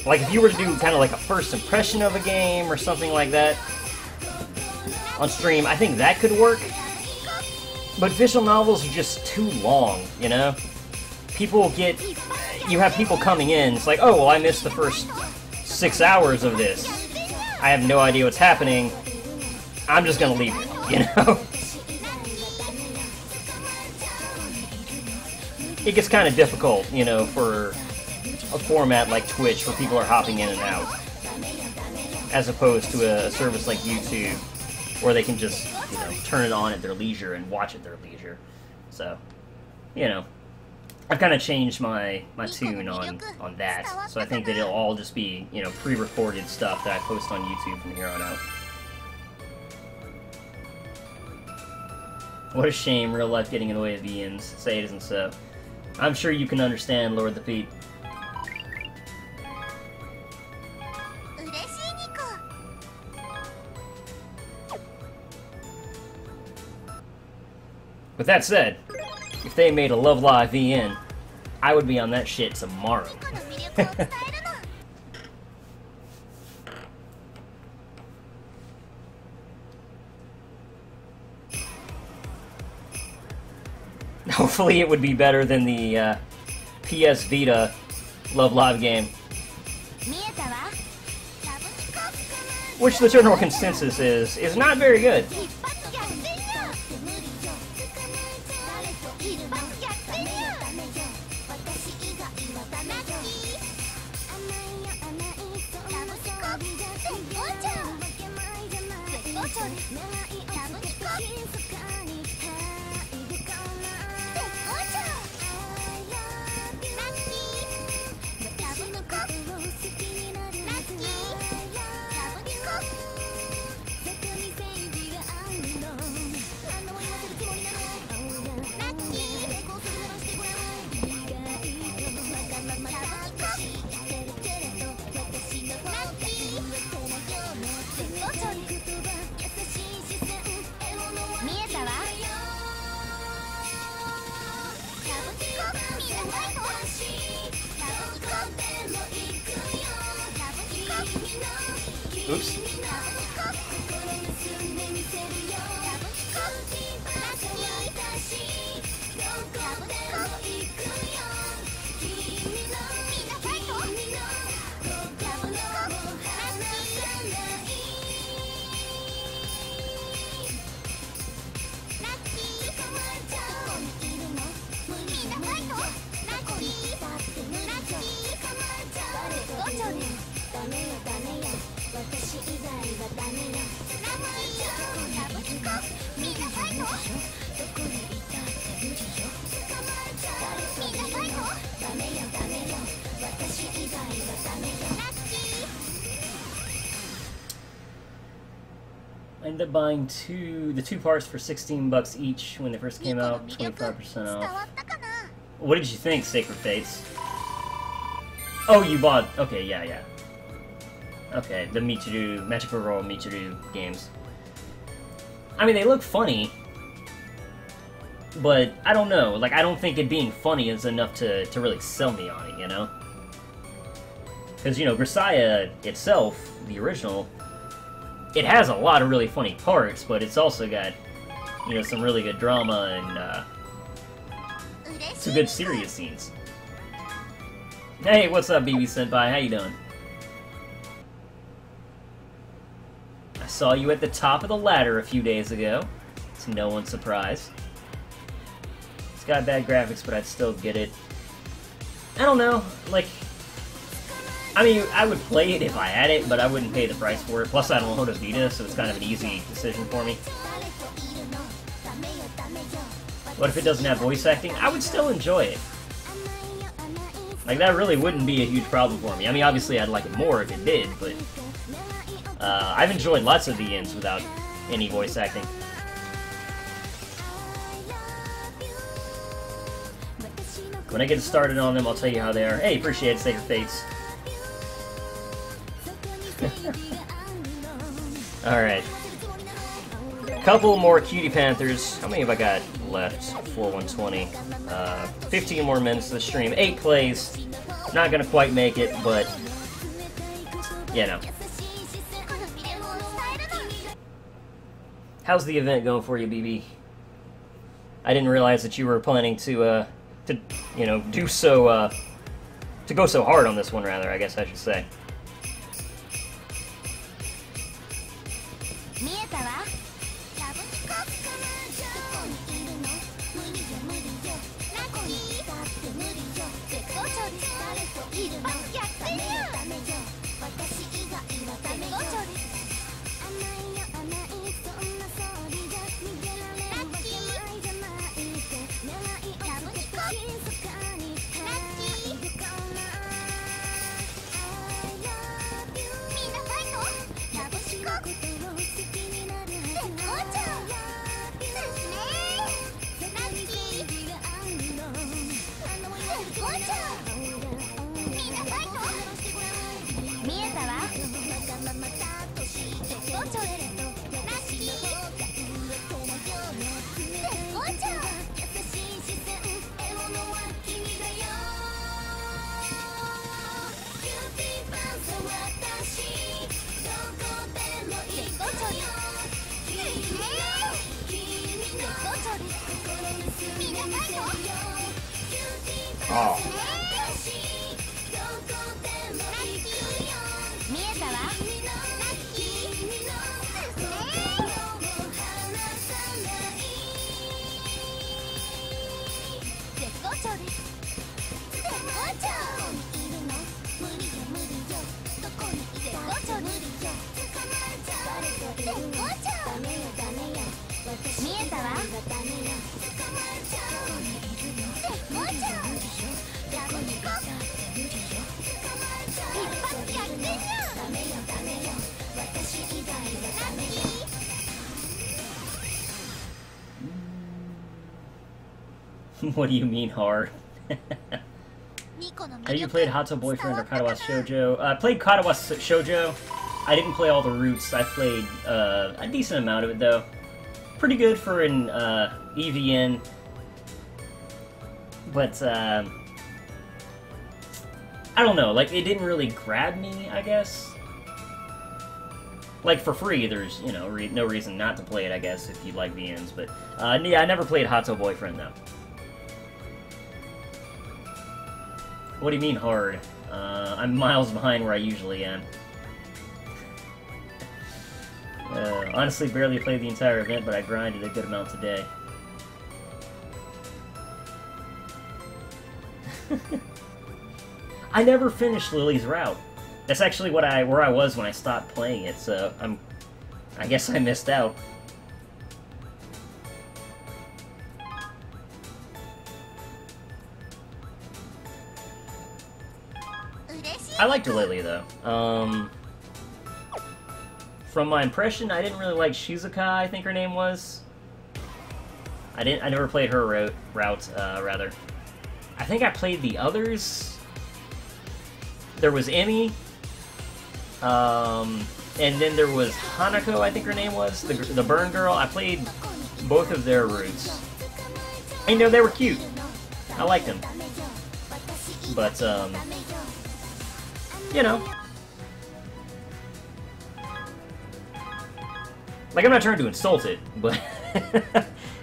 Like, if you were to do kind of like a first impression of a game or something like that on stream, I think that could work. But visual novels are just too long, You have people coming in, it's like, oh, well, I missed the first 6 hours of this. I have no idea what's happening. I'm just gonna leave it, It gets kind of difficult, for a format like Twitch where people are hopping in and out, as opposed to a service like YouTube where they can just, turn it on at their leisure and watch at their leisure. So, I've kind of changed my tune on that. So I think that it'll all just be, pre-recorded stuff that I post on YouTube from here on out. What a shame, real life getting in the way of VNs. Say it isn't so. I'm sure you can understand, Lord the Pete. With that said, if they made a Love Live VN, I would be on that shit tomorrow. Hopefully it would be better than the PS Vita Love Live game. Which the general consensus is not very good. Oops. I ended up buying the two parts for $16 each when they first came out, 25% off. What did you think, Sacred Fates? Oh, you bought... Okay, yeah. Okay, the Michiru, Magical Girl Michiru games. I mean, they look funny, but I don't know. Like, I don't think it being funny is enough to really sell me on it, you know? Because, you know, Grisaya itself, the original, it has a lot of really funny parts, but it's also got, you know, some really good drama and some good serious scenes. Hey, what's up, BB Senpai? How you doing? I saw you at the top of the ladder a few days ago. It's no one's surprise. It's got bad graphics, but I'd still get it. I don't know, like... I mean, I would play it if I had it, but I wouldn't pay the price for it. Plus, I don't own a Vita, so it's kind of an easy decision for me. What if it doesn't have voice acting? I would still enjoy it. Like, that really wouldn't be a huge problem for me. I mean, obviously, I'd like it more if it did, but... I've enjoyed lots of VNs without any voice acting. When I get started on them, I'll tell you how they are. Hey, appreciate it, Sacred Fates. Alright. Couple more Cutie Panthers. How many have I got left for 120? 15 more minutes of the stream. 8 plays. Not gonna quite make it, but... you know. How's the event going for you, BB? I didn't realize that you were planning to you know, do so, to go so hard on this one, rather, I guess I should say. Oh. 見えたわラッキー絶好調です絶好調いるの無理よ無理よどこに絶好調無理よ捕まえちゃう絶好調ダメよダメよ見えたわダメよ捕まえちゃう絶好調どこに行こう一発逆転じゃんダメよダメよ私以外はダメよ What do you mean hard? Have you played Hato Boyfriend or Katawa Shoujo? I played Katawa Shoujo. I didn't play all the routes. I played a decent amount of it, though. Pretty good for an EVN. But, I don't know. Like, it didn't really grab me, I guess. Like, for free, there's, you know, no reason not to play it, I guess, if you like VNs. But, yeah, I never played Hato Boyfriend, though. What do you mean hard? I'm miles behind where I usually am. Honestly, barely played the entire event, but I grinded a good amount today. I never finished Lily's route. That's actually where I was when I stopped playing it, so I guess I missed out. I liked Lily, though. From my impression, I didn't really like Shizuka, I think her name was. I never played her route, rather. I think I played the others. There was Emmy. And then there was Hanako, I think her name was, the burn girl. I played both of their routes. And, you know, they were cute. I liked them. But, you know. Like, I'm not trying to insult it, but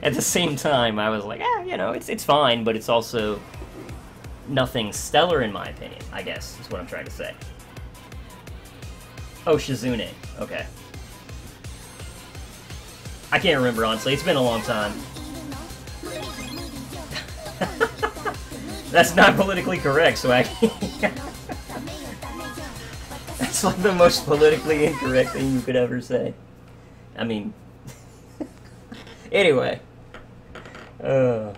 at the same time, I was like, you know, it's fine, but it's also nothing stellar in my opinion, I guess, is what I'm trying to say. Oh, Shizune. Okay. I can't remember, honestly. It's been a long time. That's not politically correct, so I can't... That's like the most politically incorrect thing you could ever say. I mean... Anyway. That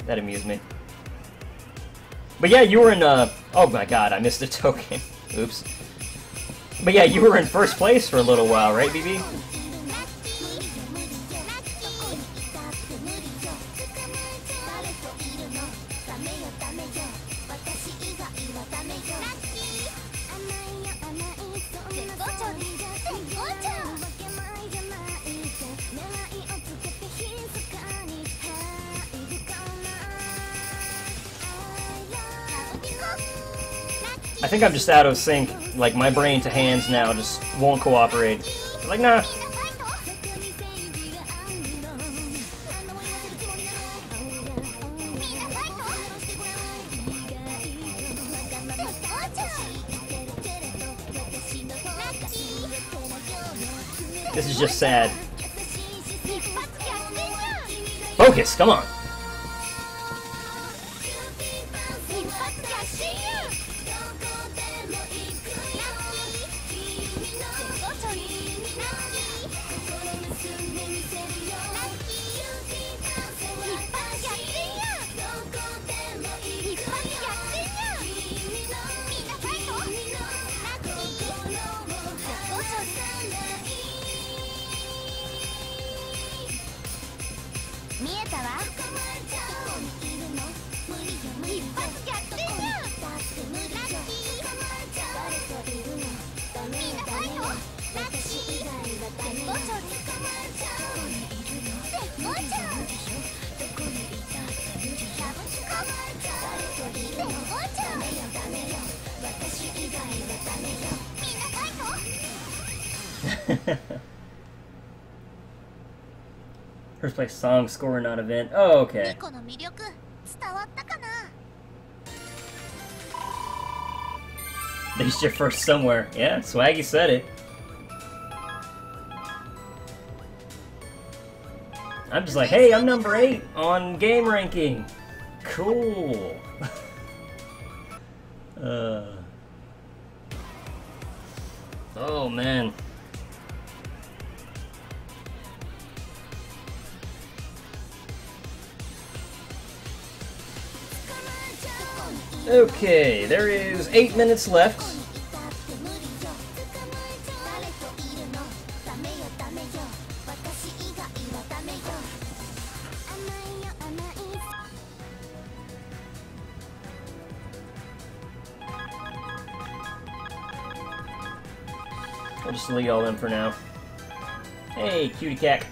amused me. But yeah, you were in, oh my god, I missed a token. Oops. But yeah, you were in first place for a little while, right, BB? I think I'm just out of sync. Like, my brain to hands now just won't cooperate. Like, nah. This is just sad. Focus, come on. First place song, score, not event. Oh, okay. ニコの魅力伝わったかな At least you're first somewhere. Yeah, Swaggy said it. I'm just like, hey, I'm number 8 on game ranking. Cool. Oh, man. Okay, there is 8 minutes left. I'll just delete all them for now. Hey, Cutie Cat.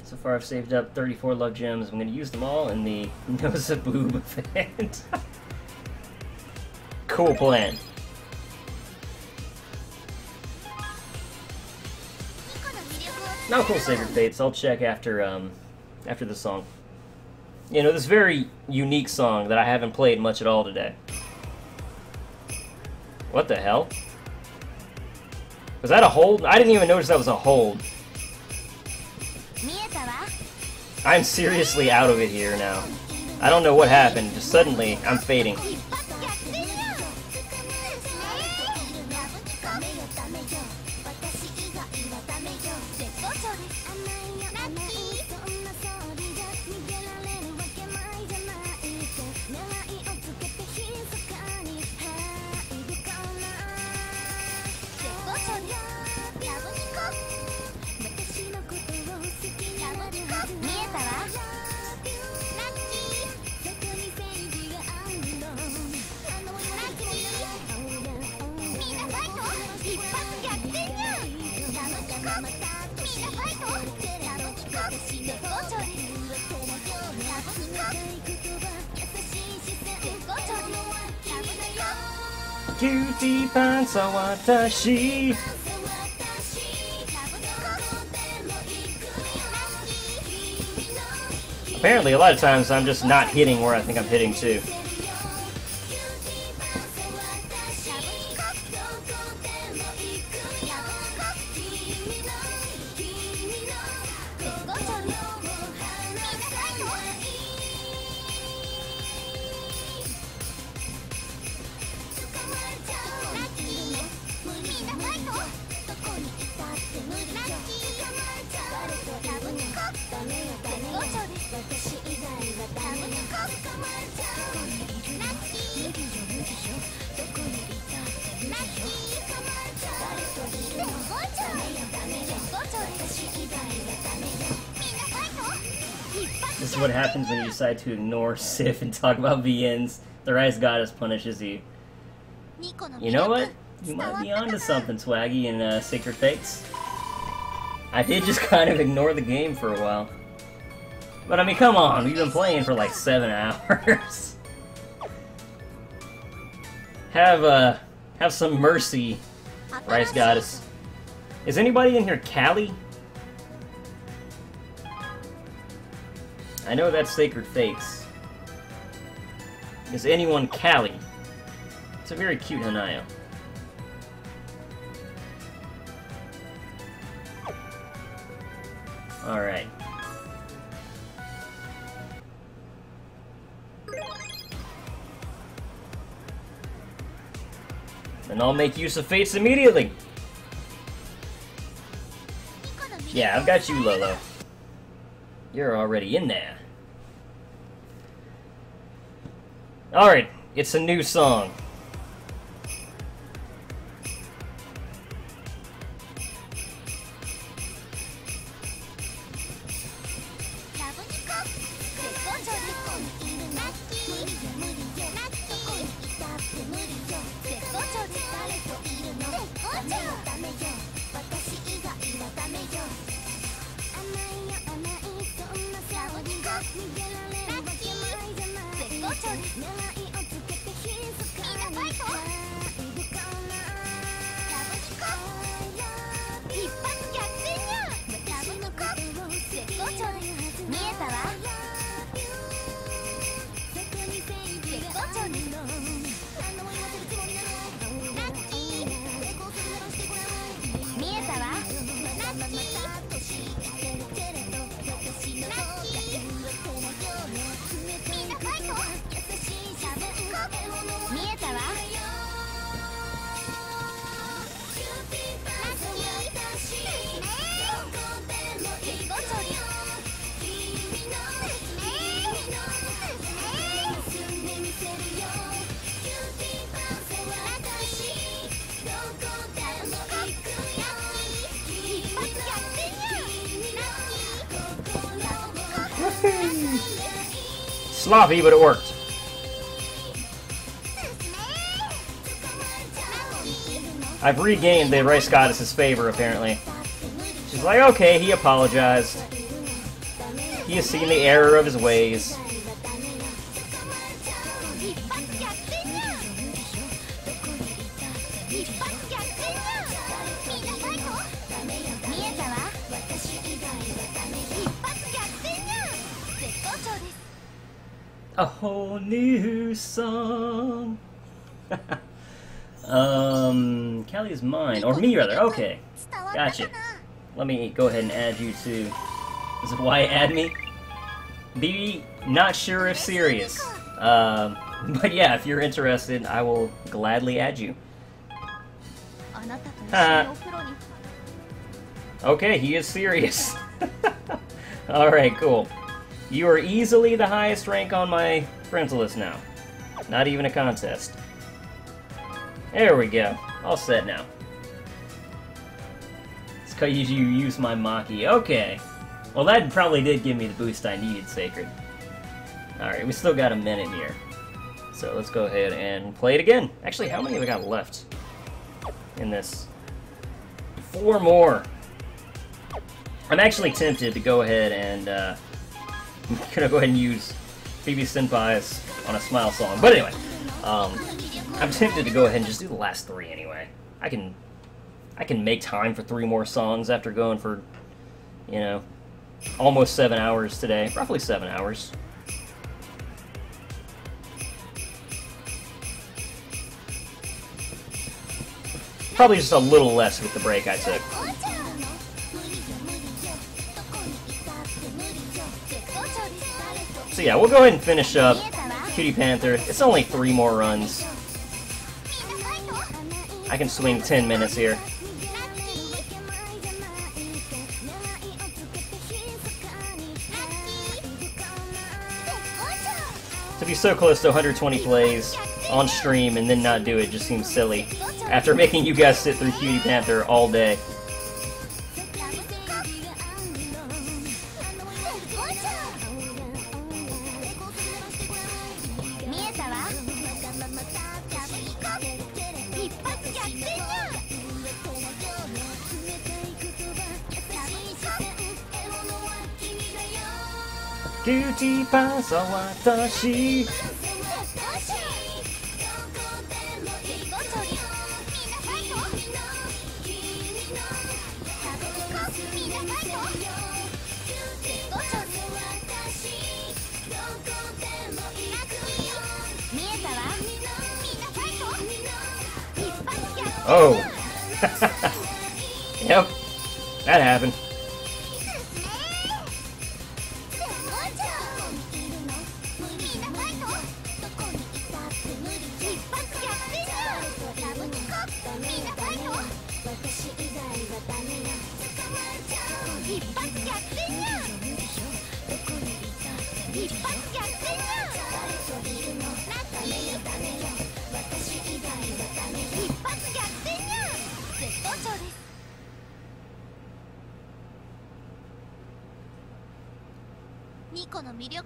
So far I've saved up 34 luck gems. I'm going to use them all in the Nose-a-Boob event. Cool plan. Now cool Sacred Fates. I'll check after after the song. You know, this very unique song that I haven't played much at all today. What the hell? Was that a hold? I didn't even notice that was a hold. I'm seriously out of it here now. I don't know what happened. Just suddenly, I'm fading. Cutie Panther, watashi. Apparently, a lot of times I'm just not hitting where I think I'm hitting too. This is what happens when you decide to ignore Sif and talk about VNs. The Rice Goddess punishes you. You know what? You might be onto something, Swaggy, in Sacred Fates. I did just kind of ignore the game for a while. But I mean, come on, we've been playing for like 7 hours. Have some mercy, Rice Goddess. Is anybody in here Callie? I know that's Sacred Fates. Is anyone Callie? It's a very cute Hanayo. Alright. Then I'll make use of Fates immediately! Yeah, I've got you, Lolo. You're already in there. Alright, it's a new song. Sloppy, but it worked. I've regained the Rice Goddess's favor, apparently. She's like, okay, he apologized. He has seen the error of his ways. A whole new song. Callie is mine. Or me, rather. Okay. Gotcha. Let me go ahead and add you to... Is it why add me? Be not sure if serious. But yeah, if you're interested, I will gladly add you. Okay, he is serious. Alright, cool. You are easily the highest rank on my friends list now. Not even a contest. There we go. All set now. It's because you used my Maki. Okay. Well, that probably did give me the boost I needed, Sacred. Alright, we still got a minute here. So let's go ahead and play it again. Actually, how many have I got left in this? 4 more. I'm actually tempted to go ahead and, I'm gonna go ahead and use Phoebe Senpai's on a Smile song. But anyway, I'm tempted to go ahead and just do the last 3 anyway. I can make time for 3 more songs after going for, you know, almost 7 hours today. Roughly 7 hours. Probably just a little less with the break I took. So yeah, we'll go ahead and finish up Cutie Panther. It's only 3 more runs. I can swing 10 minutes here. To be so close to 120 plays on stream and then not do it just seems silly. After making you guys sit through Cutie Panther all day. Cutie Panther watashi. Oh. Yep. That happened.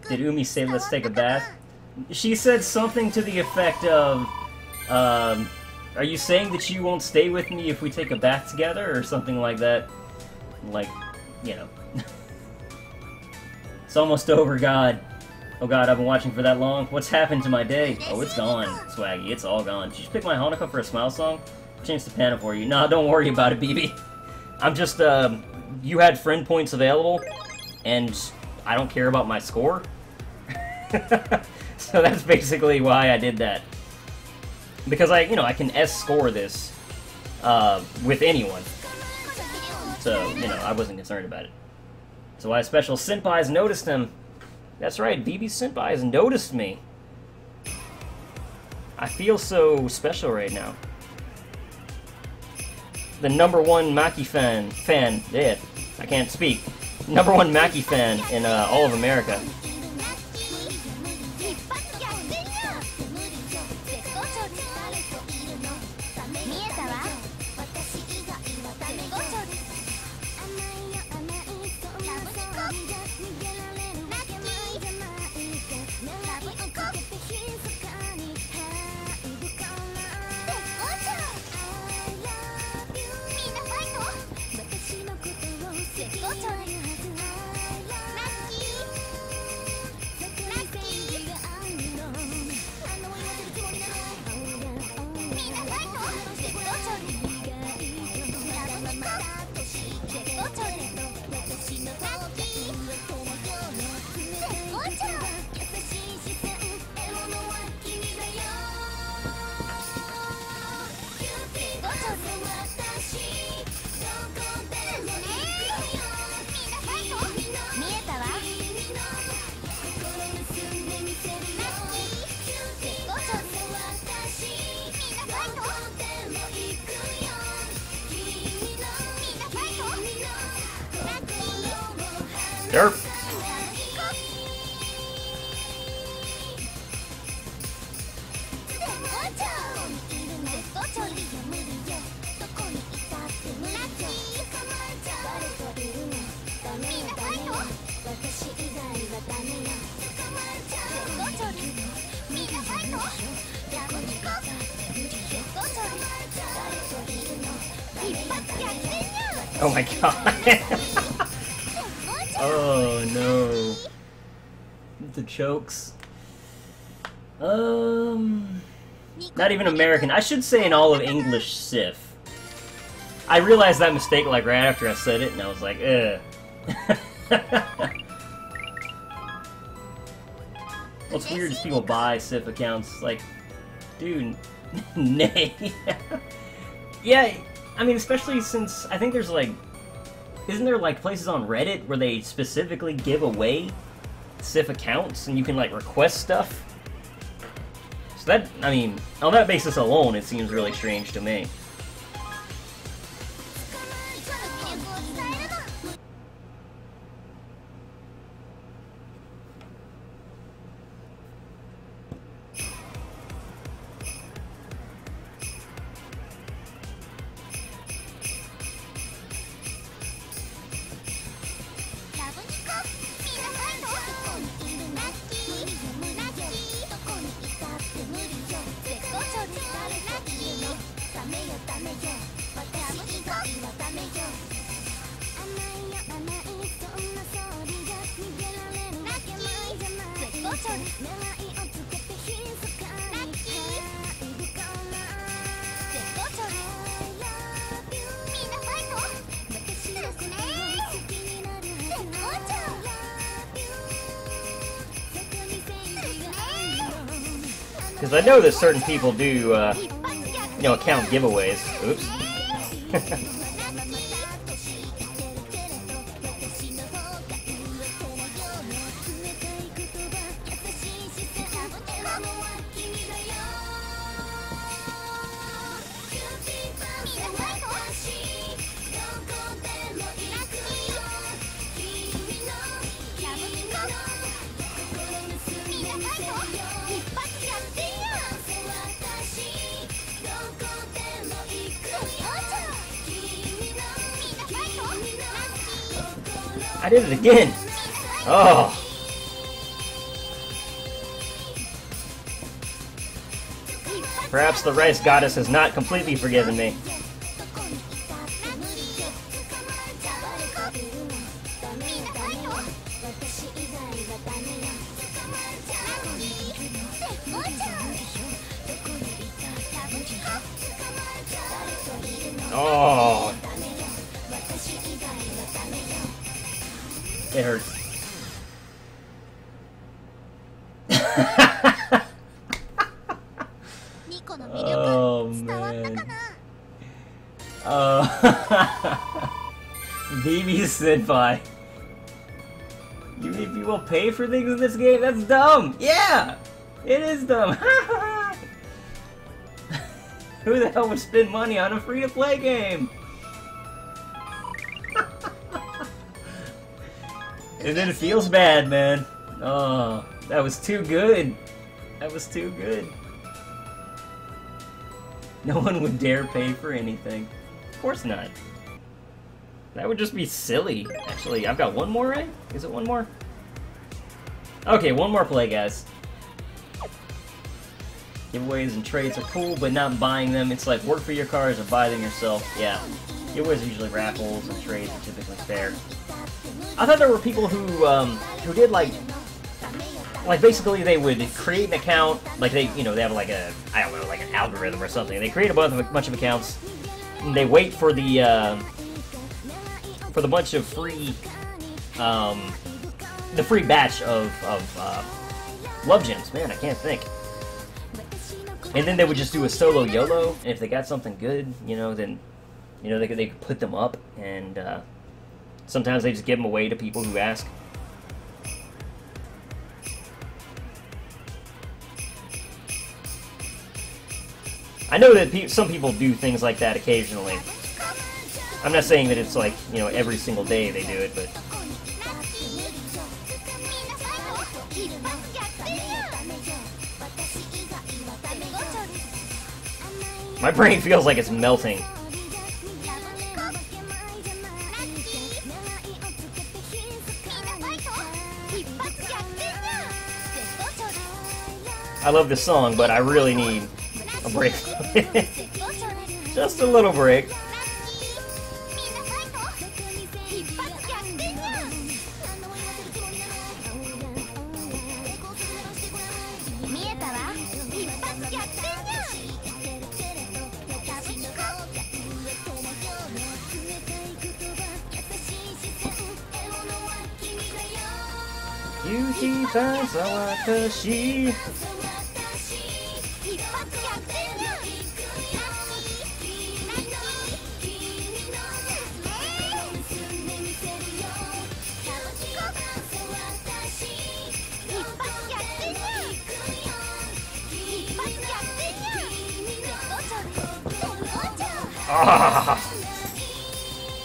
Did Umi say let's take a bath? She said something to the effect of, are you saying that you won't stay with me if we take a bath together? Or something like that. Like, you know. It's almost over, God. Oh God, I've been watching for that long. What's happened to my day? Oh, it's gone, Swaggy. It's all gone. Did you just pick my Hanukkah for a Smile song? Change the panda for you. Nah, don't worry about it, BB. I'm just, you had friend points available, and I don't care about my score. So that's basically why I did that. Because I can S-score this, with anyone. So, I wasn't concerned about it. So why special senpais noticed him. That's right, BB Senpai has noticed me. I feel so special right now. The #1 Maki fan, yeah, I can't speak. #1 Maki fan in all of America. Derp. Oh my god. Oh no. The chokes. Not even American. I should say an all of English Sif. I realized that mistake like right after I said it, and I was like, ugh. What's weird is people buy Sif accounts. Like, dude, nay. Yeah, I mean, especially since I think there's like, isn't there like places on Reddit where they specifically give away Sif accounts and you can like request stuff? So that, I mean, on that basis alone, it seems really strange to me. Because I know that certain people do, you know, account giveaways. Oops. I did it again! Oh! Perhaps the rice goddess has not completely forgiven me. Oh! It hurts. Oh man. BB Senpai. You mean people pay for things in this game? That's dumb! Yeah! It is dumb! Who the hell would spend money on a free-to-play game? And then it feels bad, man. Oh, that was too good. That was too good. No one would dare pay for anything. Of course not. That would just be silly. Actually, I've got one more, right? Is it one more? Okay, one more play, guys. Giveaways and trades are cool, but not buying them. It's like work for your cars or buy them yourself. Yeah. Giveaways are usually raffles and trades are typically fair. I thought there were people who did like basically they would create an account, like they have like a, I don't know, like an algorithm or something. They create a bunch of accounts, and they wait for the bunch of free, the free batch of love gems. Man, I can't think. And then they would just do a solo YOLO, and if they got something good, then they could put them up, and sometimes they just give them away to people who ask. I know that some people do things like that occasionally. I'm not saying that it's like, every single day they do it, but My brain feels like it's melting. I love this song, but I really need a break. Just a little break. Cutie Panther, watashi. Ah,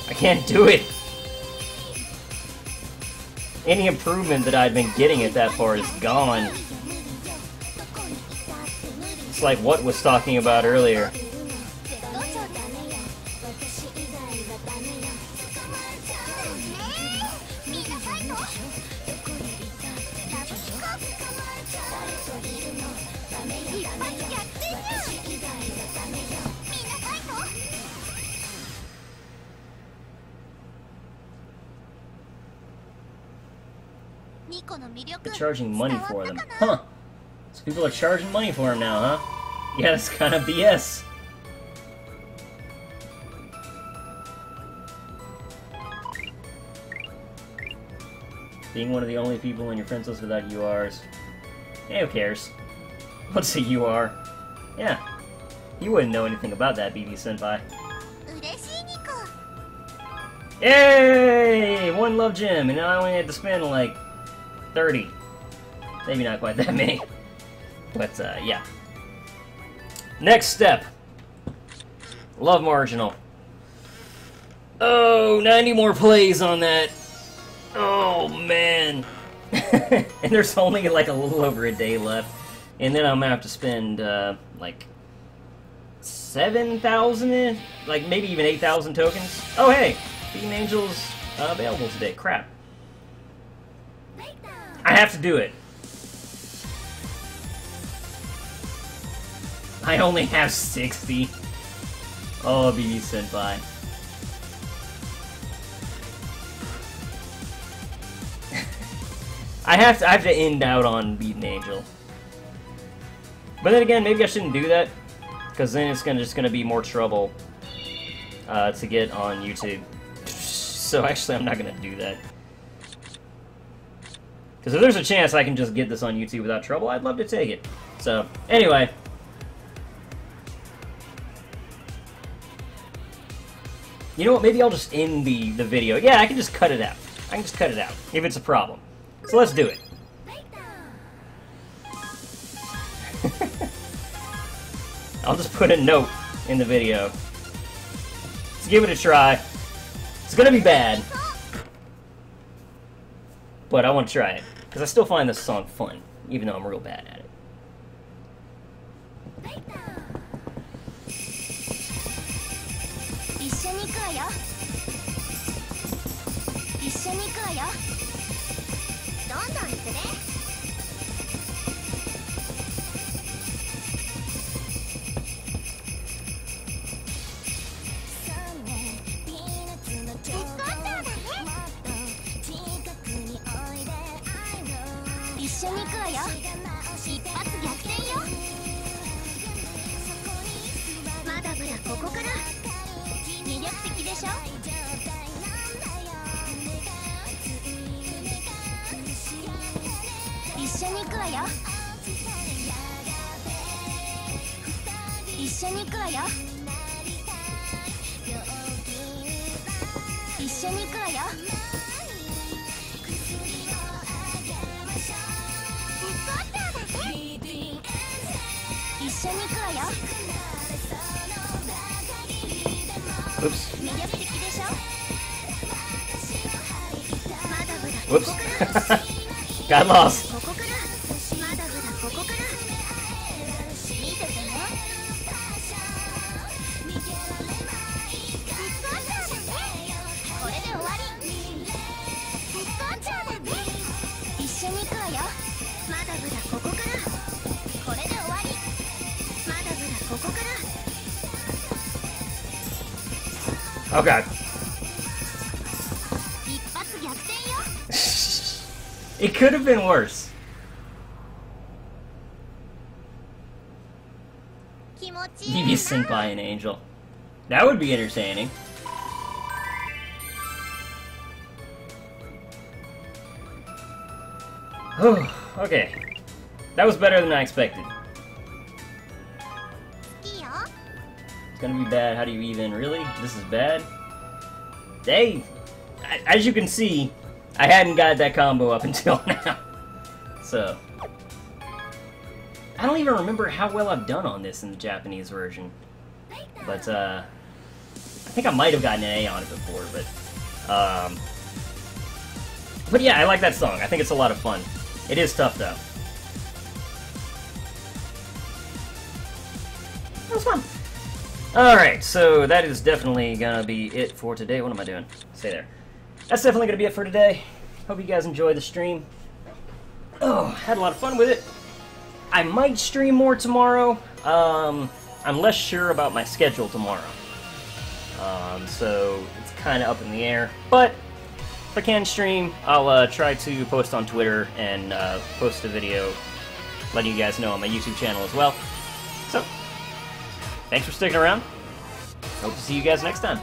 I can't do it. Any improvement that I'd been getting at that far is gone. It's like what was talking about earlier. They're charging money for them. Huh. So people are charging money for them now, huh? Yeah, that's kind of BS. Being one of the only people in your friends list without URs. Hey, who cares? What's a UR? Yeah. You wouldn't know anything about that, BB Senpai. Yay! One love gem, and I only had to spend like 30. Maybe not quite that many. But, yeah. Next step. Love Marginal. Oh, 90 more plays on that. Oh, man. And there's only like a little over a day left. And then I'm gonna have to spend, like, 7,000, like maybe even 8,000 tokens. Oh, hey! Beam Angel's available today. Crap. I have to do it. I only have 60. Oh, BB Senpai. I have to end out on Beaten Angel. But then again, maybe I shouldn't do that, because then it's just gonna be more trouble to get on YouTube. So actually, I'm not gonna do that. Because if there's a chance I can just get this on YouTube without trouble, I'd love to take it. So, anyway. You know what, maybe I'll just end the video. Yeah, I can just cut it out. I can just cut it out, if it's a problem. So let's do it. I'll just put a note in the video. Let's give it a try. It's gonna be bad. But I want to try it. Because I still find this song fun, even though I'm real bad at it. Oops. Whoops. Got lost. Oh god. It could have been worse. Devious sent by an angel. That would be entertaining. Okay. That was better than I expected. It's gonna be bad. How do you even? Really? This is bad? Hey! As you can see, I hadn't got that combo up until now. So... I don't even remember how well I've done on this in the Japanese version. But, I think I might have gotten an A on it before, but yeah, I like that song. I think it's a lot of fun. It is tough, though. That was fun. Alright, so that is definitely gonna be it for today. What am I doing? Stay there. That's definitely gonna be it for today. Hope you guys enjoyed the stream. Oh, had a lot of fun with it. I might stream more tomorrow. I'm less sure about my schedule tomorrow. So it's kind of up in the air. But if I can stream, I'll try to post on Twitter and post a video letting you guys know on my YouTube channel as well. So, thanks for sticking around. Hope to see you guys next time.